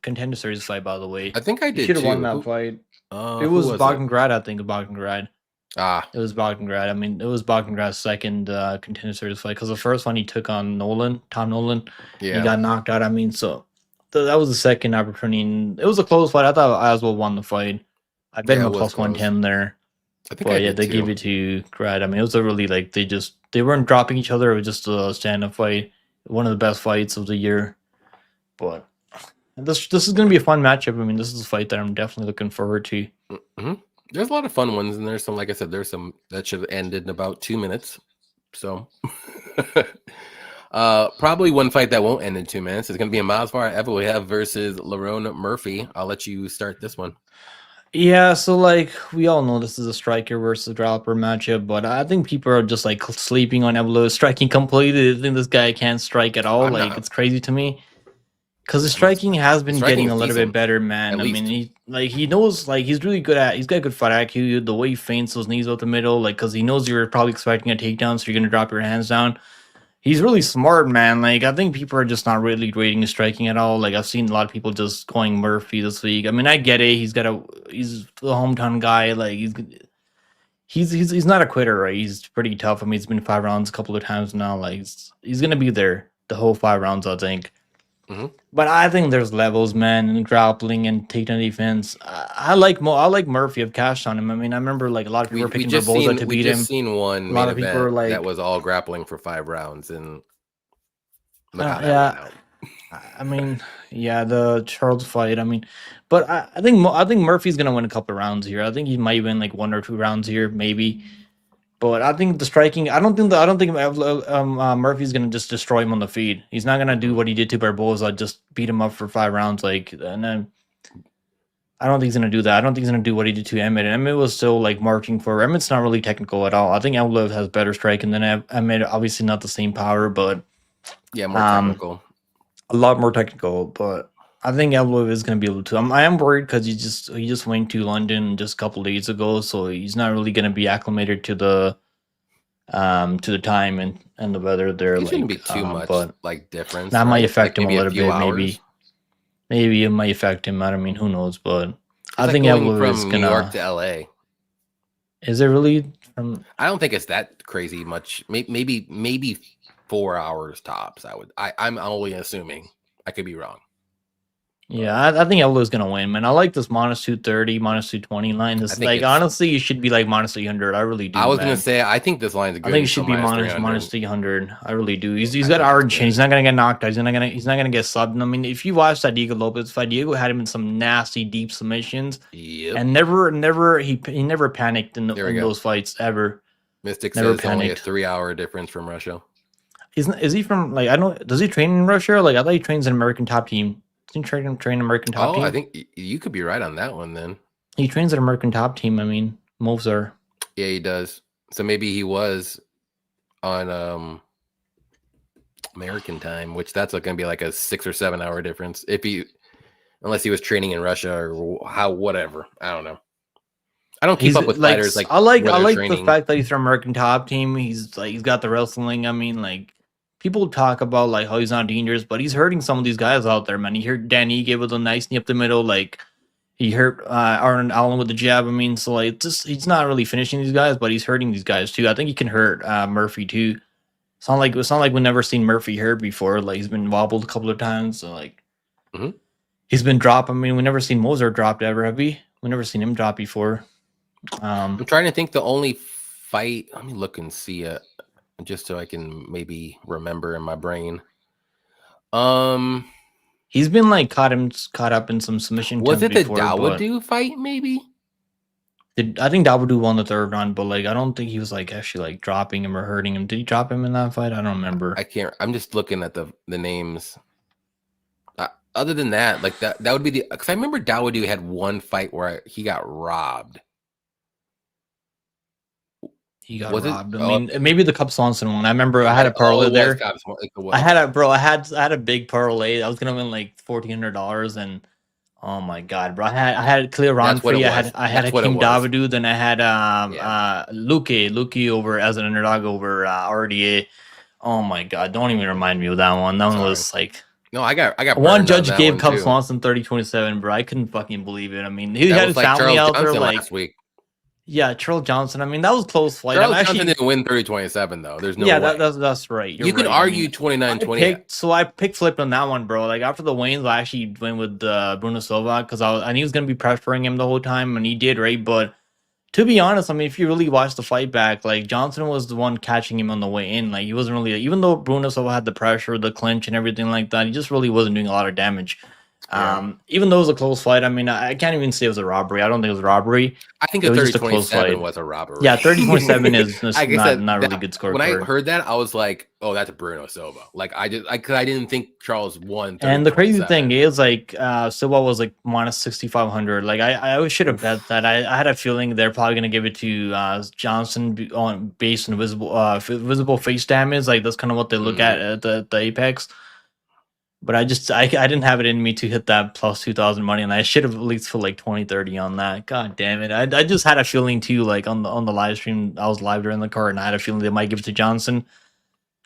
contender series fight. By the way, I think I did. Should have won that fight. It was Bogdangrad, I think. Bogdangrad. It was Bogdangrad. I mean, it was Bogdangrad's second contender series fight because the first one he took on Tom Nolan. Yeah, he got knocked out. I mean, so that was the second opportunity. And it was a close fight. I thought Aswell won the fight. I bet him a plus 110 there. I think they gave it to Grad. I mean, it was a really like they weren't dropping each other. It was just a stand-up fight. One of the best fights of the year. But this is going to be a fun matchup. I mean, this is a fight that I'm definitely looking forward to. There's a lot of fun ones, and there's some, like I said, there's some that should have ended in about 2 minutes. So probably one fight that won't end in 2 minutes is going to be a Masvidal Evloev versus Lerone Murphy. I'll let you start this one. Yeah, so like we all know this is a striker versus grappler matchup, but I think people are just like sleeping on Evloev striking completely. They think this guy can't strike at all. It's crazy to me. Because the striking has been getting a little bit better, man. I mean, he knows, like, he's really good at, he's got good fight IQ, the way he feints those knees out the middle, like, because he knows you're probably expecting a takedown, so you're going to drop your hands down. He's really smart, man. Like, I think people are just not really rating his striking at all. Like, I've seen a lot of people just going Murphy this week. I mean, I get it. He's the hometown guy. Like, he's not a quitter, right? He's pretty tough. I mean, he's been 5 rounds a couple of times now. Like, he's going to be there the whole 5 rounds, I think. But I think there's levels, man, in grappling and takedown defense. I like Murphy. I've cashed on him. I mean, I remember like a lot of people were picking Barboza to beat him. We just seen one. A lot of people were like, that was all grappling for 5 rounds, and I mean, yeah, the Charles fight. I mean, but I think Murphy's gonna win a couple of rounds here. I think he might win like 1 or 2 rounds here, maybe. But I think the striking, I don't think Murphy's gonna just destroy him on the feet. He's not gonna do what he did to Barboza, just beat him up for 5 rounds. Like, and then I don't think he's gonna do that. I don't think he's gonna do what he did to Emmett. Emmett was still like marching for. Emmett's not really technical at all. I think Evloev has better striking than Emmett. Obviously, not the same power, but yeah, more technical. A lot more technical, but I think Evloev is going to be able to. I am worried because he just went to London just a couple of days ago, so he's not really going to be acclimated to the time and the weather there. It shouldn't be too much like difference. That might affect him a little bit. Maybe it might affect him. I don't mean, who knows? But I think Evloev is going New York to LA. Is it really? I don't think it's that crazy much. Maybe 4 hours tops. I'm only assuming. I could be wrong. Yeah, I think Evloev is gonna win, man. I like this -230, -220 line. This like honestly, it should be like -300. I really do. I was gonna say I think this line's good. I think it should be -300. I really do. He's got hard chin. He's not gonna get knocked out. He's not gonna get subbed. I mean, if you watch that Diego Lopez fight, Diego had him in some nasty deep submissions. Yep. And he never panicked in those fights ever. Mystic says only a 3-hour difference from Russia. Is he from like I don't? Does he train in Russia? Like I thought he trains in American Top Team. Doesn't he train American Top Team? I think you could be right on that one then. He trains at American Top Team. I mean, Mozart. Yeah, he does. So maybe he was on American time, which that's going to be like a 6 or 7 hour difference. Unless he was training in Russia or whatever. I don't know. I don't keep up with fighters like I like the fact that he's from American Top Team. He's got the wrestling. I mean, like people talk about like how he's not dangerous, but he's hurting some of these guys out there, man. He hurt Danny, gave it a nice knee up the middle. Like he hurt Arnold Allen with the jab. I mean, so like he's not really finishing these guys, but he's hurting these guys too. I think he can hurt Murphy too. It's not like we've never seen Murphy hurt before. Like he's been wobbled a couple of times. So like he's been dropped. I mean, we never seen Mozart dropped ever, have we? We never seen him drop before. I'm trying to think. The only fight. Let me look and see it, just so I can maybe remember in my brain. He's been like caught up in some submission. Was it the before, Dawodu fight? Maybe. I think Dawodu won the third round, but like I don't think he was like actually like dropping him or hurting him. Did he drop him in that fight? I don't remember. I can't. I'm just looking at the names. Other than that, like that would be because I remember Dawodu had one fight where he got robbed. He got robbed. I mean, maybe the Cup Swanson one. I remember I had a parlay there. I had a big parlay. I was gonna win like $1,400, and oh my god, bro! I had clear round free. I had Hakeem Dawodu. Then I had Luque over as an underdog over RDA. Oh my god! Don't even remind me of that one. That one was like. No, I got one judge gave Cup Swanson 30-27, bro. I couldn't fucking believe it. I mean, he had his family out there like last week. Yeah, Charles Johnson. I mean, that was close fight. Charles Johnson didn't win 30-27 though. There's no way. That's right. You can argue 29-20. So I picked flipped on that one, bro. Like after the Waynes, I actually went with Bruno Silva because I knew he was gonna be pressuring him the whole time, and he did, right? But to be honest, I mean, if you really watch the fight back, like Johnson was the one catching him on the way in. Like he wasn't really, even though Bruno Silva had the pressure, the clinch, and everything like that, he just really wasn't doing a lot of damage. Yeah. Even though it was a close fight, I mean, I can't even say it was a robbery. I don't think it was a robbery. I think a 30-27 was a robbery. Yeah, 30-27 is not really good score. When I heard that, I was like, "Oh, that's a Bruno Silva." Like I didn't think Charles won. And the crazy thing is, like, Silva was like minus 6,500. Like I always should have bet that. I had a feeling they're probably gonna give it to Johnson based on visible face damage. Like that's kind of what they look at the Apex. But I didn't have it in me to hit that plus 2,000 money, and I should have at least put like 20-30 on that. God damn it! I just had a feeling too, like on the live stream, I was live during the card, and I had a feeling they might give it to Johnson,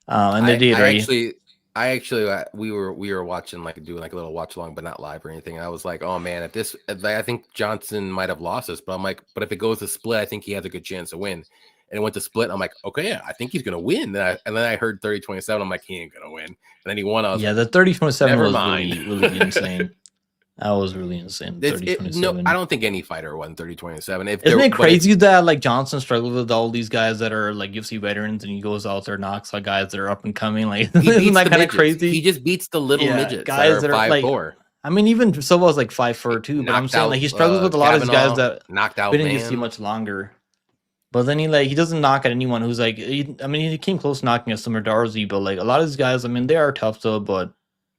and they did. I actually we were watching doing a little watch along, but not live or anything. And I was like, oh man, I think Johnson might have lost this, but I'm like, but if it goes to split, I think he has a good chance to win. And it went to split. I'm like, okay, yeah, I think he's gonna win. And then I heard 30-27. I'm like, he ain't gonna win. And then he won. I was the 30-27 was really insane. That was really insane. 30-27. No, I don't think any fighter won 30-27. Isn't it crazy that like Johnson struggled with all these guys that are like UFC veterans, and he goes out there knocks out guys that are up and coming? Like, isn't that kind of crazy? He just beats the little midgets guys that are 5'4". I mean, even Silva's like 5'4" too. But I'm saying like he struggles with a lot of these guys that knocked out. We didn't get to see much longer. But then he doesn't knock at anyone who's like he came close to knocking at Summer Darzi, but like a lot of these guys, I mean, they are tough though, but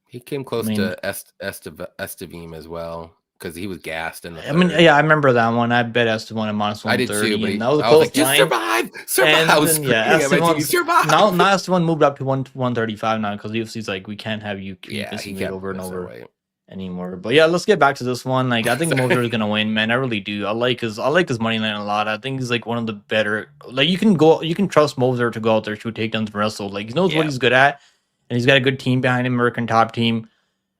he came close to Estevim as well because he was gassed in the third. I mean, yeah, I remember that one. I bet Estevan at minus 130. I did too, but that was a close line. Survive! Estevan survive! Now Estevan moved up to 135 now because UFC's like, we can't have you keep missing me over and over anymore. But yeah, let's get back to this one. Like I think Moser is gonna win, man. I really do. I like his money line a lot. I think he's like one of the better. Like you can trust Moser to go out there, shoot takedowns, and wrestle. Like he knows what he's good at, and he's got a good team behind him, American top team.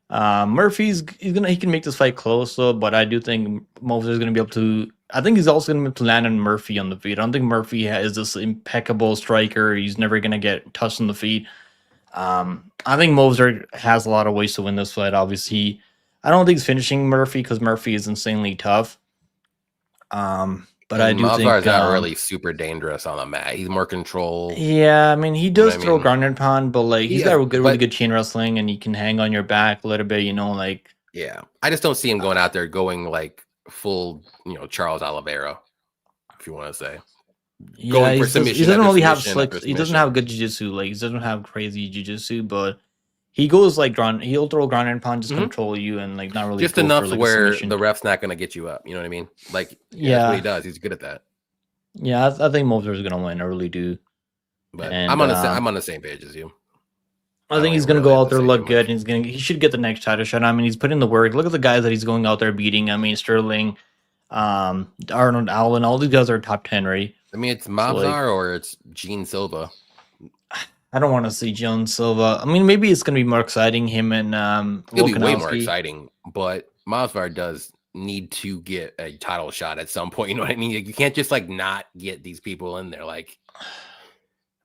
Murphy's he can make this fight close though, but I do think Moser is gonna be able to. I think he's also gonna be able to land on Murphy on the feet. I don't think Murphy is this impeccable striker. He's never gonna get touched on the feet. I think Moser has a lot of ways to win this fight. Obviously, I don't think he's finishing Murphy because Murphy is insanely tough. But I do think Mosar's not really super dangerous on the mat. He's more control. Yeah, I mean he does throw ground and pound, but like he's got really good chain wrestling, and he can hang on your back a little bit. Yeah, I just don't see him going out there going like full, Charles Oliveira, if you want to say. Yeah, he doesn't really have slick. He doesn't have good jiu-jitsu. Like he doesn't have crazy jiu-jitsu, but he goes like he'll throw ground and pound, just control you, and like not really just enough where the ref's not gonna get you up. You know what I mean? Like that's what he does. He's good at that. Yeah, I think Moser is gonna win. I really do. But I'm on the same page as you. I think he's gonna go out there, look good, and he should get the next title shot. I mean, he's put in the work. Look at the guys that he's going out there beating. I mean, Sterling, Arnold Allen, all these guys are top 10, right? I mean, it's Mobzar or it's Gene Silva. I don't want to see John Silva. I mean, maybe it's going to be more exciting. Him and it'll be way more exciting. But Mosvar does need to get a title shot at some point. You know what I mean? You can't just like not get these people in there. Like,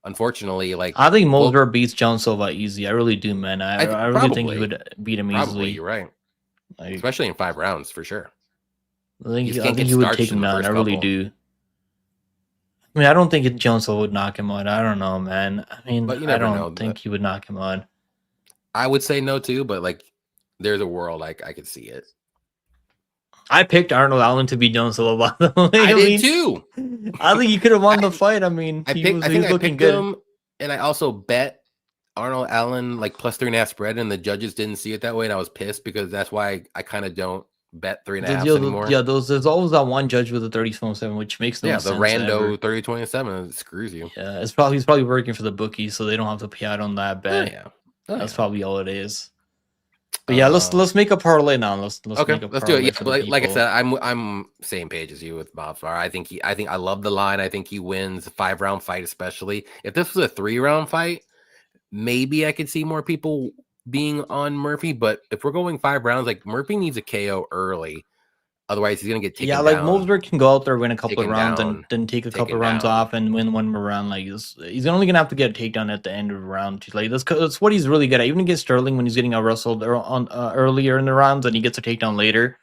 unfortunately, like I think Moser beats John Silva easy. I really do, man. I really think he would beat him easily. You're right, like, especially in 5 rounds for sure. I think he would take him down. I really do. I mean, I don't think Jones would knock him out. I don't know, man. I mean, But you I never don't know. think he would knock him out. I would say no too, but like there's a world like I could see it. I picked Arnold Allen to beat Jones, by the way. I I did mean, too. I think he could have won the fight. I mean, I he picked. was I he think was I looking picked good. him, and I also bet Arnold Allen like plus 3.5 spread, and the judges didn't see it that way, and I was pissed because that's why I kind of don't bet 3.5s anymore. There's always that one judge with a 30-27, which makes no sense. The rando 30-27 screws you. Yeah, he's probably working for the bookies, so they don't have to pay out on that bet. That's probably all it is. But yeah, let's make a parlay now. Let's make a parlay. Let's do it. Yeah, like I said, I'm same page as you with Bobstar. I think I love the line. I think he wins a 5-round fight, especially if this was a 3-round fight. Maybe I could see more people being on Murphy, but if we're going 5 rounds, like Murphy needs a KO early. Otherwise, he's gonna get taken down. Yeah, like Mosberg can go out there, win a couple of rounds, and then take a couple of rounds off and win one more round. Like he's only gonna have to get a takedown at the end of round 2. Like that's what he's really good at. Even against Sterling, when he's getting out wrestled earlier in the rounds, and he gets a takedown later.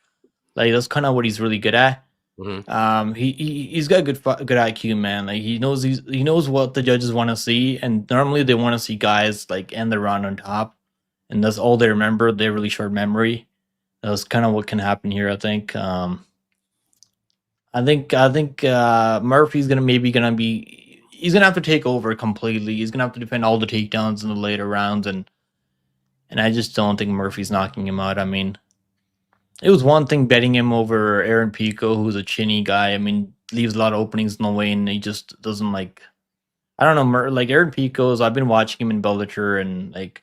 Like that's kind of what he's really good at. Mm-hmm. He's got good IQ, man. Like he knows what the judges want to see, and normally they want to see guys like end the round on top, and that's all they remember. They have really short memory. That's kind of what can happen here. I think Murphy's he's gonna have to take over completely. He's gonna have to defend all the takedowns in the later rounds, and I just don't think Murphy's knocking him out. I mean, it was one thing betting him over Aaron Pico, who's a chinny guy. I mean, leaves a lot of openings in the way, and he just doesn't like. I don't know, like Aaron Pico's. I've been watching him in Bellator, and like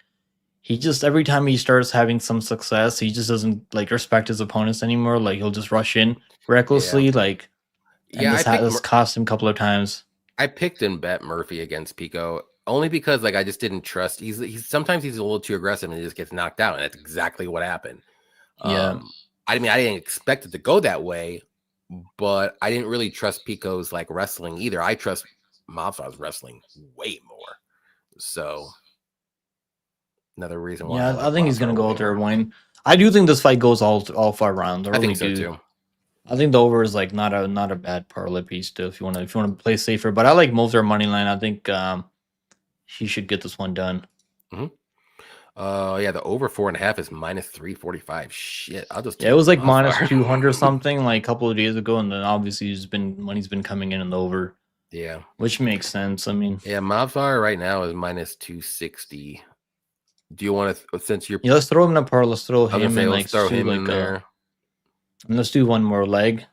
he just every time he starts having some success, he just doesn't like respect his opponents anymore. Like he'll just rush in recklessly, like. And this cost him a couple of times. I picked and bet Murphy against Pico only because like I just didn't trust. He's sometimes he's a little too aggressive and he just gets knocked out, and that's exactly what happened. Yeah. I mean, I didn't expect it to go that way, but I didn't really trust Pico's like wrestling either. I trust Mafsa's wrestling way more. So another reason why. Yeah, I think he's gonna go out there and win. I do think this fight goes all 5 rounds. I think so too. I think the over is like not a bad parlay piece too if you want to play safer. But I like Moser money line. I think he should get this one done. Mm-hmm. Yeah, the over 4.5 is minus 345. Shit, I'll just. Yeah, it was like minus 200 something like a couple of days ago, and then obviously money's been coming in the over. Yeah, which makes sense. I mean, yeah, Mobstar right now is minus 260. Do you want to since you're? Yeah, let's throw him in a parlay. Let's throw him in like throw him in there. And let's do one more leg.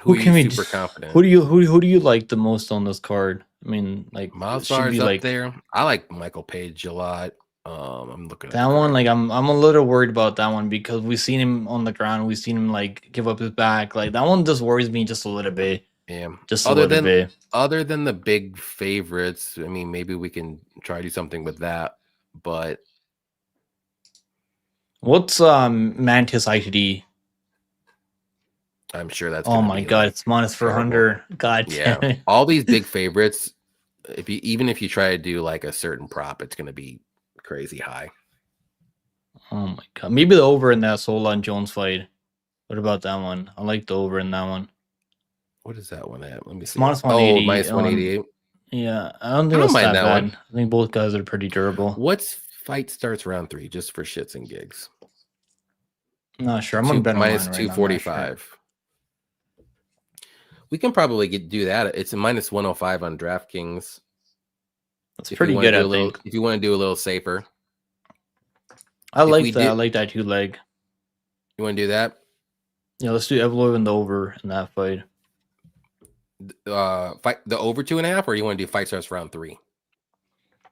Who can we super confident? Who do you like the most on this card? I mean, like Mobstar's up there. I like Michael Page a lot. I'm looking at that one. Like I'm a little worried about that one because we've seen him on the ground. We've seen him like give up his back. Like that one just worries me just a little bit. Yeah, just a little bit. Other than the big favorites, I mean, maybe we can try to do something with that. But what's Mantis ITD? I'm sure that's. Oh my god, it's minus 400. God damn it. All these big favorites. Even if you try to do like a certain prop, it's going to be crazy high. Oh my god, maybe the over in that Solon Jones fight. What about that one? I like the over in that one. What is that one at? Let me see. Minus 180. Minus 188. Yeah, I don't think it's that bad. One. I think both guys are pretty durable. What's fight starts round 3 just for shits and gigs? Not sure. I'm gonna bet minus 245. Sure. We can probably do that. It's a minus 105 on DraftKings. That's pretty good. I think if you want to do a little safer. I like that. I like that 2 leg. You want to do that? Yeah, let's do Evloev and the over in that fight. Fight the over 2.5, or you want to do fight starts round 3?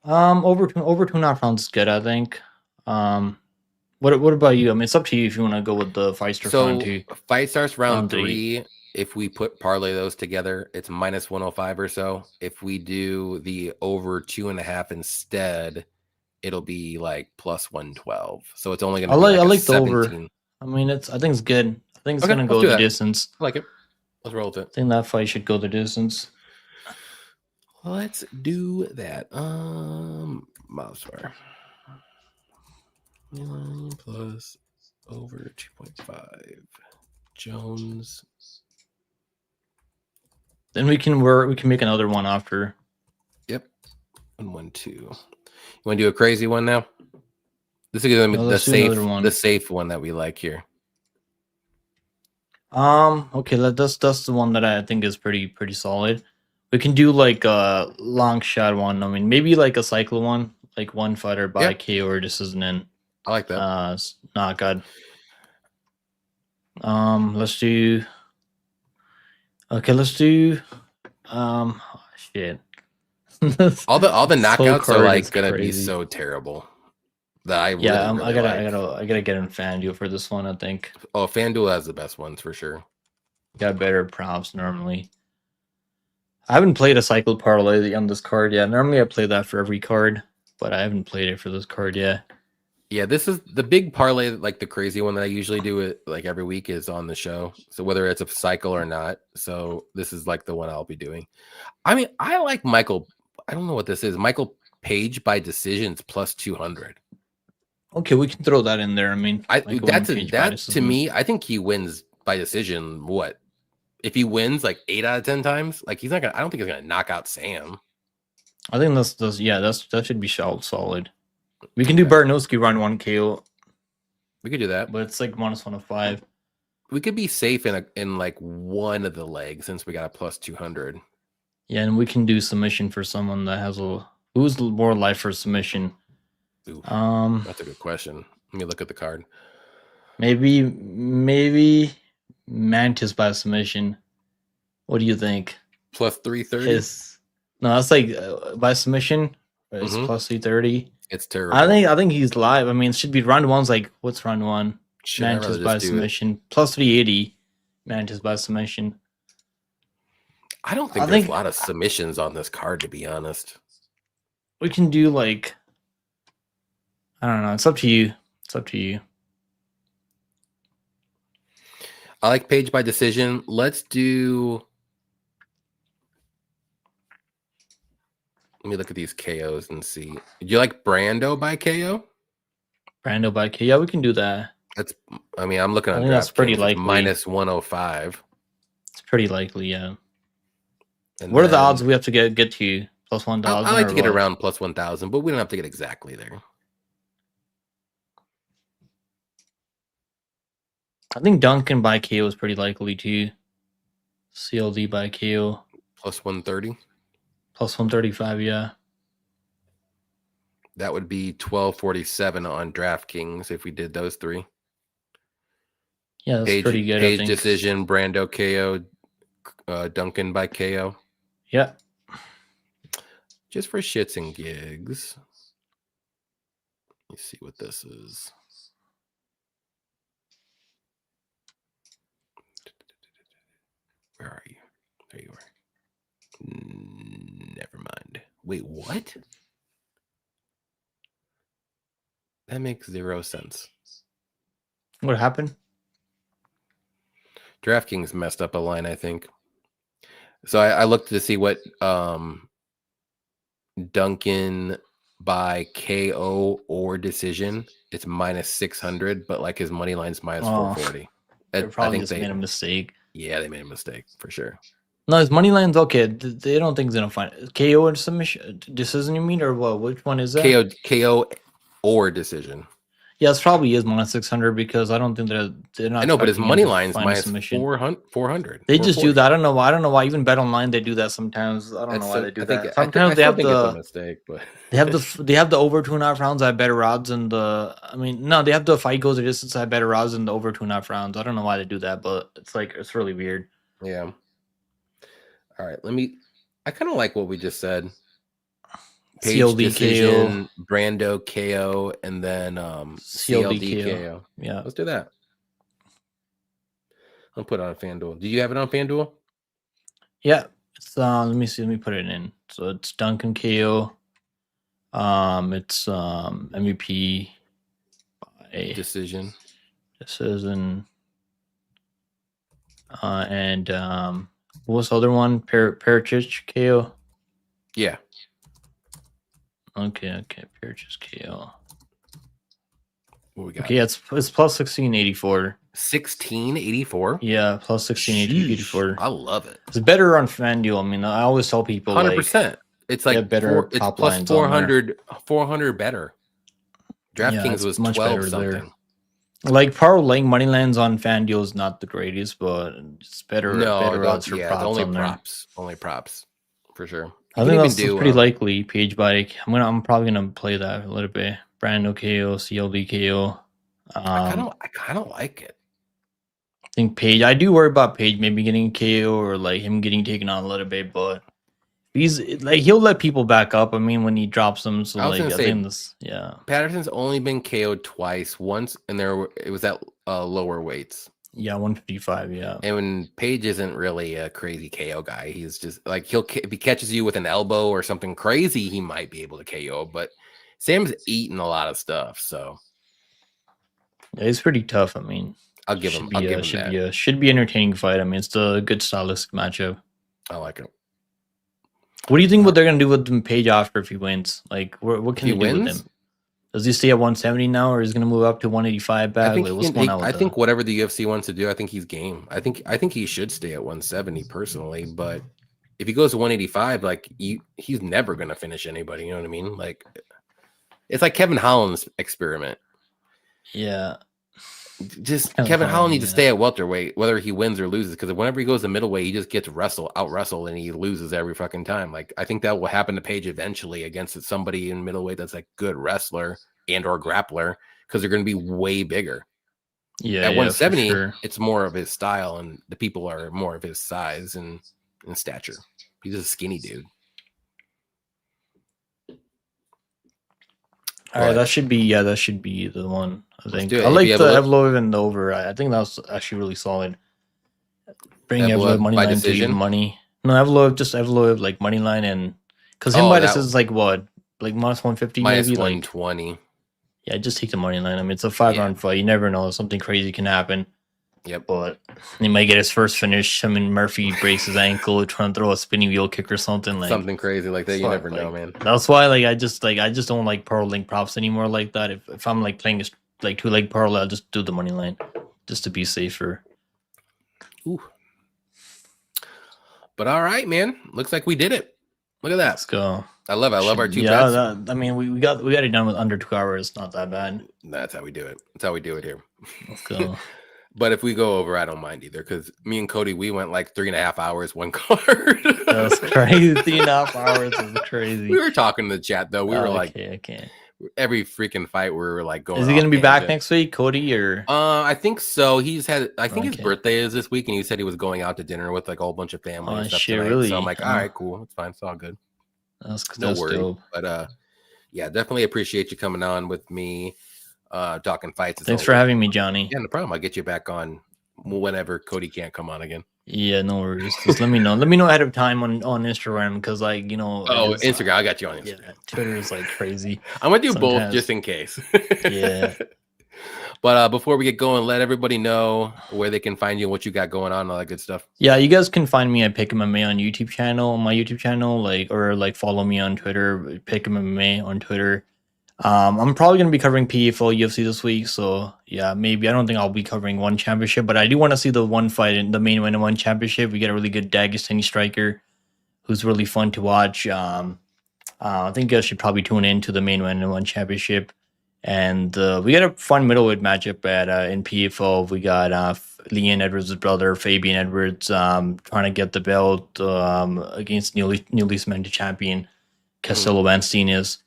Over 2.5 rounds is good, I think. What about you? I mean, it's up to you if you want to go with the fight starts round 2. Fight starts round 3. If we parlay those together, it's minus 105 or so. If we do the over 2.5 instead, it'll be like plus 112. So it's only gonna be I like the over. I mean, I think it's good. I think it's gonna go the distance. I like it. Let's roll with it. I think that fight should go the distance. Let's do that. Mobstar. Plus over 2.5. Jones. Then we can make another one after. Yep. 1, 1, 2. You want to do a crazy one now? This is gonna be the safe one that we like here. Okay, that's the one that I think is pretty solid. We can do like a long shot one. I mean, maybe like a cycle one, like one fighter by KO or decision in. I like that. It's not good. Let's do. Okay, let's do. Shit. all the knockouts are like gonna be so terrible. That I gotta get in FanDuel for this one. I think. Oh, FanDuel has the best ones for sure. Got better props normally. I haven't played a cycle parlay on this card yet. Normally I play that for every card, but I haven't played it for this card yet. Yeah, this is the big parlay, like the crazy one that I usually do it like every week is on the show. So whether it's a cycle or not, so this is like the one I'll be doing. I mean, I like Michael. I don't know what this is. Michael Page by decisions plus 200. Okay, we can throw that in there. I mean, that to me, I think he wins by decision. What if he wins like 8 out of 10 times? Like he's not gonna. I don't think he's gonna knock out Sam. I think that should be solid. We can do Barnowski round 1 KO. We could do that, but it's like -105. We could be safe in like one of the legs since we got a plus 200. Yeah, and we can do submission for someone that has who's more life for submission. Ooh, that's a good question. Let me look at the card. Maybe Mantis by submission. What do you think? Plus 330. No, that's like by submission. It's plus 330. It's terrible. I think he's live. I mean, it should be round 1's like what's round 1? Mantis by submission plus 380. Mantis by submission. I don't think there's a lot of submissions on this card, to be honest. We can do like, I don't know. It's up to you. I like Page by decision. Let's do. Let me look at these KOs and see. Do you like Brando by KO? Brando by KO. Yeah, we can do that. I mean, I'm looking at that's pretty likely. -105. It's pretty likely, yeah. And what are the odds we have to get to? Plus 1,000? I like to get around plus 1,000, but we don't have to get exactly there. I think Duncan by KO is pretty likely too. CLD by KO. Plus 130? Plus 135, yeah. That would be 1247 on DraftKings if we did those three. Yeah, that's pretty good. Page decision, Brando KO, Duncan by KO. Yeah. Just for shits and gigs. Let me see what this is. Where are you? There you are. Never mind. Wait, what? That makes 0 sense. What happened? DraftKings messed up a line, I think. So I looked to see what Duncan by KO or decision. It's -600, but like his money line's -440. They probably just made a mistake. Yeah, they made a mistake for sure. No, his money line's okay. They don't think he's gonna find it. KO and submission decision, you mean, or what? Which one is that? KO or decision. Yeah, it's probably is -600 because I don't think they're not. I know, but his money line's -400. They just do that. I don't know why. I don't know why. Even Bet Online, they do that sometimes. I don't know why they do that. Sometimes they have it's a mistake, but they have the over 2.5 rounds at better odds and they have the fight goes the distance at better odds than the over 2.5 rounds. I don't know why they do that, but it's really weird. Yeah. All right, I kind of like what we just said. Page CLD decision, KO. Brando KO, and then CLD KO. Yeah, let's do that. I'll put it on FanDuel. Do you have it on FanDuel? Yeah. It's let me see. Let me put it in. So it's Duncan KO. It's MVP by decision. And what was the other one? Perchich KO. Yeah. Okay. Perchich KO. What we got? Okay, it's plus 1684. 1684. Yeah, plus 1684. I love it. It's better on FanDuel. I mean, I always tell people 100%. It's like better it's top plus lines on there. 400 better. Yeah, DraftKings it's was much 12 better something. there. Like parlaying money lands on FanDuel is not the greatest, but it's better. Better odds for props only on props, only props for sure. I think that's pretty likely. Page bike. I'm probably gonna play that a little bit. Brando KO, CLB KO. I kind of like it. I think Page. I do worry about Page maybe getting KO or like him getting taken on a little bit, but he's like he'll let people back up. I mean, when he drops them, so I think this, yeah. Patterson's only been KO'd twice. Once, and it was at lower weights. Yeah, 155. Yeah, and when Page isn't really a crazy KO guy, he's just like if he catches you with an elbow or something crazy, he might be able to KO. But Sam's eating a lot of stuff, so yeah, it's pretty tough. I mean, I'll give him that. Should be entertaining fight. I mean, it's a good stylistic matchup. I like it. What do you think? What they're gonna do with Page after if he wins? Like, what can he do with him? Does he stay at 170 now, or is he going to move up to 185 back? I think whatever the UFC wants to do, I think he's game. I think he should stay at 170 personally, but if he goes to 185, like he's never going to finish anybody. You know what I mean? Like it's like Kevin Holland's experiment. Yeah, just Kevin Holland needs to stay at welterweight, whether he wins or loses, because whenever he goes to middleweight, he just gets out wrestled, and he loses every fucking time. Like I think that will happen to Page eventually against somebody in middleweight that's like good wrestler and or grappler, because they're going to be way bigger. Yeah, at 170, it's more of his style, and the people are more of his size and stature. He's a skinny dude. All right, that should be the one. I think I like the Evloev and the over. I think that was actually really solid. Bring Evloev money line to even money. No, Evloev like money line, and because him by decision is like what, like minus 150, minus maybe 120. Like, yeah, just take the money line. I mean, it's a 5-round fight. You never know, something crazy can happen. Yep. But he might get his first finish. I mean, Murphy breaks his ankle trying to throw a spinning wheel kick or something, like something crazy like that. You never know, man. That's why, like, I just don't like parlay props anymore like that. If I'm like playing like 2-leg parlay, I'll just do the money line just to be safer. Ooh. But all right, man. Looks like we did it. Look at that. Let's go. I love our two bets. I mean, we got it done with under 2 hours. Not that bad. That's how we do it. That's how we do it here. Let's go. But if we go over, I don't mind either, because me and Cody, we went like 3.5 hours, one card. That's crazy. 3.5 hours is crazy. We were talking in the chat though. We were like, okay. Every freaking fight we were like going. Is he going to be back next week, Cody? Or I think so. He's had. I think his birthday is this week, and he said he was going out to dinner with like a whole bunch of family and stuff tonight. Really? So I'm like, all right, cool, it's fine, it's all good. That's no worry. Dope. But yeah, definitely appreciate you coming on with me, talking fights. Thanks for having me, Johnny. Yeah, no problem. I'll get you back on whenever Cody can't come on again. Yeah, no worries. Just let me know. Let me know ahead of time on Instagram, because like, you know. Oh, Instagram. I got you on Instagram. Yeah, Twitter is like crazy. I'm gonna do both just in case. Yeah. But before we get going, let everybody know where they can find you, what you got going on, all that good stuff. Yeah, you guys can find me at Pick MMA on my YouTube channel, or follow me on Twitter, Pick MMA on Twitter. I'm probably going to be covering PFL UFC this week, so yeah, maybe. I don't think I'll be covering one championship, but I do want to see the one fight in the main event in one championship. We get a really good Dagestani striker who's really fun to watch. I think I should probably tune in to the main event in one championship. And we got a fun middleweight matchup in PFL. We got Leon Edwards' brother, Fabian Edwards, trying to get the belt against newly cemented champion Castillo Mancinius.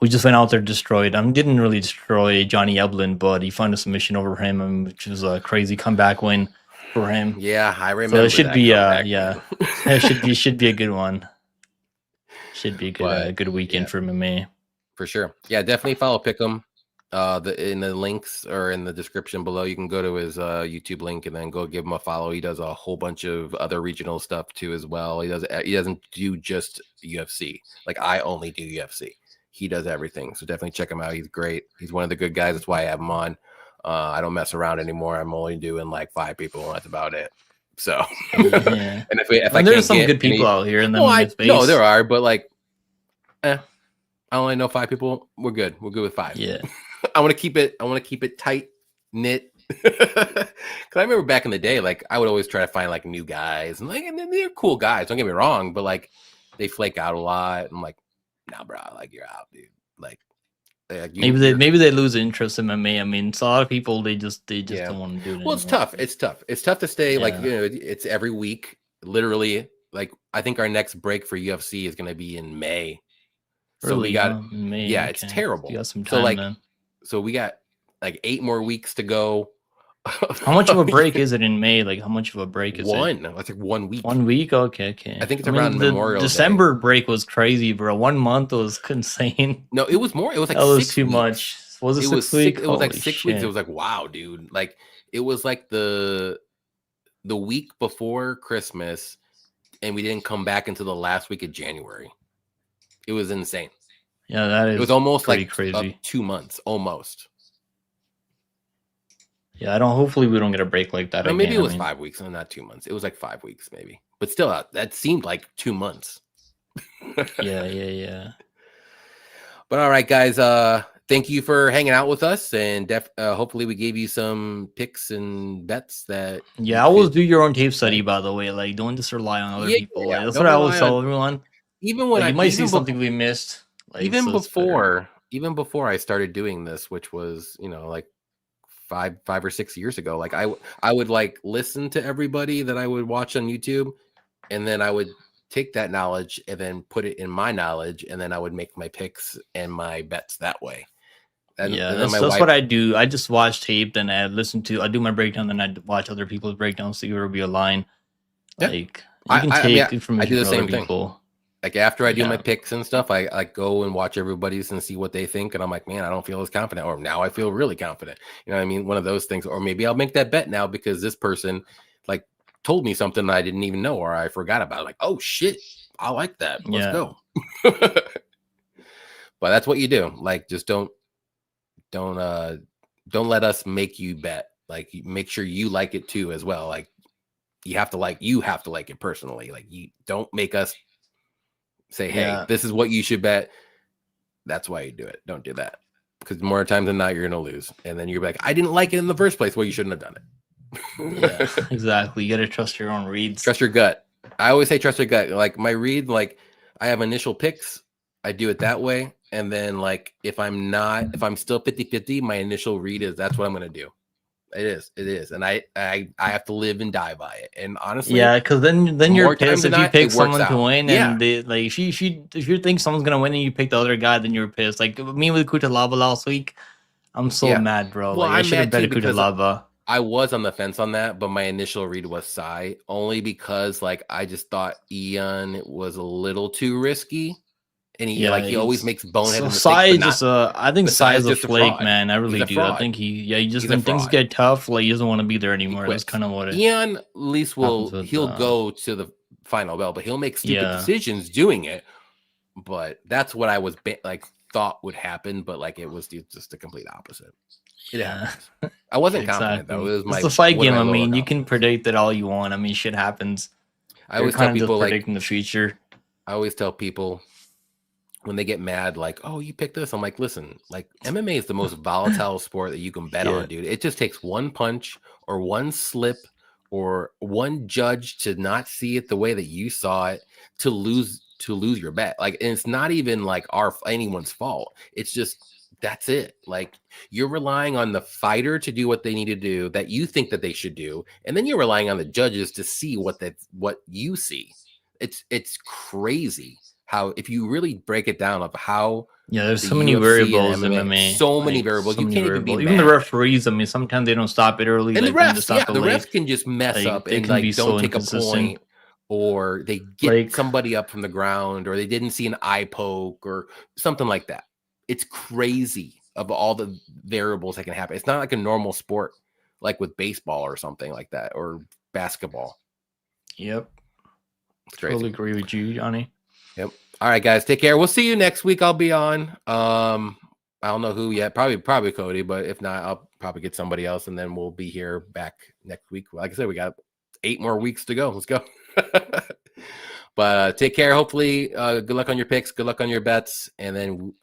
We just went out there, destroyed. Didn't really destroy Johnny Eblin, but he found a submission over him, which was a crazy comeback win for him. Yeah, I remember. So it should be it should be a good one. Should be a good weekend for MMA. For sure. Yeah, definitely follow Pick'em. In the links or in the description below, you can go to his YouTube link and then go give him a follow. He does a whole bunch of other regional stuff too as well. He doesn't do just UFC. Like I only do UFC. He does everything. So definitely check him out. He's great. He's one of the good guys. That's why I have him on. I don't mess around anymore. I'm only doing like 5 people, and that's about it. So yeah. And if there's some good people out here in the space. No, there are, but like I only know 5 people. We're good. We're good with 5. Yeah. I want to keep it tight knit Because I remember back in the day, like I would always try to find like new guys, and they're cool guys. Don't get me wrong, but like they flake out a lot. I'm like, nah, bro, like you're out, dude. Like maybe they lose interest in MMA. I mean, it's a lot of people they just don't want to do it Well, anymore. it's tough. It's tough. It's tough to stay like it's every week, literally. Like I think our next break for UFC is going to be in May. So Really, we got May, yeah, okay. it's terrible. You got some time so like then. so we got like 8 more weeks to go. How much of a break is it in May? Like how much of a break is it? That's like 1 week. 1 week? Okay. I think it's around Memorial December Day. break was crazy, bro. 1 month was insane. No, it was more. It was like that was 6 too weeks. much. Was it 6 weeks? It was like 6 weeks. It was like, wow, dude. Like it was like the week before Christmas, and we didn't come back until the last week of January. It was insane. Yeah, that is. It was almost like crazy. 2 months, almost. Yeah, hopefully we don't get a break like that. Or maybe it was 5 weeks, and not 2 months. It was like 5 weeks, maybe. But still, that seemed like 2 months. Yeah. But all right, guys. Thank you for hanging out with us, and hopefully we gave you some picks and bets that. Yeah, always do your own tape study, by the way. Like, don't just rely on other people. Like, that's what I always tell everyone. Even when you might see something we missed. Like, even before I started doing this, which was like 5 or 6 years ago, like I would like listen to everybody that I would watch on YouTube, and then I would take that knowledge and then put it in my knowledge, and then I would make my picks and my bets that way. And that's what I do. I just watch tape, then I do my breakdown, then I watch other people's breakdowns, see where will be a line. Like you can take information I do the from same other people. Like after I do my picks and stuff, I like go and watch everybody's and see what they think, and I'm like, man, I don't feel as confident, or now I feel really confident. You know what I mean? One of those things, or maybe I'll make that bet now because this person like told me something that I didn't even know or I forgot about. Like, oh shit, I like that. Let's go. But that's what you do. Like, just don't let us make you bet. Like, make sure you like it too as well. Like, you have to like it personally. Like, you don't make us say, hey, this is what you should bet. That's why you do it. Don't do that, because more times than not, you're gonna lose, and then you're like, I didn't like it in the first place. Well, you shouldn't have done it. Exactly. You gotta trust your own reads. Trust your gut. I always say trust your gut. Like my read, like I have initial picks, I do it that way, and then like if I'm still 50-50, my initial read is that's what I'm gonna do. It is, and I have to live and die by it. And honestly, because then you're pissed if you pick someone to win, and they, like if you think someone's gonna win and you pick the other guy, then you're pissed. Like me with Kutalaba last week, I'm so mad, bro. Well, like I should have bet Kutalaba. I was on the fence on that, but my initial read was Sai, only because like I just thought Ian was a little too risky. And he always makes boneheaded mistakes. Sai just I think Sai is a flake, man. I really do. I think he just when things get tough, like he doesn't want to be there anymore. That's kind of what it is. Ian at least he'll go to the final bell, but he'll make stupid decisions doing it. But that's what I was thought would happen, but like it was just the complete opposite. I wasn't confident though. It was it's a fight game. I mean, you can predict it all you want. I mean, shit happens. I always tell people predicting the future. I always tell people when they get mad, like, oh, you picked this. I'm like, listen, like MMA is the most volatile sport that you can bet on, dude. It just takes one punch or one slip or one judge to not see it the way that you saw it to lose your bet. Like, and it's not even like anyone's fault. It's just, that's it. Like, you're relying on the fighter to do what they need to do that you think that they should do. And then you're relying on the judges to see what you see. It's crazy. How, if you really break it down of how there's so many variables in MMA. So many variables. You can't even be mad. Even the referees, I mean, sometimes they don't stop it early. And the refs, the refs can just mess up and like don't take a point, or they get somebody up from the ground, or they didn't see an eye poke or something like that. It's crazy of all the variables that can happen. It's not like a normal sport like with baseball or something like that, or basketball. Yep. Totally agree with you, Johnny. Yep. All right, guys, take care. We'll see you next week. I'll be on. I don't know who yet. Probably Cody, but if not, I'll probably get somebody else, and then we'll be here back next week. Like I said, we got 8 more weeks to go. Let's go. But take care. Hopefully, good luck on your picks. Good luck on your bets, and then